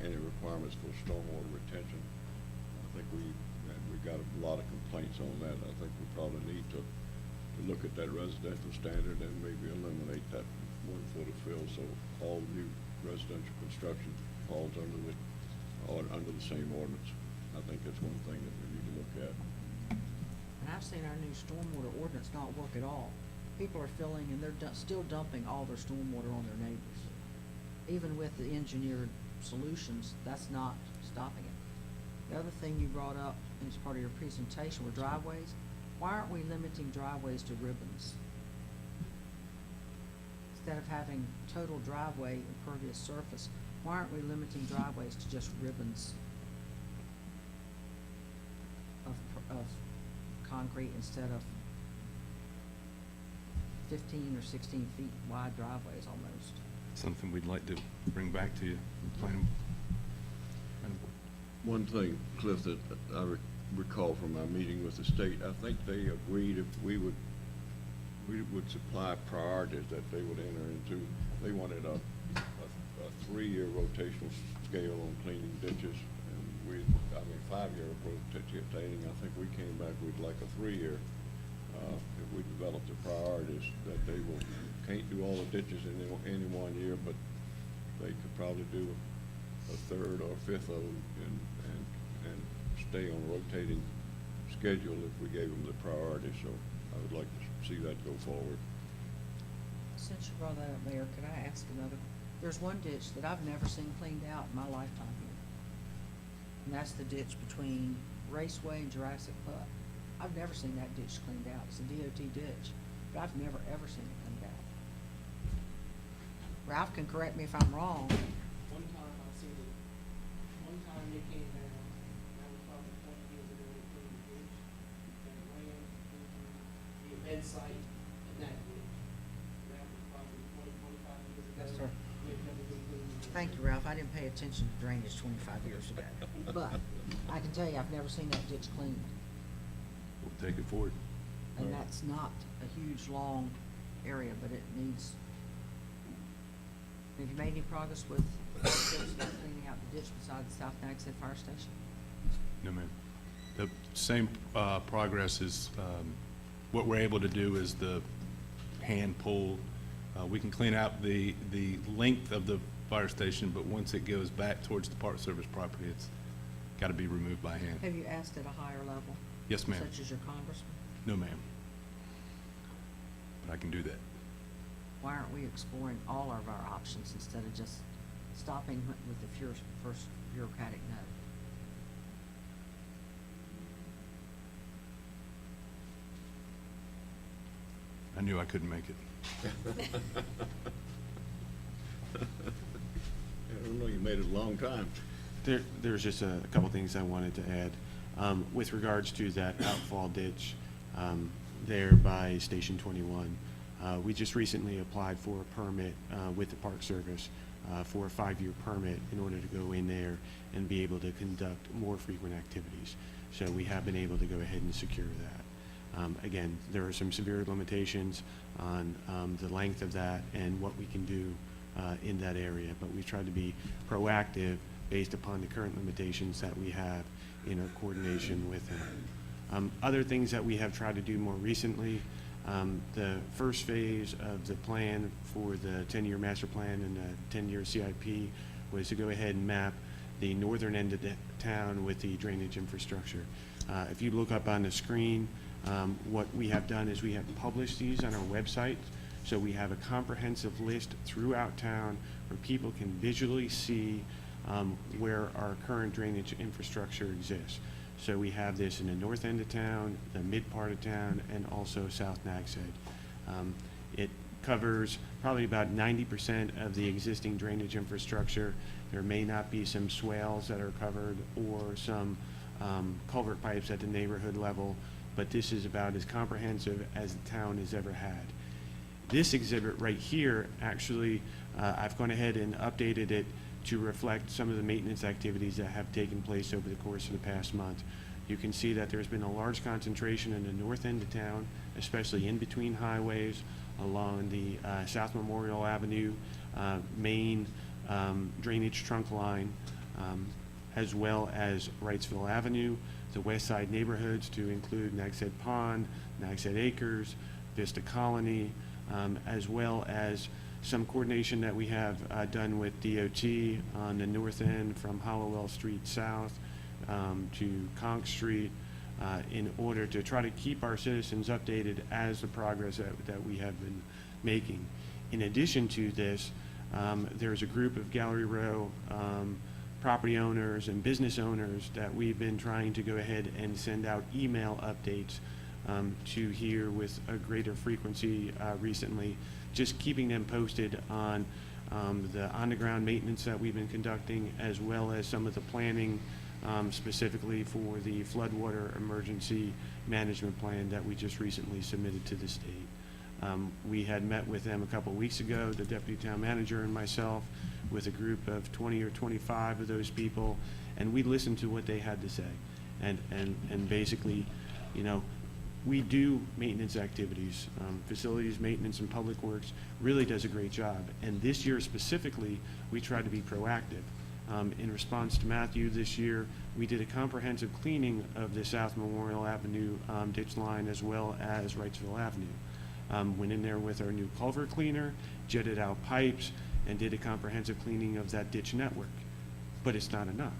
any requirements for stormwater retention. I think we got a lot of complaints on that. I think we probably need to look at that residential standard and maybe eliminate that 1 foot of fill, so all new residential construction falls under the same ordinance. I think that's one thing that we need to look at. And I've seen our new stormwater ordinance not work at all. People are filling and they're still dumping all their stormwater on their neighbors. Even with the engineered solutions, that's not stopping it. The other thing you brought up as part of your presentation were driveways. Why aren't we limiting driveways to ribbons? Instead of having total driveway impervious surface, why aren't we limiting driveways to just ribbons of concrete instead of 15 or 16 feet wide driveways almost? Something we'd like to bring back to you, planning board. One thing, Cliff, that I recall from our meeting with the state, I think they agreed if we would supply priorities that they would enter into. They wanted a 3-year rotational scale on cleaning ditches, and 5-year rotating. I think we came back with like a 3-year. If we developed the priorities that they can't do all the ditches in any 1 year, but they could probably do a third or a fifth of them and stay on a rotating schedule if we gave them the priority. So I would like to see that go forward. Since you brought that up, Mayor, could I ask another? There's one ditch that I've never seen cleaned out in my lifetime here. And that's the ditch between Raceway and Jurassic Park. I've never seen that ditch cleaned out. It's a DOT ditch, but I've never, ever seen it cleaned out. Ralph can correct me if I'm wrong. One time I seen it, one time they came down, that was probably 20 years ago, they cleaned the ditch, and it ran into the event site and that ditch. That was probably 20, 25 years ago. Yes, sir. They've never been cleaned again. Thank you, Ralph. I didn't pay attention to drainage 25 years ago. But I can tell you, I've never seen that ditch cleaned. We'll take it forward. And that's not a huge, long area, but it needs. Have you made any progress with cleaning out the ditch beside the South Nags Head Fire Station? No, ma'am. The same progress is, what we're able to do is the hand pull. We can clean out the length of the fire station, but once it goes back towards the Park Service property, it's got to be removed by hand. Have you asked at a higher level? Yes, ma'am. Such as your congressman? No, ma'am. But I can do that. Why aren't we exploring all of our options instead of just stopping with the first bureaucratic no? I knew I couldn't make it. I don't know, you made it a long time. There's just a couple things I wanted to add. With regards to that outfall ditch there by Station 21, we just recently applied for a permit with the Park Service for a 5-year permit in order to go in there and be able to conduct more frequent activities. So we have been able to go ahead and secure that. Again, there are some severe limitations on the length of that and what we can do in that area, but we've tried to be proactive based upon the current limitations that we have in our coordination with them. Other things that we have tried to do more recently, the first phase of the plan for the 10-year master plan and the 10-year CIP was to go ahead and map the northern end of the town with the drainage infrastructure. If you look up on the screen, what we have done is we have published these on our website So we have a comprehensive list throughout town where people can visually see where our current drainage infrastructure exists. So we have this in the north end of town, the mid part of town, and also South Nags Head. It covers probably about 90% of the existing drainage infrastructure. There may not be some swales that are covered or some culvert pipes at the neighborhood level, but this is about as comprehensive as the town has ever had. This exhibit right here, actually, I've gone ahead and updated it to reflect some of the maintenance activities that have taken place over the course of the past month. You can see that there's been a large concentration in the north end of town, especially in between highways, along the South Memorial Avenue main drainage trunk line, as well as Wrightsville Avenue, the west side neighborhoods to include Nags Head Pond, Nags Head Acres, Vista Colony, as well as some coordination that we have done with DOT on the north end from Hollowell Street South to Conch Street in order to try to keep our citizens updated as the progress that we have been making. In addition to this, there's a group of Gallery Row property owners and business owners that we've been trying to go ahead and send out email updates to here with a greater frequency recently, just keeping them posted on the on-the-ground maintenance that we've been conducting, as well as some of the planning specifically for the floodwater emergency management plan that we just recently submitted to the state. We had met with them a couple weeks ago, the deputy town manager and myself, with a group of 20 or 25 of those people, and we listened to what they had to say. And basically, you know, we do maintenance activities. Facilities maintenance and public works really does a great job. And this year specifically, we tried to be proactive. In response to Matthew this year, we did a comprehensive cleaning of the South Memorial Avenue ditch line as well as Wrightsville Avenue. Went in there with our new culvert cleaner, jetted out pipes, and did a comprehensive cleaning of that ditch network. But it's not enough,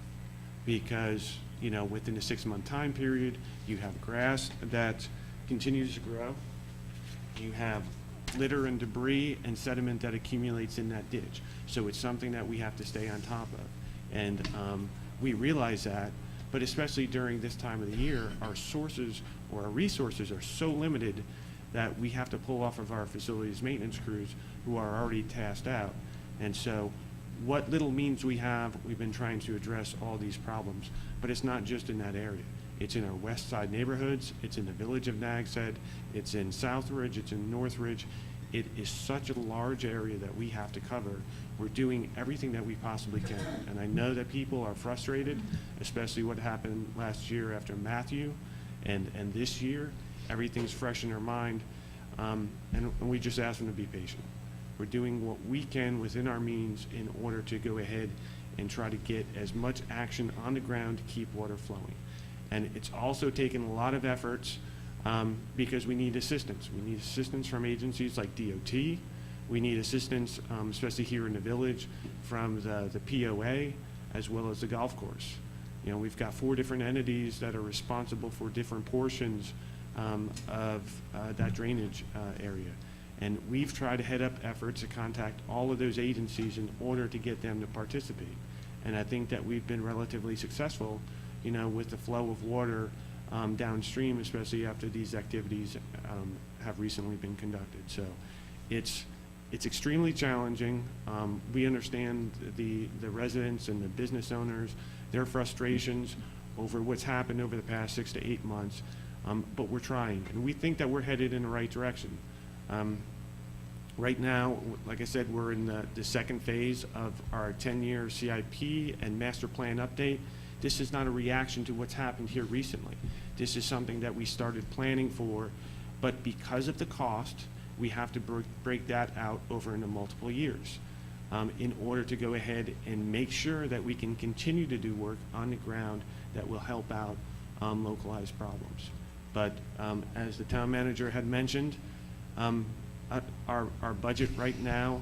because you know, within a 6-month time period, you have grass that continues to grow. You have litter and debris and sediment that accumulates in that ditch. So it's something that we have to stay on top of. And we realize that, but especially during this time of the year, our sources or our resources are so limited that we have to pull off of our facilities maintenance crews who are already tasked out. And so what little means we have, we've been trying to address all these problems. But it's not just in that area. It's in our west side neighborhoods, it's in the village of Nags Head, it's in Southridge, it's in Northridge. It is such a large area that we have to cover. We're doing everything that we possibly can. And I know that people are frustrated, especially what happened last year after Matthew. And this year, everything's fresh in their mind. And we just ask them to be patient. We're doing what we can within our means in order to go ahead and try to get as much action on the ground to keep water flowing. And it's also taken a lot of efforts because we need assistance. We need assistance from agencies like DOT. We need assistance, especially here in the village, from the POA as well as the golf course. You know, we've got 4 different entities that are responsible for different portions of that drainage area. And we've tried to head up efforts to contact all of those agencies in order to get them to participate. And I think that we've been relatively successful, you know, with the flow of water downstream, especially after these activities have recently been conducted. So it's extremely challenging. We understand the residents and the business owners, their frustrations over what's happened over the past 6 to 8 months, but we're trying, and we think that we're headed in the right direction. Right now, like I said, we're in the second phase of our 10-year CIP and master plan update. This is not a reaction to what's happened here recently. This is something that we started planning for, but because of the cost, we have to break that out over into multiple years in order to go ahead and make sure that we can continue to do work on the ground that will help out localized problems. But as the town manager had mentioned, our budget right now,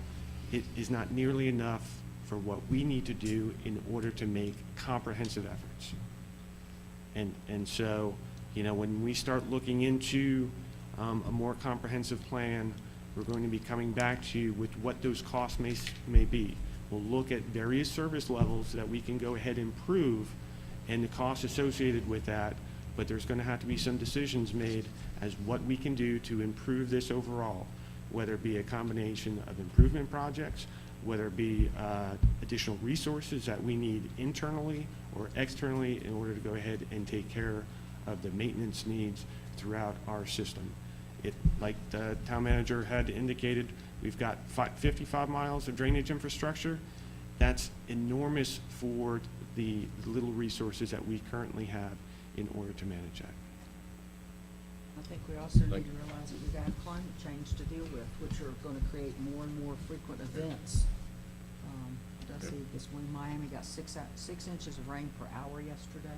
it is not nearly enough for what we need to do in order to make comprehensive efforts. And so, you know, when we start looking into a more comprehensive plan, We're going to be coming back to you with what those costs may be. We'll look at various service levels that we can go ahead and improve and the costs associated with that, but there's going to have to be some decisions made as what we can do to improve this overall, whether it be a combination of improvement projects, whether it be additional resources that we need internally or externally in order to go ahead and take care of the maintenance needs throughout our system. Like the town manager had indicated, we've got 55 miles of drainage infrastructure. That's enormous for the little resources that we currently have in order to manage that. I think we also need to realize that we've got climate change to deal with, which are going to create more and more frequent events. I see this one in Miami got 6 inches of rain per hour yesterday.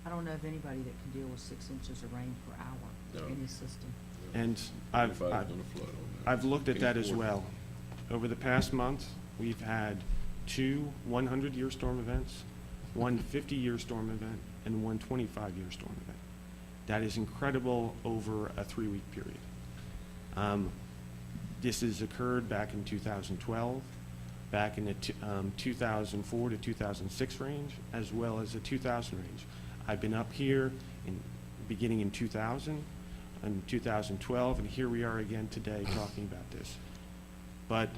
I don't know of anybody that can deal with 6 inches of rain per hour in his system. And I've looked at that as well. Over the past month, we've had 2 100-year storm events, 1 50-year storm event, and 1 25-year storm event. That is incredible over a 3-week period. This has occurred back in 2012, back in the 2004 to 2006 range, as well as the 2000 range. I've been up here beginning in 2000 and 2012, and here we are again today talking about this. But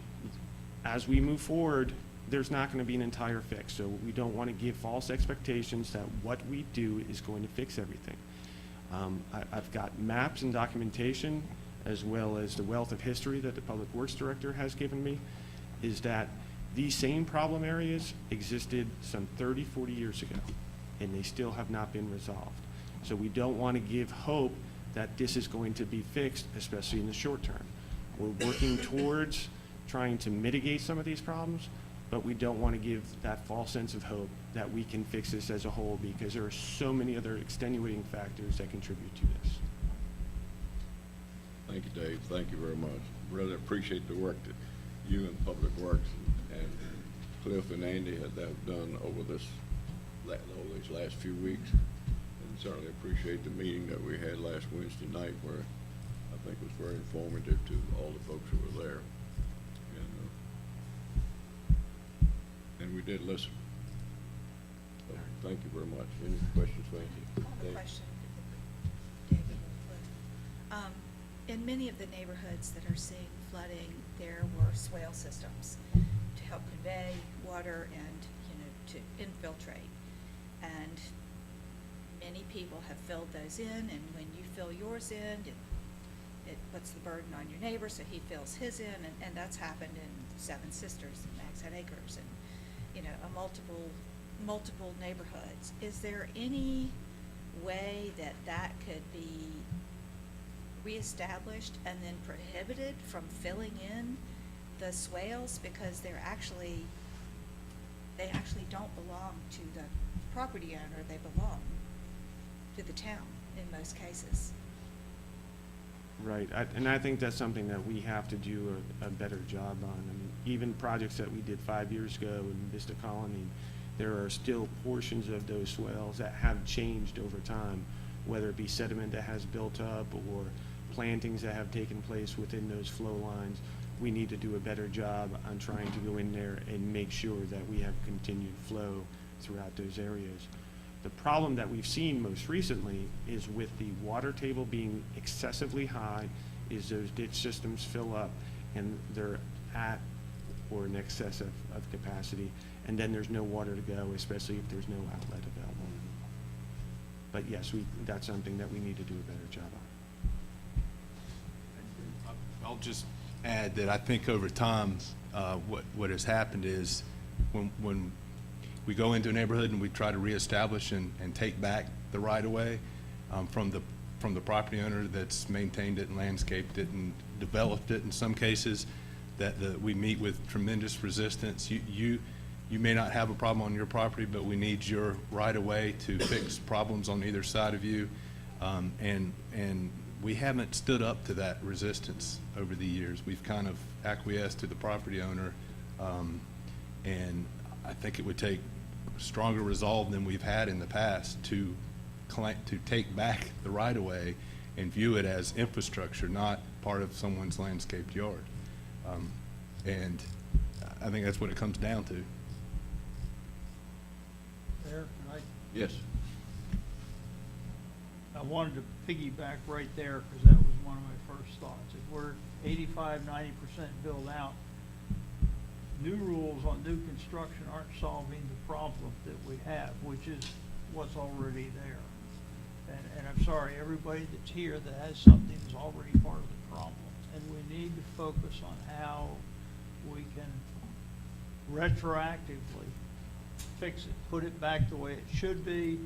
as we move forward, there's not going to be an entire fix, so we don't want to give false expectations that what we do is going to fix everything. I've got maps and documentation, as well as the wealth of history that the Public Works Director has given me, is that these same problem areas existed some 30, 40 years ago, and they still have not been resolved. So we don't want to give hope that this is going to be fixed, especially in the short term. We're working towards trying to mitigate some of these problems, but we don't want to give that false sense of hope that we can fix this as a whole, because there are so many other extenuating factors that contribute to this. Thank you, Dave. Thank you very much. Really appreciate the work that you and Public Works and Cliff and Andy have done over these last few weeks. And certainly appreciate the meeting that we had last Wednesday night, where I think was very informative to all the folks who were there. And we did listen. So thank you very much. Any questions for Andy? I have a question for David or Cliff. In many of the neighborhoods that are seeing flooding, there were swale systems to help convey water and, to infiltrate. And many people have filled those in, and when you fill yours in, it puts the burden on your neighbor, so he fills his in, and that's happened in Seven Sisters and Nags Head Acres, and multiple neighborhoods. Is there any way that could be reestablished and then prohibited from filling in the swales, because they actually don't belong to the property owner, they belong to the town in most cases? Right, and I think that's something that we have to do a better job on. I mean, even projects that we did 5 years ago in Vista Colony, there are still portions of those swales that have changed over time, whether it be sediment that has built up or plantings that have taken place within those flow lines. We need to do a better job on trying to go in there and make sure that we have continued flow throughout those areas. The problem that we've seen most recently is with the water table being excessively high, is those ditch systems fill up and they're at or in excess of capacity, and then there's no water to go, especially if there's no outlet available. But yes, that's something that we need to do a better job on. I'll just add that I think over time, what has happened is when we go into a neighborhood and we try to reestablish and take back the right-of-way from the property owner that's maintained it and landscaped it and developed it in some cases, that we meet with tremendous resistance. You may not have a problem on your property, but we need your right-of-way to fix problems on either side of you. And we haven't stood up to that resistance over the years. We've kind of acquiesced to the property owner, and I think it would take stronger resolve than we've had in the past to take back the right-of-way and view it as infrastructure, not part of someone's landscaped yard. And I think that's what it comes down to. There, can I Yes. I wanted to piggyback right there, because that was one of my first thoughts. If we're 85–90% built out, new rules on new construction aren't solving the problem that we have, which is what's already there. And I'm sorry, everybody that's here that has something is already part of the problem. And we need to focus on how we can retroactively fix it, put it back the way it should be,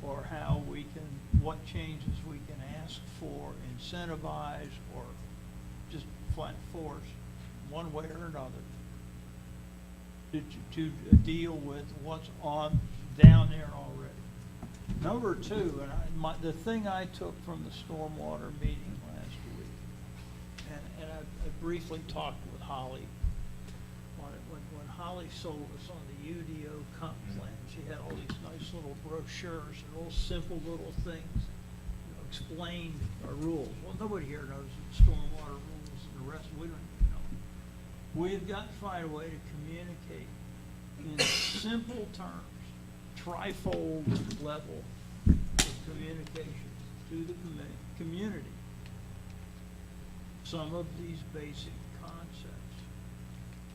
or how we can, what changes we can ask for, incentivize, or just flat force, one way or another, to deal with what's on down there already. Number two, and the thing I took from the stormwater meeting last week, and I briefly talked with Holly when Holly sold us on the UDO comp plan. She had all these nice little brochures and little simple little things, explained our rules. Well, nobody here knows the stormwater rules, and the rest we don't even know. We've got to find a way to communicate in simple terms, trifold level of communication to the community some of these basic concepts.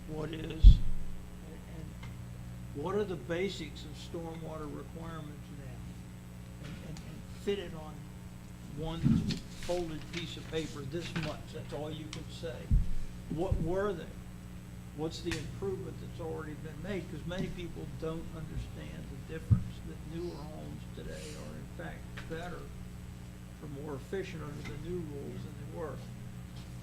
What is, and what are the basics of stormwater requirements now? And fit it on one folded piece of paper this much, that's all you can say. What were they? What's the improvement that's already been made? Because many people don't understand the difference that newer homes today are in fact better or more efficient under the new rules than they were.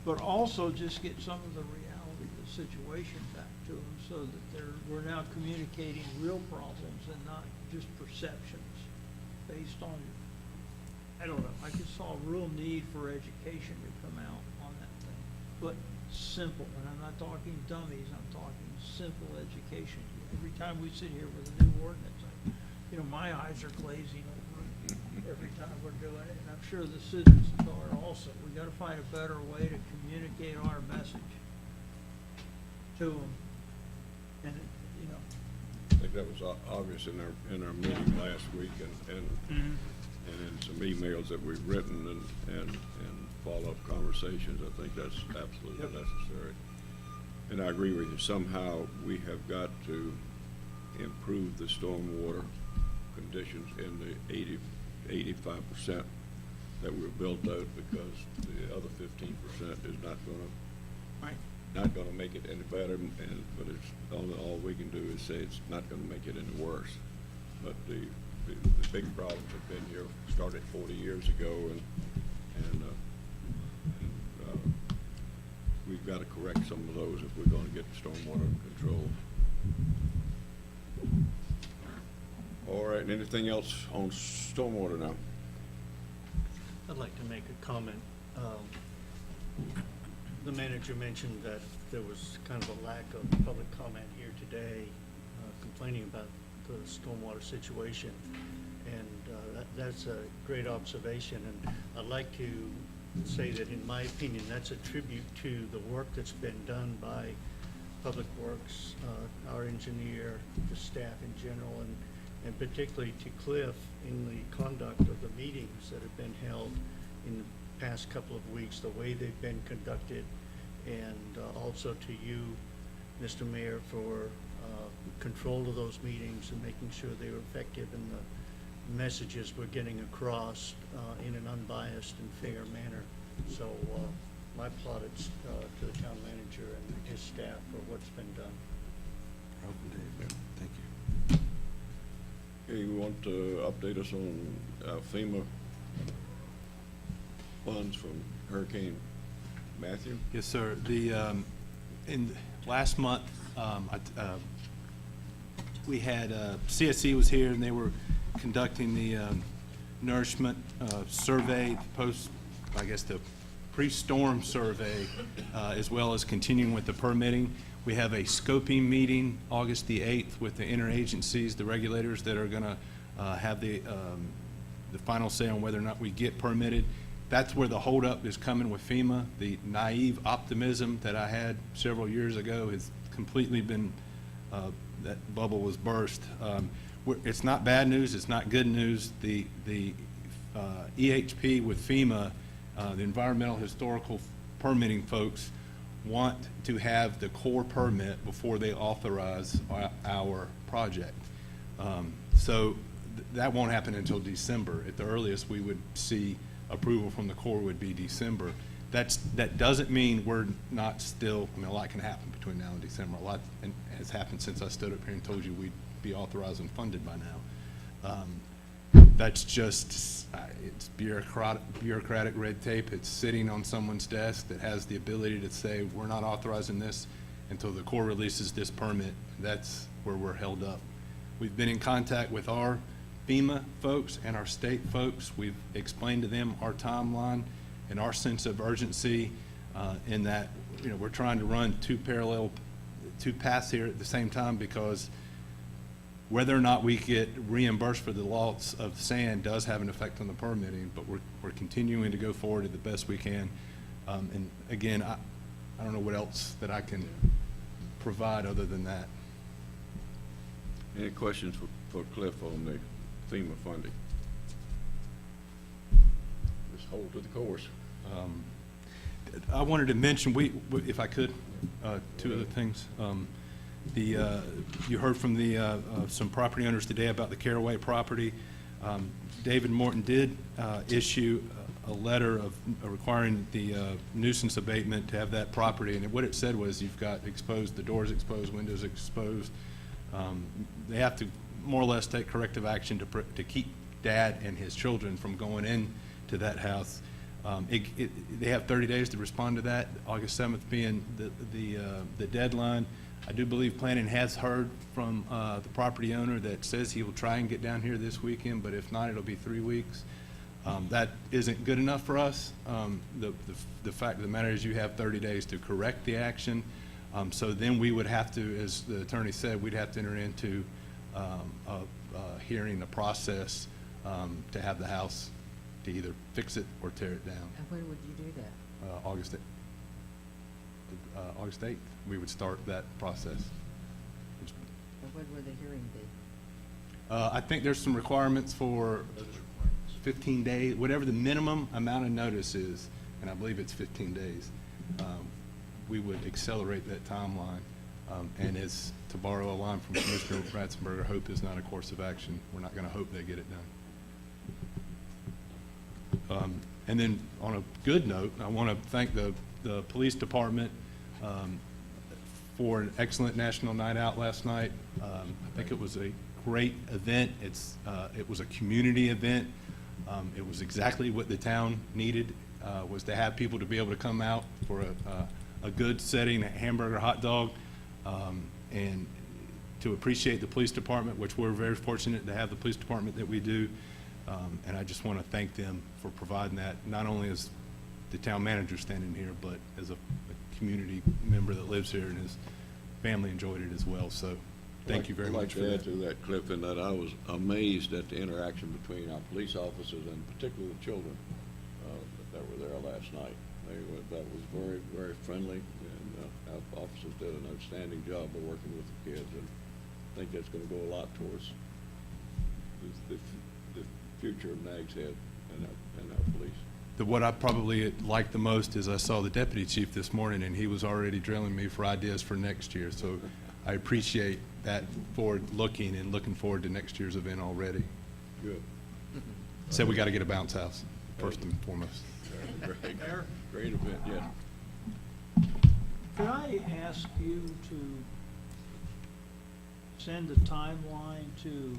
But also just get some of the reality of the situation back to them so that we're now communicating real problems and not just perceptions based on, I don't know, I just saw a real need for education to come out on that thing. But simple, and I'm not talking dummies, I'm talking simple education. Every time we sit here with a new ordinance, my eyes are glazing over it every time we're doing it, and I'm sure the citizens are also. We gotta find a better way to communicate our message to them. And, I think that was obvious in our meeting last week and in some emails that we've written and follow-up conversations. I think that's absolutely necessary. And I agree with you. Somehow we have got to improve the stormwater conditions in the 85% that we're built out, because the other 15% is not gonna make it any better, but it's all we can do is say it's not gonna make it any worse. But the big problems have been here, started 40 years ago, and we've got to correct some of those if we're going to get stormwater control. All right, and anything else on stormwater now? I'd like to make a comment. The manager mentioned that there was kind of a lack of public comment here today, complaining about the stormwater situation, and that's a great observation. And I'd like to say that, in my opinion, that's a tribute to the work that's been done by Public Works, our engineer, the staff in general, and particularly to Cliff in the conduct of the meetings that have been held in the past couple of weeks, the way they've been conducted, and also to you, Mr. Mayor, for control of those meetings and making sure they were effective and the messages we're getting across in an unbiased and fair manner. So my plaudits to the town manager and his staff for what's been done. Thank you. Okay, you want to update us on FEMA funds from Hurricane Matthew? Yes, sir. In last month, we had CSC was here, and they were conducting the nourishment survey, the pre-storm survey, as well as continuing with the permitting. We have a scoping meeting August the 8th with the interagencies, the regulators that are going to have the final say on whether or not we get permitted. that's where the holdup is coming with FEMA. The naive optimism that I had several years ago has completely been, that bubble was burst. It's not bad news, it's not good news. The EHP with FEMA, the environmental historical permitting folks, want to have the core permit before they authorize our project. So that won't happen until December. At the earliest, we would see approval from the Corps would be December. That doesn't mean we're not still, I mean, a lot can happen between now and December. A lot has happened since I stood up here and told you we'd be authorized and funded by now. That's just, it's bureaucratic red tape. It's sitting on someone's desk that has the ability to say, we're not authorizing this until the Corps releases this permit. That's where we're held up. We've been in contact with our FEMA folks and our state folks. We've explained to them our timeline and our sense of urgency in that, you know, we're trying to run two paths here at the same time, because whether or not we get reimbursed for the loss of sand does have an effect on the permitting, but we're continuing to go forward at the best we can. And again, I don't know what else that I can provide other than that. Any questions for Cliff on the FEMA funding? Just hold to the course. I wanted to mention, if I could, two other things. You heard from some property owners today about the Caraway property. David Morton did issue a letter requiring the nuisance abatement to have that property, and what it said was you've got exposed, the doors exposed, windows exposed. They have to more or less take corrective action to keep Dad and his children from going into that house. They have 30 days to respond to that, August 7th being the deadline. I do believe planning has heard from the property owner that says he will try and get down here this weekend, but if not, it'll be 3 weeks. That isn't good enough for us. The fact of the matter is you have 30 days to correct the action. So then we would have to, as the attorney said, we'd have to enter into a hearing, a process to have the house to either fix it or tear it down. And when would you do that? August 8th, we would start that process. And when would the hearing be? I think there's some requirements for 15 days, whatever the minimum amount of notice is, and I believe it's 15 days. We would accelerate that timeline. And as to borrow a line from Commissioner Ratzenberger, hope is not a course of action. We're not going to hope they get it done. And then on a good note, I want to thank the police department for an excellent National Night Out last night. I think it was a great event. It was a community event. It was exactly what the town needed, was to have people to be able to come out for a good setting, a hamburger, hot dog, and to appreciate the police department, which we're very fortunate to have the police department that we do. And I just want to thank them for providing that, not only as the town manager standing here, but as a community member that lives here, and his family enjoyed it as well. So thank you very much for that. I'd like to add to that, Cliff, in that I was amazed at the interaction between our police officers and particularly the children that were there last night. That was very, very friendly, and our officers did an outstanding job of working with the kids, and I think that's going to go a lot towards the future of Nags Head and our police. What I probably liked the most is I saw the deputy chief this morning, and he was already drilling me for ideas for next year. So I appreciate that forward looking and looking forward to next year's event already. Good. Said we got to get a bounce house first and foremost. Great event, yeah. Could I ask you to send a timeline to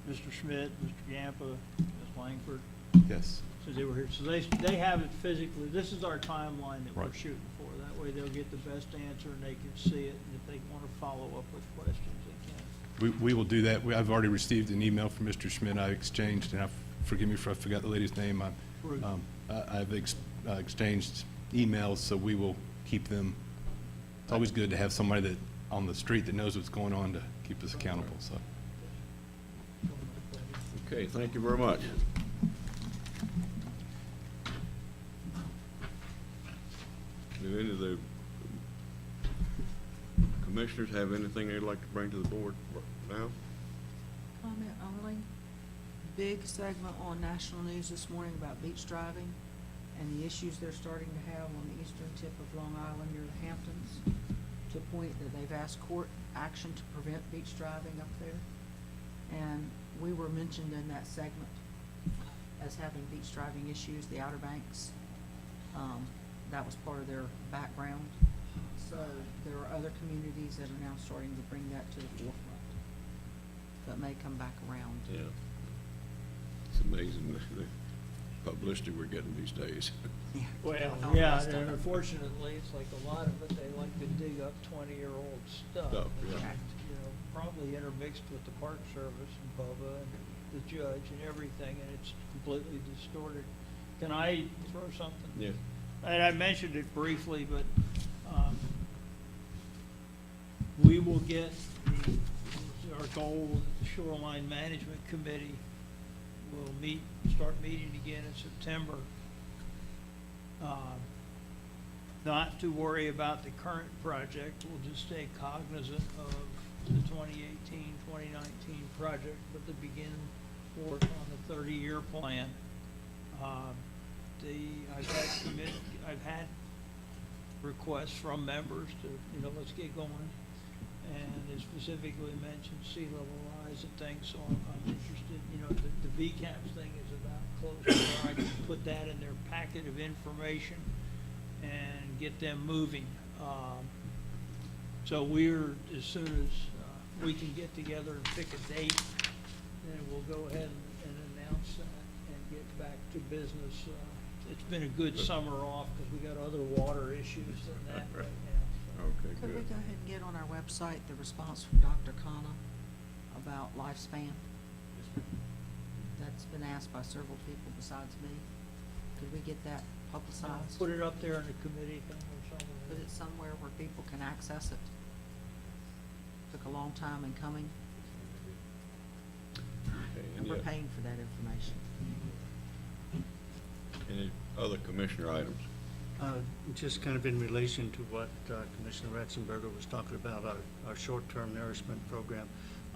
Mr. Schmidt, Mr. Gampa, Ms. Langford? Yes. Since they were here, so they have it physically. This is our timeline that we're Right. shooting for. That way they'll get the best answer and they can see it, and if they want to follow up with questions, they can. We will do that. I've already received an email from Mr. Schmidt. I exchanged, and forgive me if I forgot the lady's name. I've exchanged emails, so we will keep them. It's always good to have somebody that on the street that knows what's going on to keep us accountable. So. Okay, thank you very much. Do any of the commissioners have anything they'd like to bring to the board now? Comment only. Big segment on national news this morning about beach driving and the issues they're starting to have on the eastern tip of Long Island near the Hamptons, to a point that they've asked court action to prevent beach driving up there. And we were mentioned in that segment as having beach driving issues, the Outer Banks. That was part of their background. So there are other communities that are now starting to bring that to the forefront. That may come back around. Yeah. It's amazing the publicity we're getting these days. Well, All yeah, that and stuff. unfortunately, it's like a lot of it, they like to dig up 20-year-old stuff. Stuff, yeah. You know, probably intermixed with the Park Service and Bubba and the judge and everything, and it's completely distorted. Can I throw something? Yeah. And I mentioned it briefly, but we will get our goal that the Shoreline Management Committee will start meeting again in September. Not to worry about the current project, we'll just stay cognizant of the 2018, 2019 project, but to begin work on the 30-year plan. I've had requests from members to, let's get going. And it specifically mentioned sea level rise and things, so I'm interested, the VCAPS thing is about close to where I can put that in their packet of information and get them moving. So as soon as we can get together and pick a date, then we'll go ahead and announce that and get back to business. It's been a good summer off because we got other water issues than that right now. Okay, Could we good. go ahead and get on our website the response from Dr. Khanna about lifespan? That's been asked by several people besides me. Could we get that publicized? Put it up there in the committee thing or something. Put it somewhere where people can access it. Took a long time in coming, Okay, and any we're oth- paying for that information. Any other commissioner items? Just kind of in relation to what Commissioner Ratzenberger was talking about, our short-term nourishment program.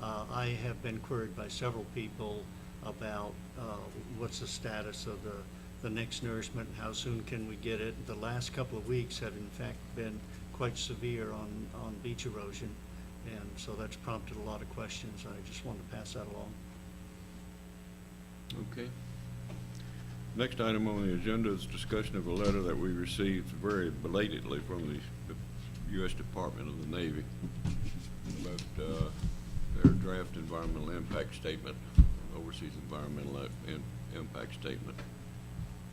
I have been queried by several people about what's the status of the next nourishment, and how soon can we get it. The last couple of weeks have in fact been quite severe on beach erosion, and so that's prompted a lot of questions. I just wanted to pass that along. Okay. Next item on the agenda is discussion of a letter that we received very belatedly from the U.S. Department of the Navy about their draft environmental impact statement, overseas environmental impact statement.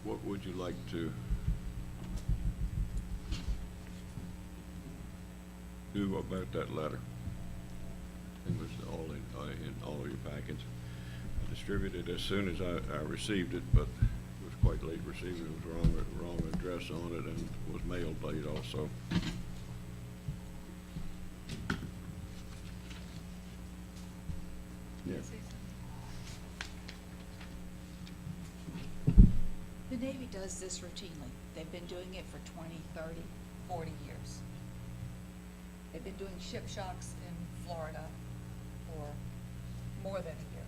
What would you like to do about that letter? It was all in all of your packets. I distributed it as soon as I received it, but it was quite late receiving it. It was wrong address on it and was mailed late also. Yeah. The Navy does this routinely. They've been doing it for 20, 30, 40 years. They've been doing ship shocks in Florida for more than a year.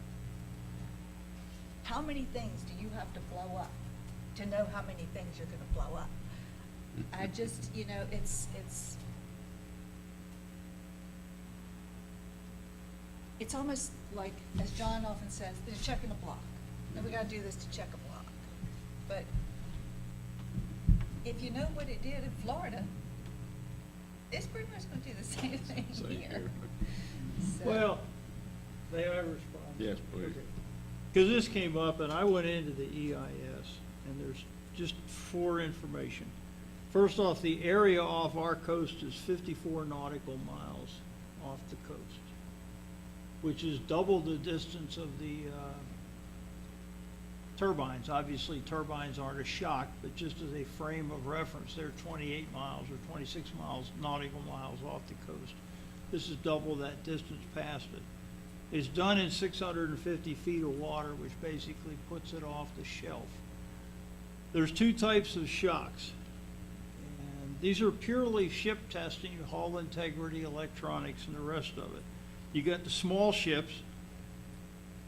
How many things do you have to blow up to know how many things you're gonna blow up? I just, it's almost like, as John often says, they're checking a block. And we gotta do this to check a block. But if you know what it did in Florida, it's pretty much gonna do the same thing Same here. here. So- Well, may I respond? Yes, please. Because this came up, and I went into the EIS, and there's just for information. First off, the area off our coast is 54 nautical miles off the coast, which is double the distance of the turbines. Obviously, turbines aren't a shock, but just as a frame of reference, they're 28 miles or 26 miles, nautical miles off the coast. This is double that distance past it. It's done in 650 feet of water, which basically puts it off the shelf. There's two types of shocks, and These are purely ship testing, hull integrity, electronics, and the rest of it. You got the small ships,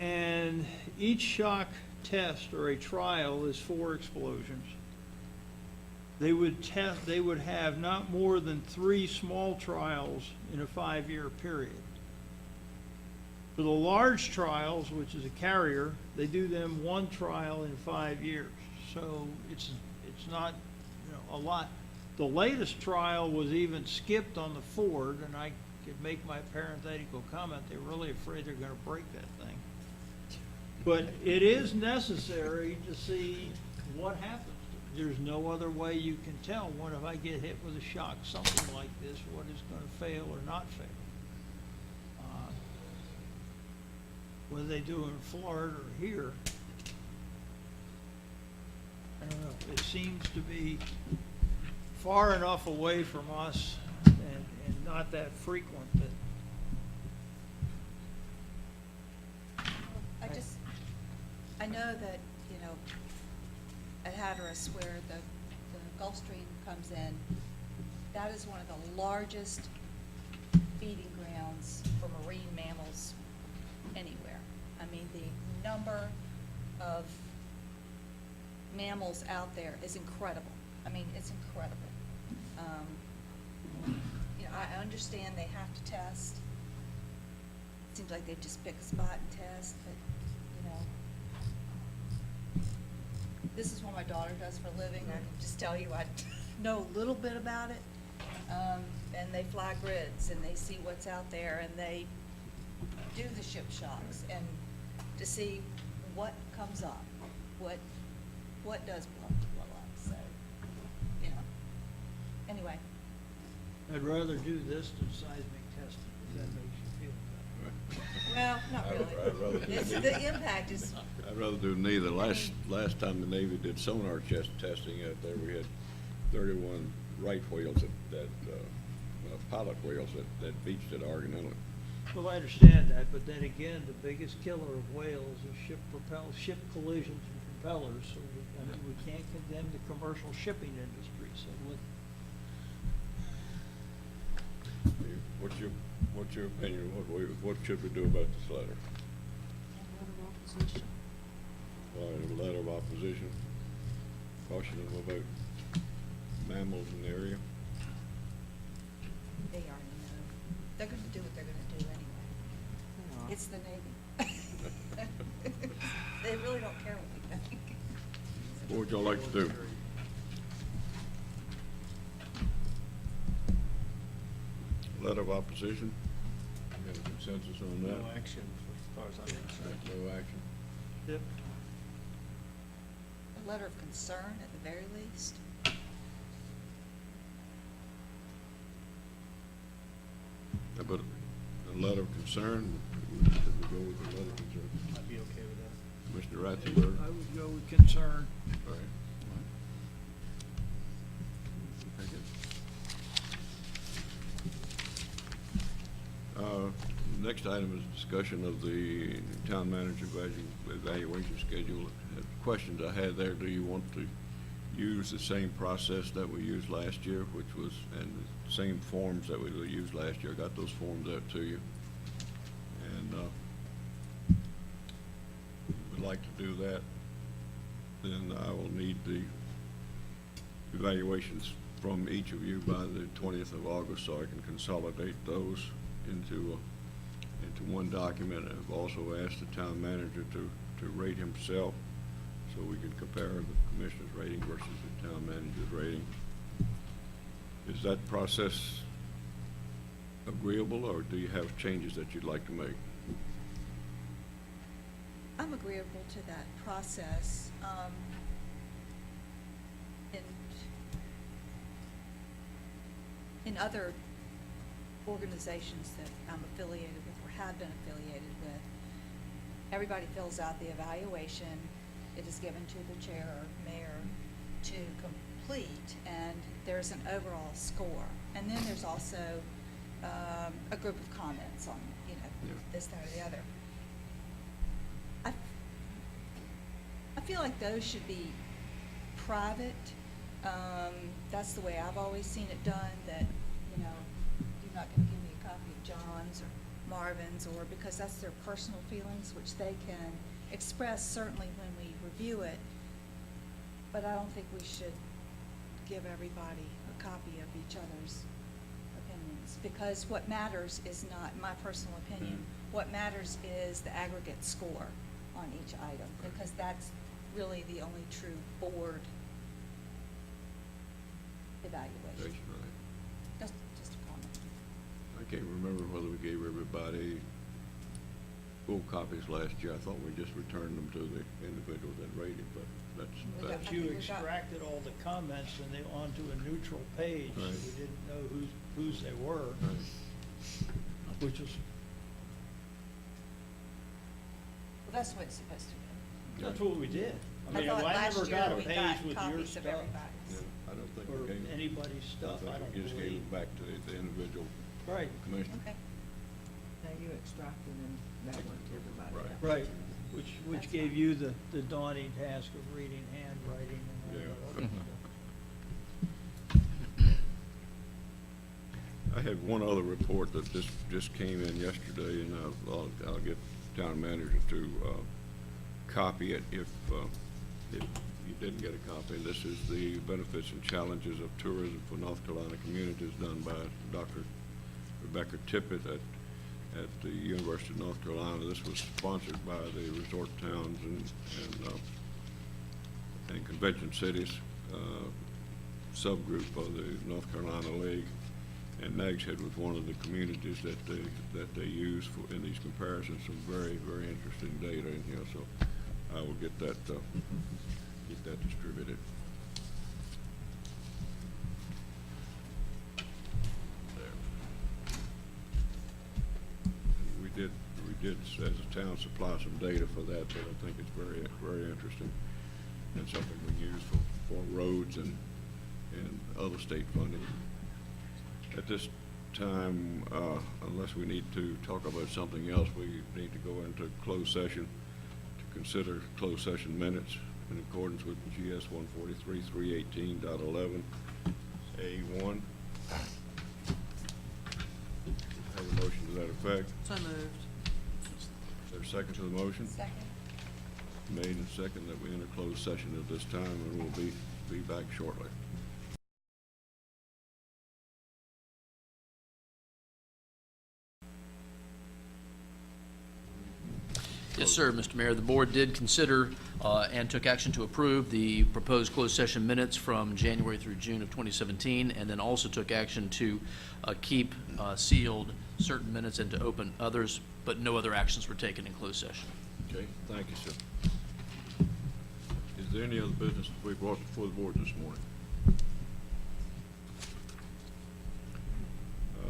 and each shock test or a trial is 4 explosions. They would have not more than 3 small trials in a 5-year period. For the large trials, which is a carrier, they do them 1 trial in 5 years. So it's not, a lot. The latest trial was even skipped on the Ford, and I could make my parenthetical comment, they're really afraid they're gonna break that thing. But it is necessary to see what happens. There's no other way you can tell, what if I get hit with a shock, something like this, what is gonna fail or not fail. Whether they do it in Florida or here, I don't know, it seems to be far enough away from us and not that frequent that. I know that, at Hatteras where the Gulf Stream comes in, that is one of the largest feeding grounds for marine mammals anywhere. I mean, the number of mammals out there is incredible. I mean, it's incredible. I understand they have to test. It seems like they just pick a spot and test, but, this is what my daughter does for a living. I can just tell you, I know a little bit about it. And they fly grids, and they see what's out there, and they do the ship shocks, and to see what comes up, what does blow up, so, anyway. I'd rather do this than seismic testing, if that makes you feel better. Well, not I'd rather really. do It's, neither. the impact is, I'd rather do neither. Last time the Navy did sonar testing out there, we had 31 right whales pilot whales that beached at Argon Inlet. Well, I understand that, but then again, the biggest killer of whales is ship collisions and propellers, so we can't condemn the commercial shipping industry, so What's your opinion? What should we do about this letter? All right, a letter of opposition, cautioning about mammals in the area. they already know. They're gonna do what they're gonna do anyway. It's the Navy. They really don't care what we think. What would y'all like to do? Letter of opposition? You got a consensus on that? No action, as far as I'm concerned. No action. Yep. A letter of concern at the very least. How about a letter of concern? Should we go with a letter of concern? I'd be okay with that. Mr. Ratzenberg? I would go with concern. All right. Next item is discussion of the town manager evaluation schedule. Questions I had there, do you want to use the same process that we used last year, which was, and the same forms that we used last year? I got those forms out to you. And would like to do that, then I will need the evaluations from each of you by the 20th of August, so I can consolidate those into one document. I've also asked the town manager to rate himself, so we can compare the commissioner's rating versus the town manager's rating. Is that process agreeable, or do you have changes that you'd like to make? I'm agreeable to that process. In other organizations that I'm affiliated with or have been affiliated with, everybody fills out the evaluation. It is given to the chair or mayor to complete, and there's an overall score. And then there's also a group of comments on, this, that, or the other. I feel like those should be private, That's the way I've always seen it done, that, you know, you're not gonna give me a copy of John's or Marvin's, or, because that's their personal feelings, which they can express certainly when we review it. But I don't think we should give everybody a copy of each other's opinions, because what matters is not, my personal opinion, what matters is the aggregate score on each item, because that's really the only true board evaluation. That's right. Just a comment. I can't remember whether we gave everybody full copies last year. I thought we just returned them to the individuals that rated, but that's. But you extracted all the comments and they onto a neutral page, so Right. we didn't know whose they were, which is, Well, that's what it's supposed to be. that's what we did. I mean, thought I last never year got a we page got with your copies of stuff everybody's. Yeah, I don't think or we gave. anybody's stuff, I don't We just gave believe. it back to the individual Right. commissioner. Okay. Now you extracted and that went to everybody Right. else. Right, which gave you the daunting task of reading handwriting and all that other stuff. I had one other report that just came in yesterday, and I'll get town manager to copy it if you didn't get a copy. This is the benefits and challenges of tourism for North Carolina communities, done by Dr. Rebecca Tippett at the University of North Carolina. This was sponsored by the resort towns and convention cities subgroup of the North Carolina League. And Nags was one of the communities that they use in these comparisons. Some very, very interesting data in here, so I will get that distributed. There. And we did as a town supply some data for that, but I think it's very, very interesting and something we use for roads and other state funding. At this time, unless we need to talk about something else, we need to go into closed session to consider closed session minutes in accordance with GS 143-318.11A1. Have a motion to that effect. So moved. Is there a second to the motion? Second. Made and second that we enter closed session at this time, and we'll be back shortly. Yes, sir, Mr. Mayor. The board did consider and took action to approve the proposed closed session minutes from January through June of 2017, and then also took action to keep sealed certain minutes and to open others, but no other actions were taken in closed session. Okay, thank you, sir. Is there any other business that we brought before the board this morning?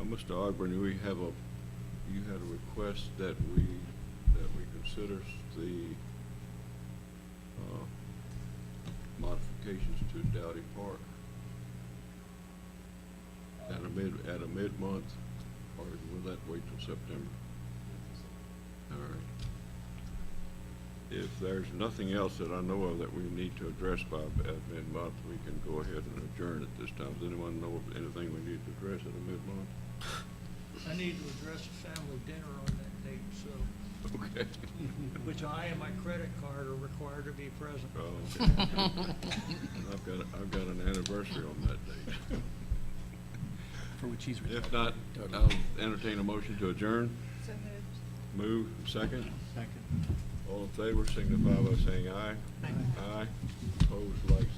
Mr. Ogburn, you had a request that we consider the modifications to Dowdy Park at a mid-month, or will that wait till September? All right. If there's nothing else that I know of that we need to address by mid-month, we can go ahead and adjourn at this time. Does anyone know of anything we need to address at a mid-month? I need to address a family dinner on that date, so, Okay. which I and my credit card are required to be present. Oh, okay. I've got an anniversary on that date. For which he's If not, I'll entertain a motion to adjourn. So moved. Move, second. Second. All in favor, signify by saying aye. Aye. Opposed, like